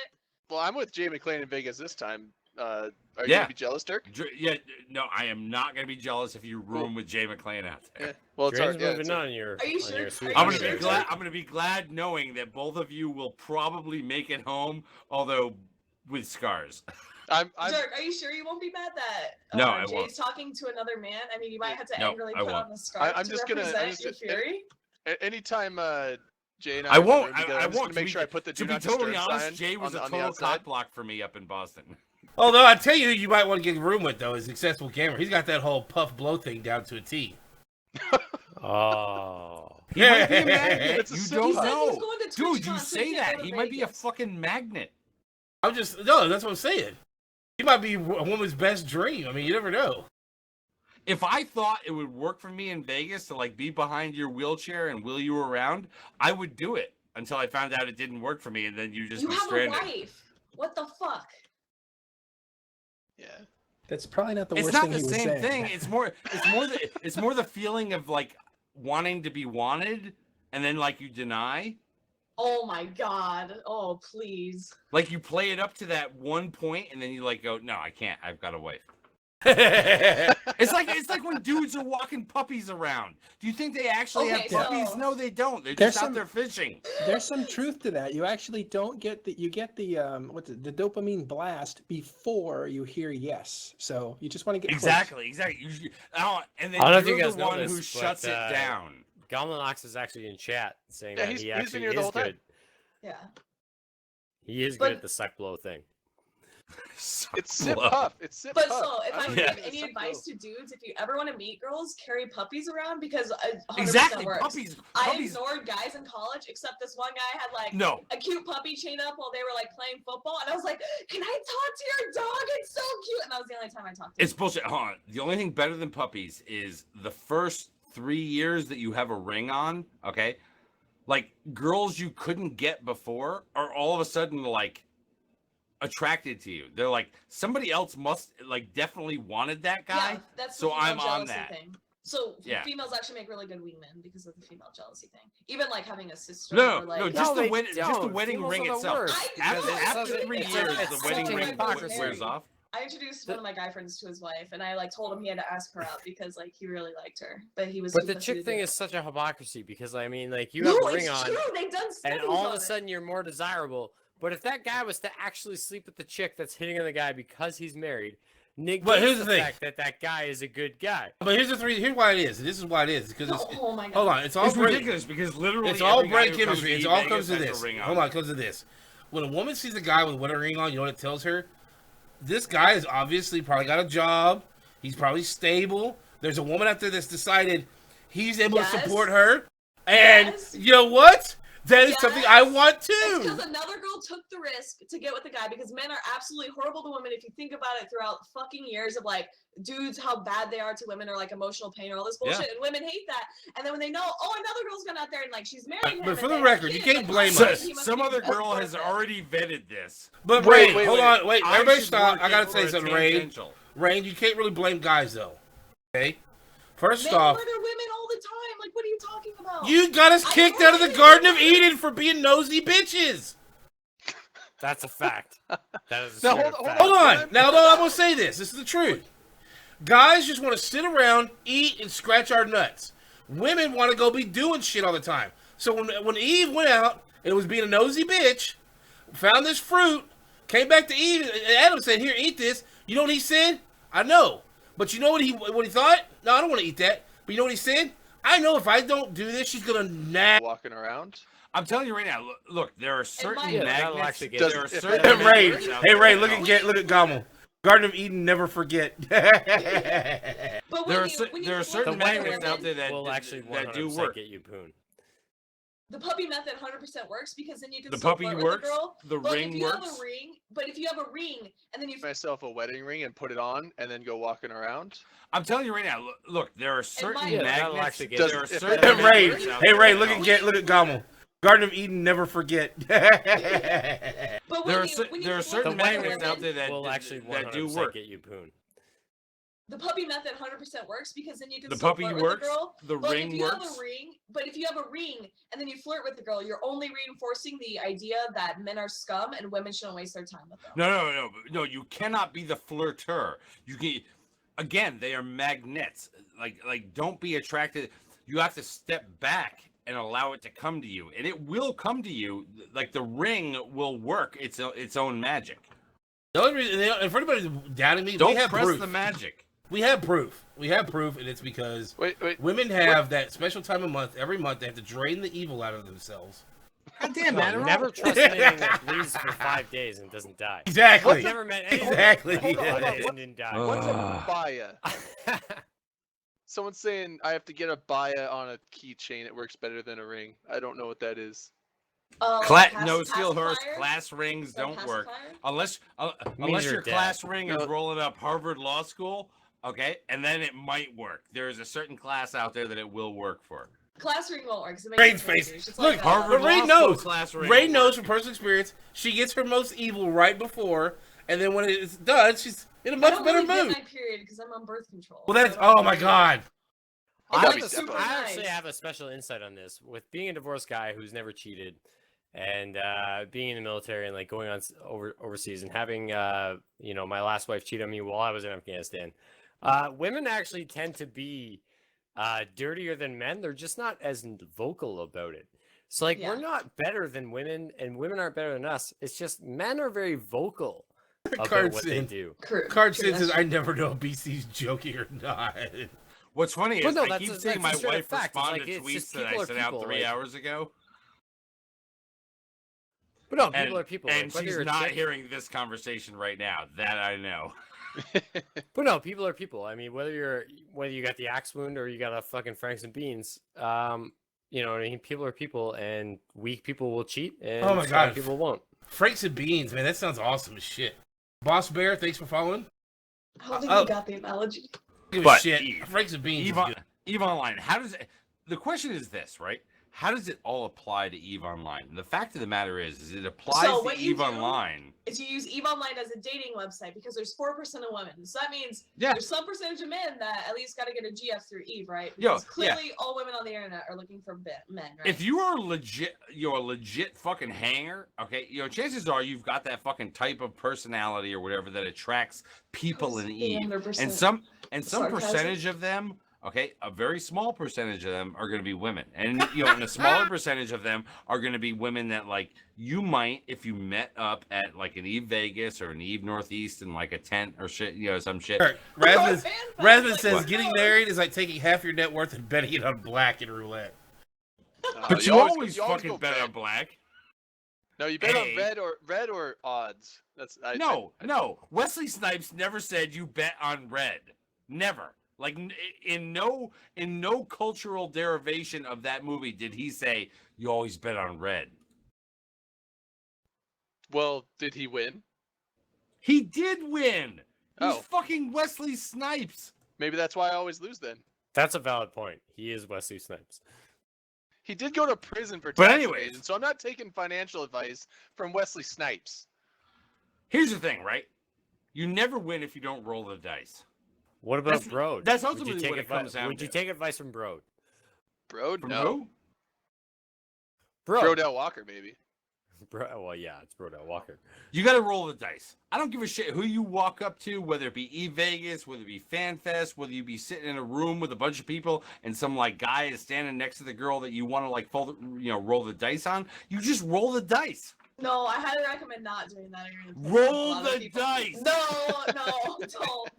Well, I'm with Jay McClane in Vegas this time. Are you Yeah. gonna be jealous, Dirk? Yeah, no, I am not gonna be jealous if you room with Jay McClane out there. Yeah. Well, it's Drayden's hard. Yeah, moving it's on your. Are you on sure? your Are sweet you I'm baby gonna be sure? there. glad. I'm gonna be glad knowing that both of you will probably make it home, although with scars. I'm Dirk, are you sure you won't be mad that No, I Jay's won't. talking to another man? I mean, you might have to No, angrily I put won't. on the scarf I'm to just gonna- I'm represent just- your fury. anytime Jay and I, I are in the won't. room together, I I'm just won't. gonna make sure I put the To do be not totally disturb honest, sign Jay was on a the total outside. cock block for me up in Boston. Although I tell you, you might want to get room with though. Is accessible gamer. He's got that whole puff blow thing down to a T. Oh. He might be a magnet. It's a You symbol. don't He said know, he's going to dude. You TwitchCon, so say he can't that go to he might be a Vegas. fucking magnet. I'm just no. That's what I'm saying. He might be a woman's best dream. I mean, you never know. If I thought it would work for me in Vegas to like be behind your wheelchair and wheel you around, I would do it until I found out it didn't work for me, and then you just You be have a stranded. wife. What the fuck? Yeah. That's probably not the It's worst not thing the he was same saying. thing. It's more the feeling of like wanting to be wanted, and then like you deny. Oh my god. Oh please. Like you play it up to that one point, and then you like go, no, I can't. I've got a wife. yeah, It's like when dudes are walking puppies around. Do you think they actually Okay, have puppies? so- No, they don't. They're There's just out some- there fishing. There's some truth to that. You actually don't get the the dopamine blast before you hear yes. So you just want to get close. Exactly. And then I don't know if you're you guys the know one this, who but, shuts it down. Goblin Ox is actually in chat saying Yeah, that he's he been actually here the is whole time. good. Yeah. He is But- good at the suck blow thing. It's sip Slow. puff. It's sip But puff. so, if I don't would know, give it's any so advice slow. to dudes, if you ever want to meet girls, carry puppies around because it 100% Exactly. works. Puppies. I Puppies. ignored guys in college, except this one guy had like No. a cute puppy chained up while they were like playing football, and I was like, "Can I talk to your dog? It's so cute." And that was the only time I talked to him. It's bullshit. Hold on. The only thing better than puppies is the first 3 years that you have a ring on. Okay, like girls you couldn't get before are all of a sudden like attracted to you. They're like, somebody else must like definitely wanted that guy. Yeah, that's so the female I'm on jealousy that. Thing. So Yeah. females actually make really good wingmen because of the female jealousy thing. Even like having a sister. No, or, like, no, just No, the they just the don't. wedding Females ring are the itself. worst, I because know, it After doesn't- 3 it's years, such the an wedding ring hypocrisy. wears off. I introduced one of my guy friends to his wife, and I like told him he had to ask her out because like he really liked her, but he was. But too the pussy to chick do thing it. is such a hypocrisy because I mean, like you No, have a ring it's on, true. They've done and studies all of on a it. sudden you're more desirable. But if that guy was to actually sleep with the chick that's hitting on the guy because he's married, negates here's the thing. fact that that guy is a good guy. But here's why it is. This is why it is because it's. Oh my god. Hold on, it's all It's brain. ridiculous because literally It's all every guy brain who comes chemistry. to It Eve all Vegas comes to has a this. ring on. Hold on, it comes to this. When a woman sees a guy with a wedding ring on, you know what it tells her? This guy is obviously probably got a job. He's probably stable. There's a woman out there that's decided he's able to support her. And Yes. you know what? That is something I Yes. want It's too. because another girl took the risk to get with the guy because men are absolutely horrible to women if you think about it throughout fucking years of like dudes how bad they are to women or like emotional pain or all this bullshit and women hate that and then when they know another girl's gone out there and like she's married him But for and the they record, have you kids, can't like, blame oh, us. he must Some be other worth girl it. has already vetted this. But Wait, Rain, wait, hold wait. on, wait. I Everybody should stop. work I gotta it say for a something, Rain. tangential. Rain, you can't really blame guys though. Okay. First Men off, murder women all the time. Like, what are you talking about? you got us I kicked out of the already Garden of know. Eden for being nosy bitches. That's a fact. That is a Now, straight hold- up hold fact. Hold Can I- on. Now, no, I'm gonna say this. This is the truth. Guys just want to sit around, eat, and scratch our nuts. Women want to go be doing shit all the time. So when Eve went out and was being a nosy bitch, found this fruit, came back to Eve, and Adam said, "Here, eat this." You know what he said? I know, but you know what he thought? No, I don't want to eat that. But you know what he said? I know if I don't do this, she's gonna nag. Walking around. I'm telling you right now. Look, there are certain might- Yeah, that'll magnets. actually get Does- There are if- certain Hey Ray, magnets out hey there Ray, that look help. at Gommel. Garden of Eden, never forget. But There are when you there are flip certain The the white magnets women, out there that will actually that do 100% work. get you poon. The puppy method 100% works because then you can The still puppy flirt with works. the girl. The But ring if you works. have a ring, but if you have a ring and then you Myself a wedding ring and put it on and then go walking around. I'm telling you right now. Look, there are certain might- Yeah, that'll magnets. actually get Does- There are if- certain Hey Ray, magnets out hey there Ray, that look help. at Gommel. Garden of Eden, never forget. but There when are you, when you there are flirt certain with The white magnets women, out there that will actually that do 100% work. get you poon. the puppy method 100% works because then you can The still puppy flirt works. with the girl. The But ring if you works. have a ring, but if you have a ring and then you flirt with the girl, you're only reinforcing the idea that men are scum and women shouldn't waste their time with them. No. You cannot be the flirter. You can. Again, they are magnets. Like, don't be attracted. You have to step back and allow it to come to you, and it will come to you. Like the ring will work its own magic. The only reason, and for anybody doubting me, Don't we have press proof. the magic. We have proof. We have proof, and it's because Wait. women have that special time of month. Every month, they have to drain the evil out of themselves. God damn, No, man! never trust anything that bleeds for 5 days and doesn't die. Exactly. I've never met anyone Exactly. that Hold on, bled what- and didn't die. What's a Ugh. baya? Someone's saying I have to get a baya on a keychain. It works better than a ring. I don't know what that is. No steel horse pacifier? class rings Or don't work pacifier? unless you're your dead. class ring is No. rolling up Harvard Law School. Okay, and then it might work. There is a certain class out there that it will work for. Class ring won't work. 'cause it makes Rain's you face. confused. It's Look, like, Harvard but Ray Law School knows. class ring Ray will knows work. from personal experience. She gets her most evil right before, and then when it's done, she's in a I much don't better really get mood. my period because I'm on birth control. Well, so that's I don't oh my really- god. It's That'd like be super definitely- I actually nice. have a special insight on this. With being a divorced guy who's never cheated, and being in the military and like going on overseas and having my last wife cheat on me while I was in Afghanistan, women actually tend to be dirtier than men. They're just not as vocal about it. So like Yeah. we're not better than women, and women aren't better than us. It's just men are very vocal about Card what they sin. do. Card True, says, that's "I never know if BC's joking or not." What's funny Well, is no, I that's keep a- seeing that's my a straight up wife fact. It's respond like, to it's tweets just that people I are sent out people, 3 like- hours ago. But But no, people are people. And like, whether she's you're a not chick- hearing this conversation right now. That I know. But no, people are people. I mean, whether you got the axe wound or you got a fucking Franks and beans, you know what I mean? People are people, and weak people will cheat, and Oh my strong God. people won't. Franks and beans, man, that sounds awesome as shit. Boss Bear, thanks for following. I don't think Oh. you got the analogy. Give a But shit. Eve- Franks and beans. Eve, is good. Eve Online. How does it? The question is this, right? How does it all apply to Eve Online? The fact of the matter is it applies So to what you Eve do- Online. Is you use EVE Online as a dating website because there's 4% of women. So that means Yeah. there's some percentage of men that at least got to get a GF through EVE, right? Yo, Because clearly all women on the internet are looking for men, right? If you are legit, you're a legit fucking hanger. Okay, chances are you've got that fucking type of personality or whatever that attracts people in Eve, 100% and some sarcasm. percentage of them. Okay, a very small percentage of them are going to be women, and and a smaller percentage of them are going to be women that like you might, if you met up at like an Eve Vegas or an Eve Northeast in like a tent or shit, some shit. Sure. Fan fest, Rasmus like, says what? getting married is like taking half your net worth and betting it on black in roulette. But you always fucking go bet red. on black. No, you bet Hey. on red or odds. That's No. Wesley Snipes never said you bet on red. Never. Like in no cultural derivation of that movie did he say you always bet on red. Well, did he win? He did win. He's Oh. fucking Wesley Snipes. Maybe that's why I always lose then. That's a valid point. He is Wesley Snipes. He did go to prison for But tax anyways. evasion, so I'm not taking financial advice from Wesley Snipes. Here's the thing, right? You never win if you don't roll the dice. What about That's- Broad? that's Would you ultimately take what it comes down Would you to. take advice from Broad? Bro, From no. who? Broad. Brodell Walker, maybe. Well, yeah, it's Brodell Walker. You got to roll the dice. I don't give a shit who you walk up to, whether it be Eve Vegas, whether it be Fan Fest, whether you be sitting in a room with a bunch of people and some like guy is standing next to the girl that you want to like roll the dice on. You just roll the dice. No, I highly recommend not doing that. You're gonna piss Roll off a lot of the people. dice. No, don't.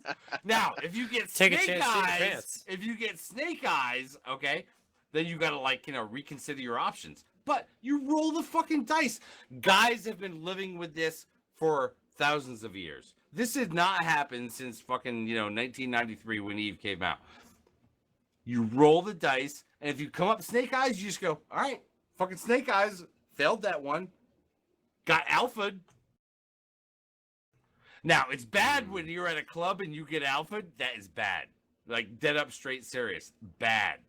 Now, if you get Take a snake chance, take a eyes, chance. if you get snake eyes, okay, then you got to reconsider your options. But you roll the fucking dice. Guys have been living with this for thousands of years. This has not happened since fucking 1993 when Eve came out. You roll the dice, and if you come up snake eyes, you just go, all right, fucking snake eyes, failed that one. Got alphaed. Now, it's bad when you're at a club and you get alphaed. That is bad. Like, dead up, straight, serious. Bad.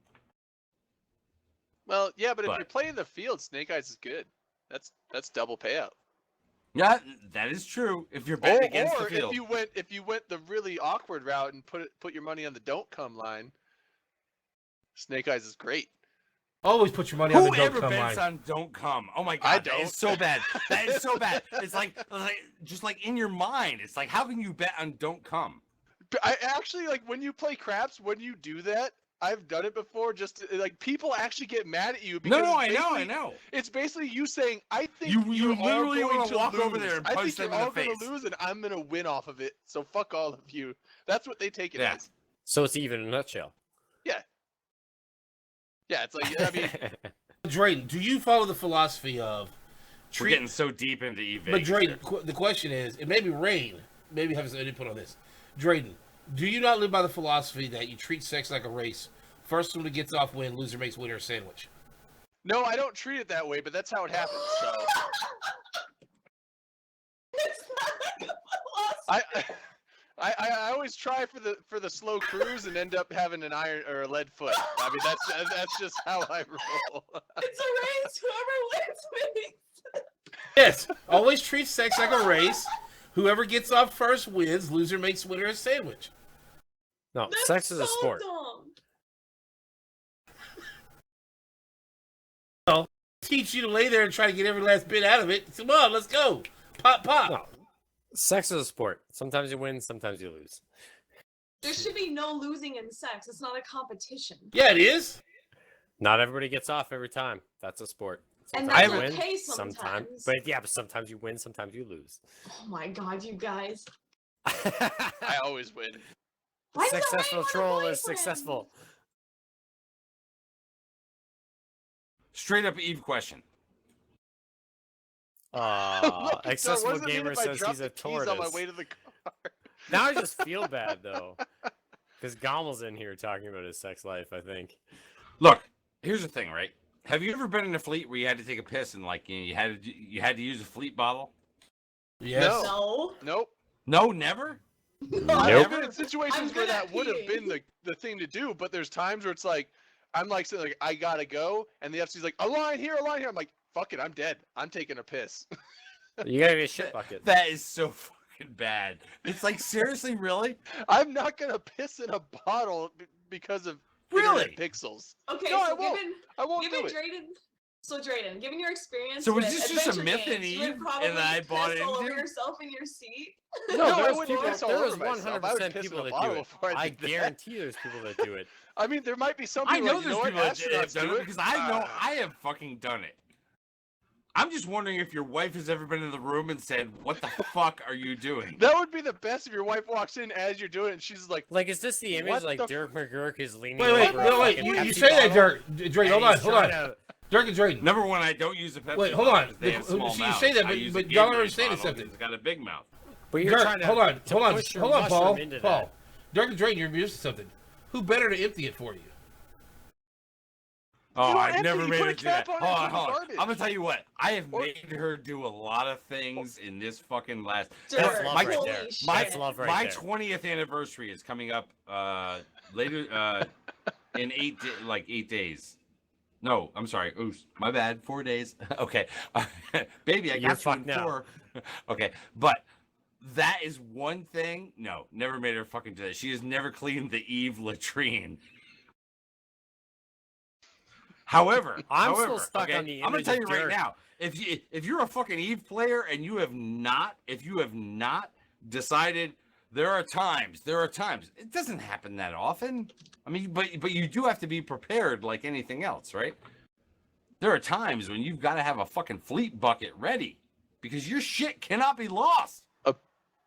Well, yeah, but if But- you're playing the field, Snake Eyes is good. That's double payout. Yeah, that is true. If you're betting against the Or field. if you went the really awkward route and put your money on the don't come line, Snake Eyes is great. Always put your money on the don't Whoever come bets line. on don't come. Oh my god, I that don't. is so bad. That is so bad. It's like just like in your mind. It's like, how can you bet on don't come? But I actually like when you play craps. When you do that, I've done it before. Like people actually get mad at you because No, it's I basically- know. It's basically you saying, "I think You you're all literally going wanna to walk lose. over there and I punch think them you're in all the going to face." lose, and I'm going to win off of it. So fuck all of you." That's what they take it Yeah. as. So it's even in a nutshell. Yeah, it's like I mean, Drayden, do you follow the philosophy of We're getting so deep into EV. But Drayden, the question is, and maybe Rain, maybe have an input on this. Drayden, do you not live by the philosophy that you treat sex like a race? First one that gets off win, loser makes winner sandwich. no, I don't treat it that way, but that's how it happens. So It's not a good philosophy. I always try for the slow cruise and end up having an iron or a lead foot. I mean that's just how I roll. It's a race. Whoever wins wins. Yes, always treat sex like a race. Whoever gets off first wins, loser makes winner a sandwich. No, That's sex is a so sport. dumb. Teach you to lay there and try to get every last bit out of it. Come on, let's go. Pop, pop. No, sex is a sport. Sometimes you win, sometimes you lose. There should be no losing in sex. It's not a competition. Yeah, it is. Not everybody gets off every time. That's a sport. And Sometimes that's you win, okay sometimes. but sometimes you win, sometimes you lose. Oh my god, you guys. I always win. Why is that Successful why you want a troll is boyfriend? successful. Straight up Eve question. Oh, Accessible Wasn't mean Gamer if I says dropped he's a the keys on my tortoise. way to the car. Now I just feel bad though, because Gommel's in here talking about his sex life. I think. Look, here's the thing, right? Have you ever been in a fleet where you had to take a piss and like you had to use a fleet bottle? Yes. No. no. Nope. No, never. I've been in situations I'm where good that at would have peeing. been the thing to do, but there's times where it's like, I'm like saying like I gotta go, and the FC's like a line here, a line here. I'm like, fuck it, I'm dead. I'm taking a piss. You gotta be a shit bucket. That is so fucking bad. It's like seriously, really, I'm not gonna piss in a bottle because of really. internet pixels. Okay, No, I so won't. I won't do given it. Drayden, so Drayden, given your experience So was with this just a adventure myth in games, you would Eve, probably and I bought piss all over into? yourself in your seat. No, I there's wouldn't people. piss all There over is myself. I would 100% piss in people a that bottle do it. before I I did that. guarantee there's people that do it. I mean, there might be some I people know like, you there's know what, people that have astronauts done do it it because I know Ah. I have fucking done it. I'm just wondering if your wife has ever been in the room and said, "What the fuck are you doing?" That would be the best if your wife walks in as you're doing it and she's like, Like, is this the image? What Like the Dirk McGurk is leaning Wait, over. no, a wait. fucking You Pepsi say that, bottle, Drake. and Hold on, he's hold on. trying to- Dirk and Drayden. Number one, I don't use a Pepsi. Wait, hold bottle on. 'cause they have So you small say mouths. that, I but- use but a y'all Gatorade understand bottle something. 'cause It's got a big mouth. But you're Dirk, trying to hold on, to hold on, push your hold on, mushroom Paul. into Paul. that. Dirk and Drayden, you're used to something. Who better to empty it for you? Oh, don't I've empty, never you made put her a do that. cap on it Hold and on, put the hold on. garbage. I'm gonna tell you what. I have Or- made her do a lot of things in this fucking last. Dirk, That's love my- right holy there. shit. That's love right my there. 20th anniversary is coming up later in 8 days. No, I'm sorry. Ooh, my bad. 4 days. Okay, baby, I You're got you in fucked now. 4. Okay, but that is one thing. No, never made her fucking do that. She has never cleaned the Eve latrine. However, I'm still stuck okay, on the I'm gonna image tell of you right Dirk. now. If you're a fucking Eve player and you have not decided, there are times. It doesn't happen that often. I mean, but you do have to be prepared like anything else, right? There are times when you've got to have a fucking fleet bucket ready because your shit cannot be lost.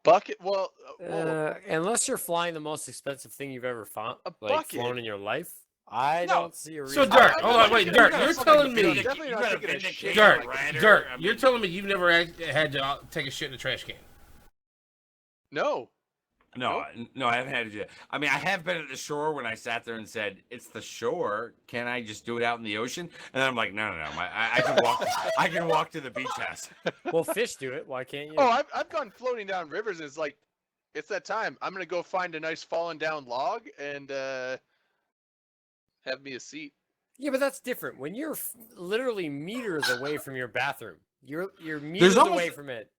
bucket? Well, Unless you're flying the most expensive thing you've ever found, A like bucket? flown in your life, I No. don't see a So reason. Dirk, I- hold I- on, wait, you Dirk, gotta you're fucking telling vindicate- me, definitely you not gotta taking a vindicate shit your like right. that. Dirk, I you're mean- telling me you've never had to take a shit in a trash can. No. No, I haven't had to do that. I mean, I have been at the shore when I sat there and said, "It's the shore. Can I just do it out in the ocean?" And I'm like, "No. I can walk. I can walk to the beach house." Well, fish do it. Why can't you? Oh, I've gone floating down rivers and it's like, it's that time. I'm gonna go find a nice fallen down log and have me a seat. Yeah, but that's different. When you're literally meters away from your bathroom, you're meters almost- away from it.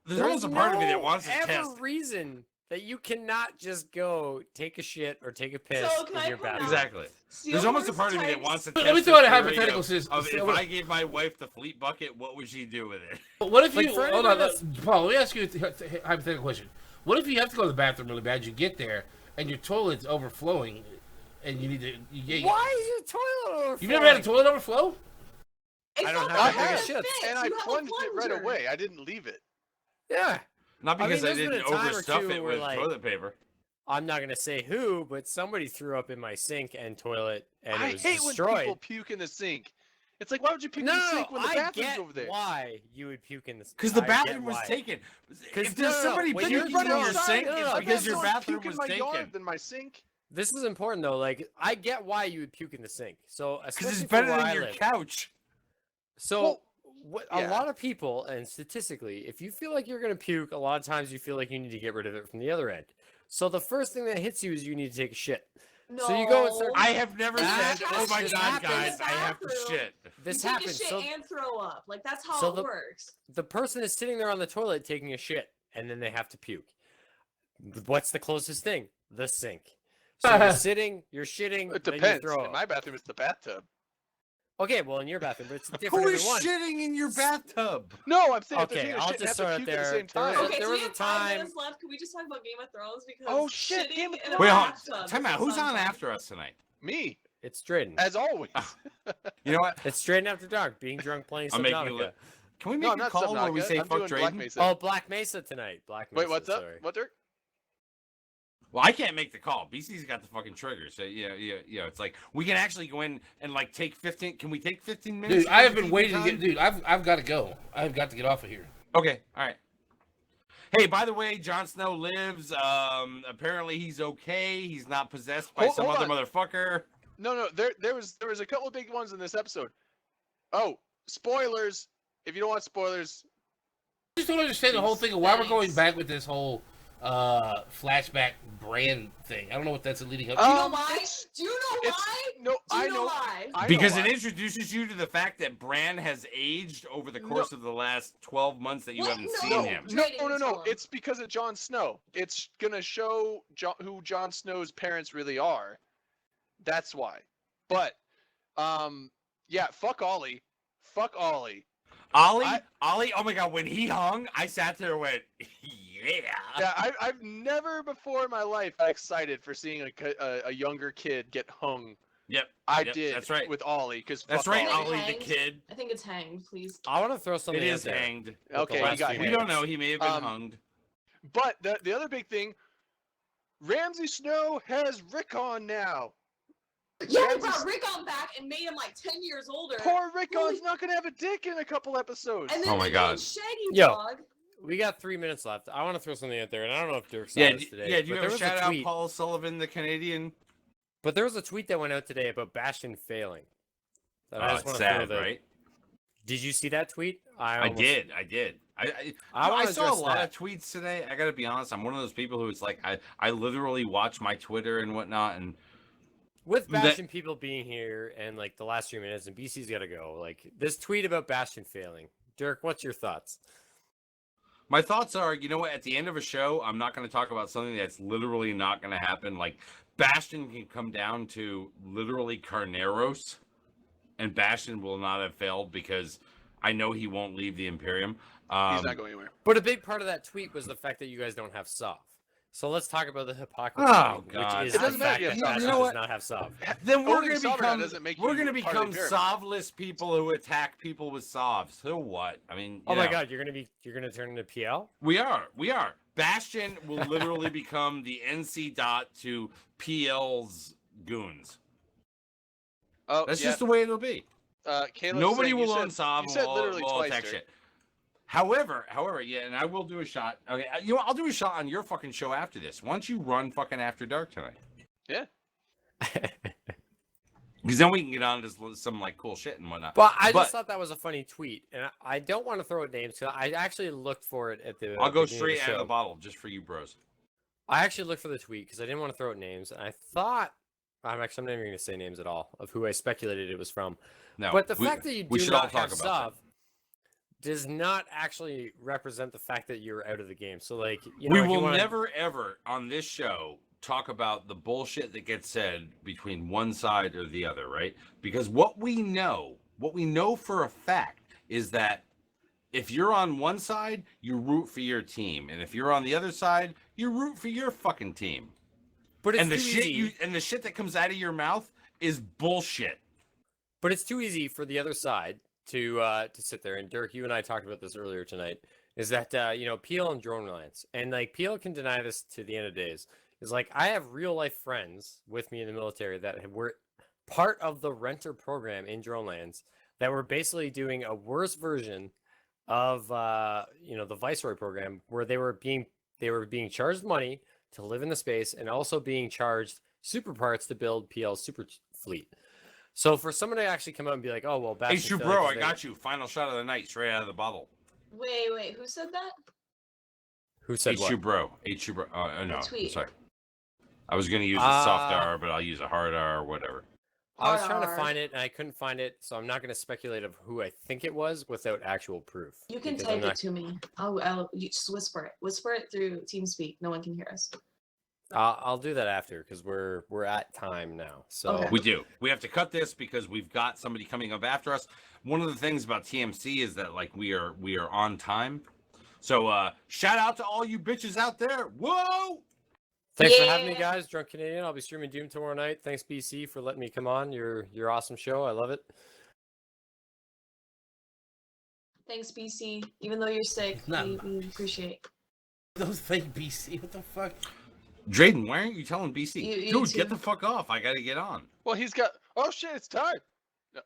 There's almost a part of me that wants to ever test. reason that you cannot just go take a shit or take a piss So, can in I your point out- bathroom. Exactly. Steel There's almost a horse part of me that types- wants to Let test. me throw out a the theory hypothetical, of- sis. of So if what- I gave my wife the fleet bucket, what would she do with it? But what if Like, you, for hold on, anybody Paul, let me ask you a hypothetical question. What if you have to go to the bathroom really bad, you get there, and your toilet's overflowing, and you need to... Why is your toilet overflowing? You've never had a toilet overflow? It's I don't not have that that big big a of fix, And I you have a plunged it right plunger. away. I didn't leave it. Yeah. Not I mean, because I, there's been didn't a time or overstuff two it where, with like, toilet paper. I'm not gonna say who, but somebody threw up in my sink and toilet, and I it was hate when destroyed. people puke in the sink. It's like, why would you puke No, in the sink when the I bathroom's get over there? why you would puke in the sink. Because the I bathroom get was why. taken. 'Cause If there's no, somebody when Then you're puking in your outside, sink, no, it's no, I'd because rather your go bathroom puke in was my taken. yard than my sink. This is important though. Like, I get why you would puke in the sink. So, Because especially it's better for where than I your live. couch. So, Well, a yeah. lot of people, and statistically, if you feel like you're gonna puke, a lot of times you feel like you need to get rid of it from the other end. So the first thing that hits you is you need to take a shit. No. So you go and start- I have never That said, "Oh my just god, happens. guys, I have to Bathroom. shit." This you take happens. a shit So and throw up. Like, that's how So it the- works. the person is sitting there on the toilet taking a shit, and then they have to puke. What's the closest thing? The sink. So you're sitting, you're shitting, It then you depends. throw In up. my bathroom, it's the bathtub. Okay, well, in your bathroom, but it's different Who in is one. shitting in your bathtub? No, I'm saying if Okay, they're I'll taking a just shit throw and it have to puke at the there. same There was time. a- Okay, there so was we a have 5 time- minutes left. Can we just talk about Game of Thrones? Because Oh, shit, shitting Game of in a Thrones. Wait, hold bathtub on. is Time out. Who's fun on time. after us tonight? Me, It's Drayden. as always. You know what? It's Straight After Dark, being drunk playing I'm making Subnautica. it. Can we No, make I'm a not call where we Subnautica. say I'm fuck doing Black Drayden? Mesa. Oh, Black Mesa tonight. Black Mesa. Wait, what's up? Sorry. What, Dirk? Well, I can't make the call. BC's got the fucking trigger, so it's like we can actually go in and like take 15. Can we take 15 minutes? Dude, I have been waiting to get. Dude, I've got to go. I've got to get off of here. Okay, all right. Hey, by the way, Jon Snow lives. Apparently he's okay. He's not possessed by some other motherfucker. No, there was a couple of big ones in this episode. Oh, spoilers! If you don't want spoilers, I just don't understand the whole thing of why we're going back with this whole flashback brand thing. I don't know what that's leading up to. Do you know why? Do you know it's- why? no, Do I you know know why? I know Because why. it introduces you to the fact that Bran has aged over the course of the last 12 months that you What? haven't No. seen him. No. It's because of Jon Snow. It's gonna show who Jon Snow's parents really are. That's why. But, yeah, fuck Ollie. Fuck Ollie. Ollie, oh my god, when he hung, I sat there and went, yeah. Yeah, I've never before in my life been excited for seeing a younger kid get hung. Yep. I Yep, did. that's right. With Ollie, because That's right, Ollie. Ollie the kid. I think it's hanged, please. I want to throw something It out is there. hanged. with the Okay, he last got few We hanged. don't minutes. know. He may have been Um, hunged. But the other big thing, Ramsay Snow has Rickon now. Yeah, they Ramsay brought Rickon back and made him like 10 years older. Poor Rickon's Holy- not gonna have a dick in a couple episodes. And then Oh my they God. made Shaggy Yo. Dog. We got 3 minutes left. I want to throw something out there, and I don't know if Dirk saw Yeah, this today. do you but have there a was shout out tweet, Paul Sullivan, the Canadian? But there was a tweet that went out today about Bastion failing. That I Oh, just it's wanna sad, throw the- right? Did you see that tweet? I did. I wanna saw a address lot that. of tweets today. I gotta be honest. I'm one of those people who it's like I literally watch my Twitter and whatnot, and With That- Bastion people being here and like the last 3 minutes, and BC's got to go. Like this tweet about Bastion failing. Dirk, what's your thoughts? my thoughts are, you know what? At the end of a show, I'm not going to talk about something that's literally not going to happen. Like Bastion can come down to literally Carneros, and Bastion will not have failed because I know he won't leave the Imperium. He's not going anywhere. But a big part of that tweet was the fact that you guys don't have Sov. So let's talk about the hypocrisy, Oh, God. which is It the doesn't matter fact if that you have Bastion Sov. does not have Sov. Then we're Owning going to Sov become doesn't make we're you going to part of the become Imperium. Sovless people who attack people with Sovs. So what? I mean, Oh you my know. God, you're gonna turn into PL? We are. Bastion will literally become the NC dot to PL's goons. Oh, That's yeah. just the way it'll be. Caleb's Nobody saying will you own said, Sov. You said We'll- literally we'll twice. attack Dirk. shit. However, yeah, and I will do a shot. Okay, you know what? I'll do a shot on your fucking show after this. Why don't you run fucking After Dark tonight? Yeah. Because then we can get on to some like cool shit and whatnot. But I just thought that was a funny tweet, and I don't want to throw out names because I actually looked for it at the. I'll go beginning straight out of the show. bottle just for you, bros. I actually looked for the tweet because I didn't want to throw out names, and I thought I'm not even going to say names at all of who I speculated it was from. No, But the fact that you we do should all not talk have about Sov does not actually represent the fact that you're out of the game. So, like, you know, we if you will wanna- never ever on this show talk about the bullshit that gets said between one side or the other, right? Because what we know for a fact is that if you're on one side, you root for your team, and if you're on the other side, you root for your fucking team. But it's And the too shit easy. the shit that comes out of your mouth is bullshit. But it's too easy for the other side to sit there. And Dirk, you and I talked about this earlier tonight. Is that you know, Peel and Drone Lance, and like Peel can deny this to the end of days. Is like I have real life friends with me in the military that were part of the renter program in Drone Lands that were basically doing a worse version of you know, the Viceroy program, where they were being charged money to live in the space and also being charged super parts to build PL's super fleet. So for someone to actually come out and be like, "Oh well, Hey, Bastion shoot, failed bro, 'cause I they-" got you. Final shot of the night, straight out of the bottle. Wait, who said that? Who said what? H2 bro. H2 bro. No, tweet. sorry. I was going to use a soft R, but I'll use a hard R or whatever. I was trying to RR. find it and I couldn't find it, so I'm not going to speculate of who I think it was without actual proof. You can because I'm type not- it to me. You just whisper it. Whisper it through TeamSpeak. No one can hear us. I'll do that after because we're at time now. So Okay. We do. We have to cut this because we've got somebody coming up after us. One of the things about TMC is that like we are on time. So shout out to all you bitches out there. Whoa! thanks for having me, Yeah. guys. Drunk Canadian. I'll be streaming Doom tomorrow night. Thanks, BC, for letting me come on. Your awesome show. I love it. Thanks, BC. Even though you're sick, Not we appreciate. Those fake BC. What the fuck? Drayden, why aren't you telling BC? You Dude, get too. the fuck off. I gotta get on. Well, he's got. Oh shit! It's time. No.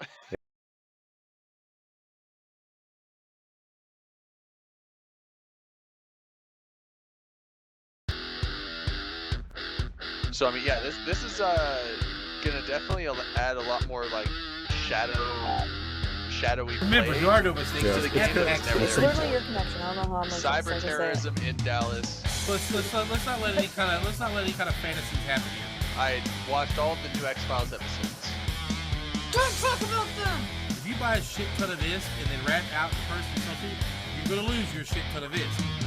So I mean, yeah, this is gonna definitely add a lot more like shadowy Remember, play there are no mistakes. to the game that was never It's there. literally your connection. I don't know how I'm Cyber terrorism in Dallas. Let's not let any kind of fantasies happen here. I watched all of the new X-Files episodes. Don't talk about them. If you buy a shit ton of this and then rat out the person or something, you're gonna lose your shit ton of this.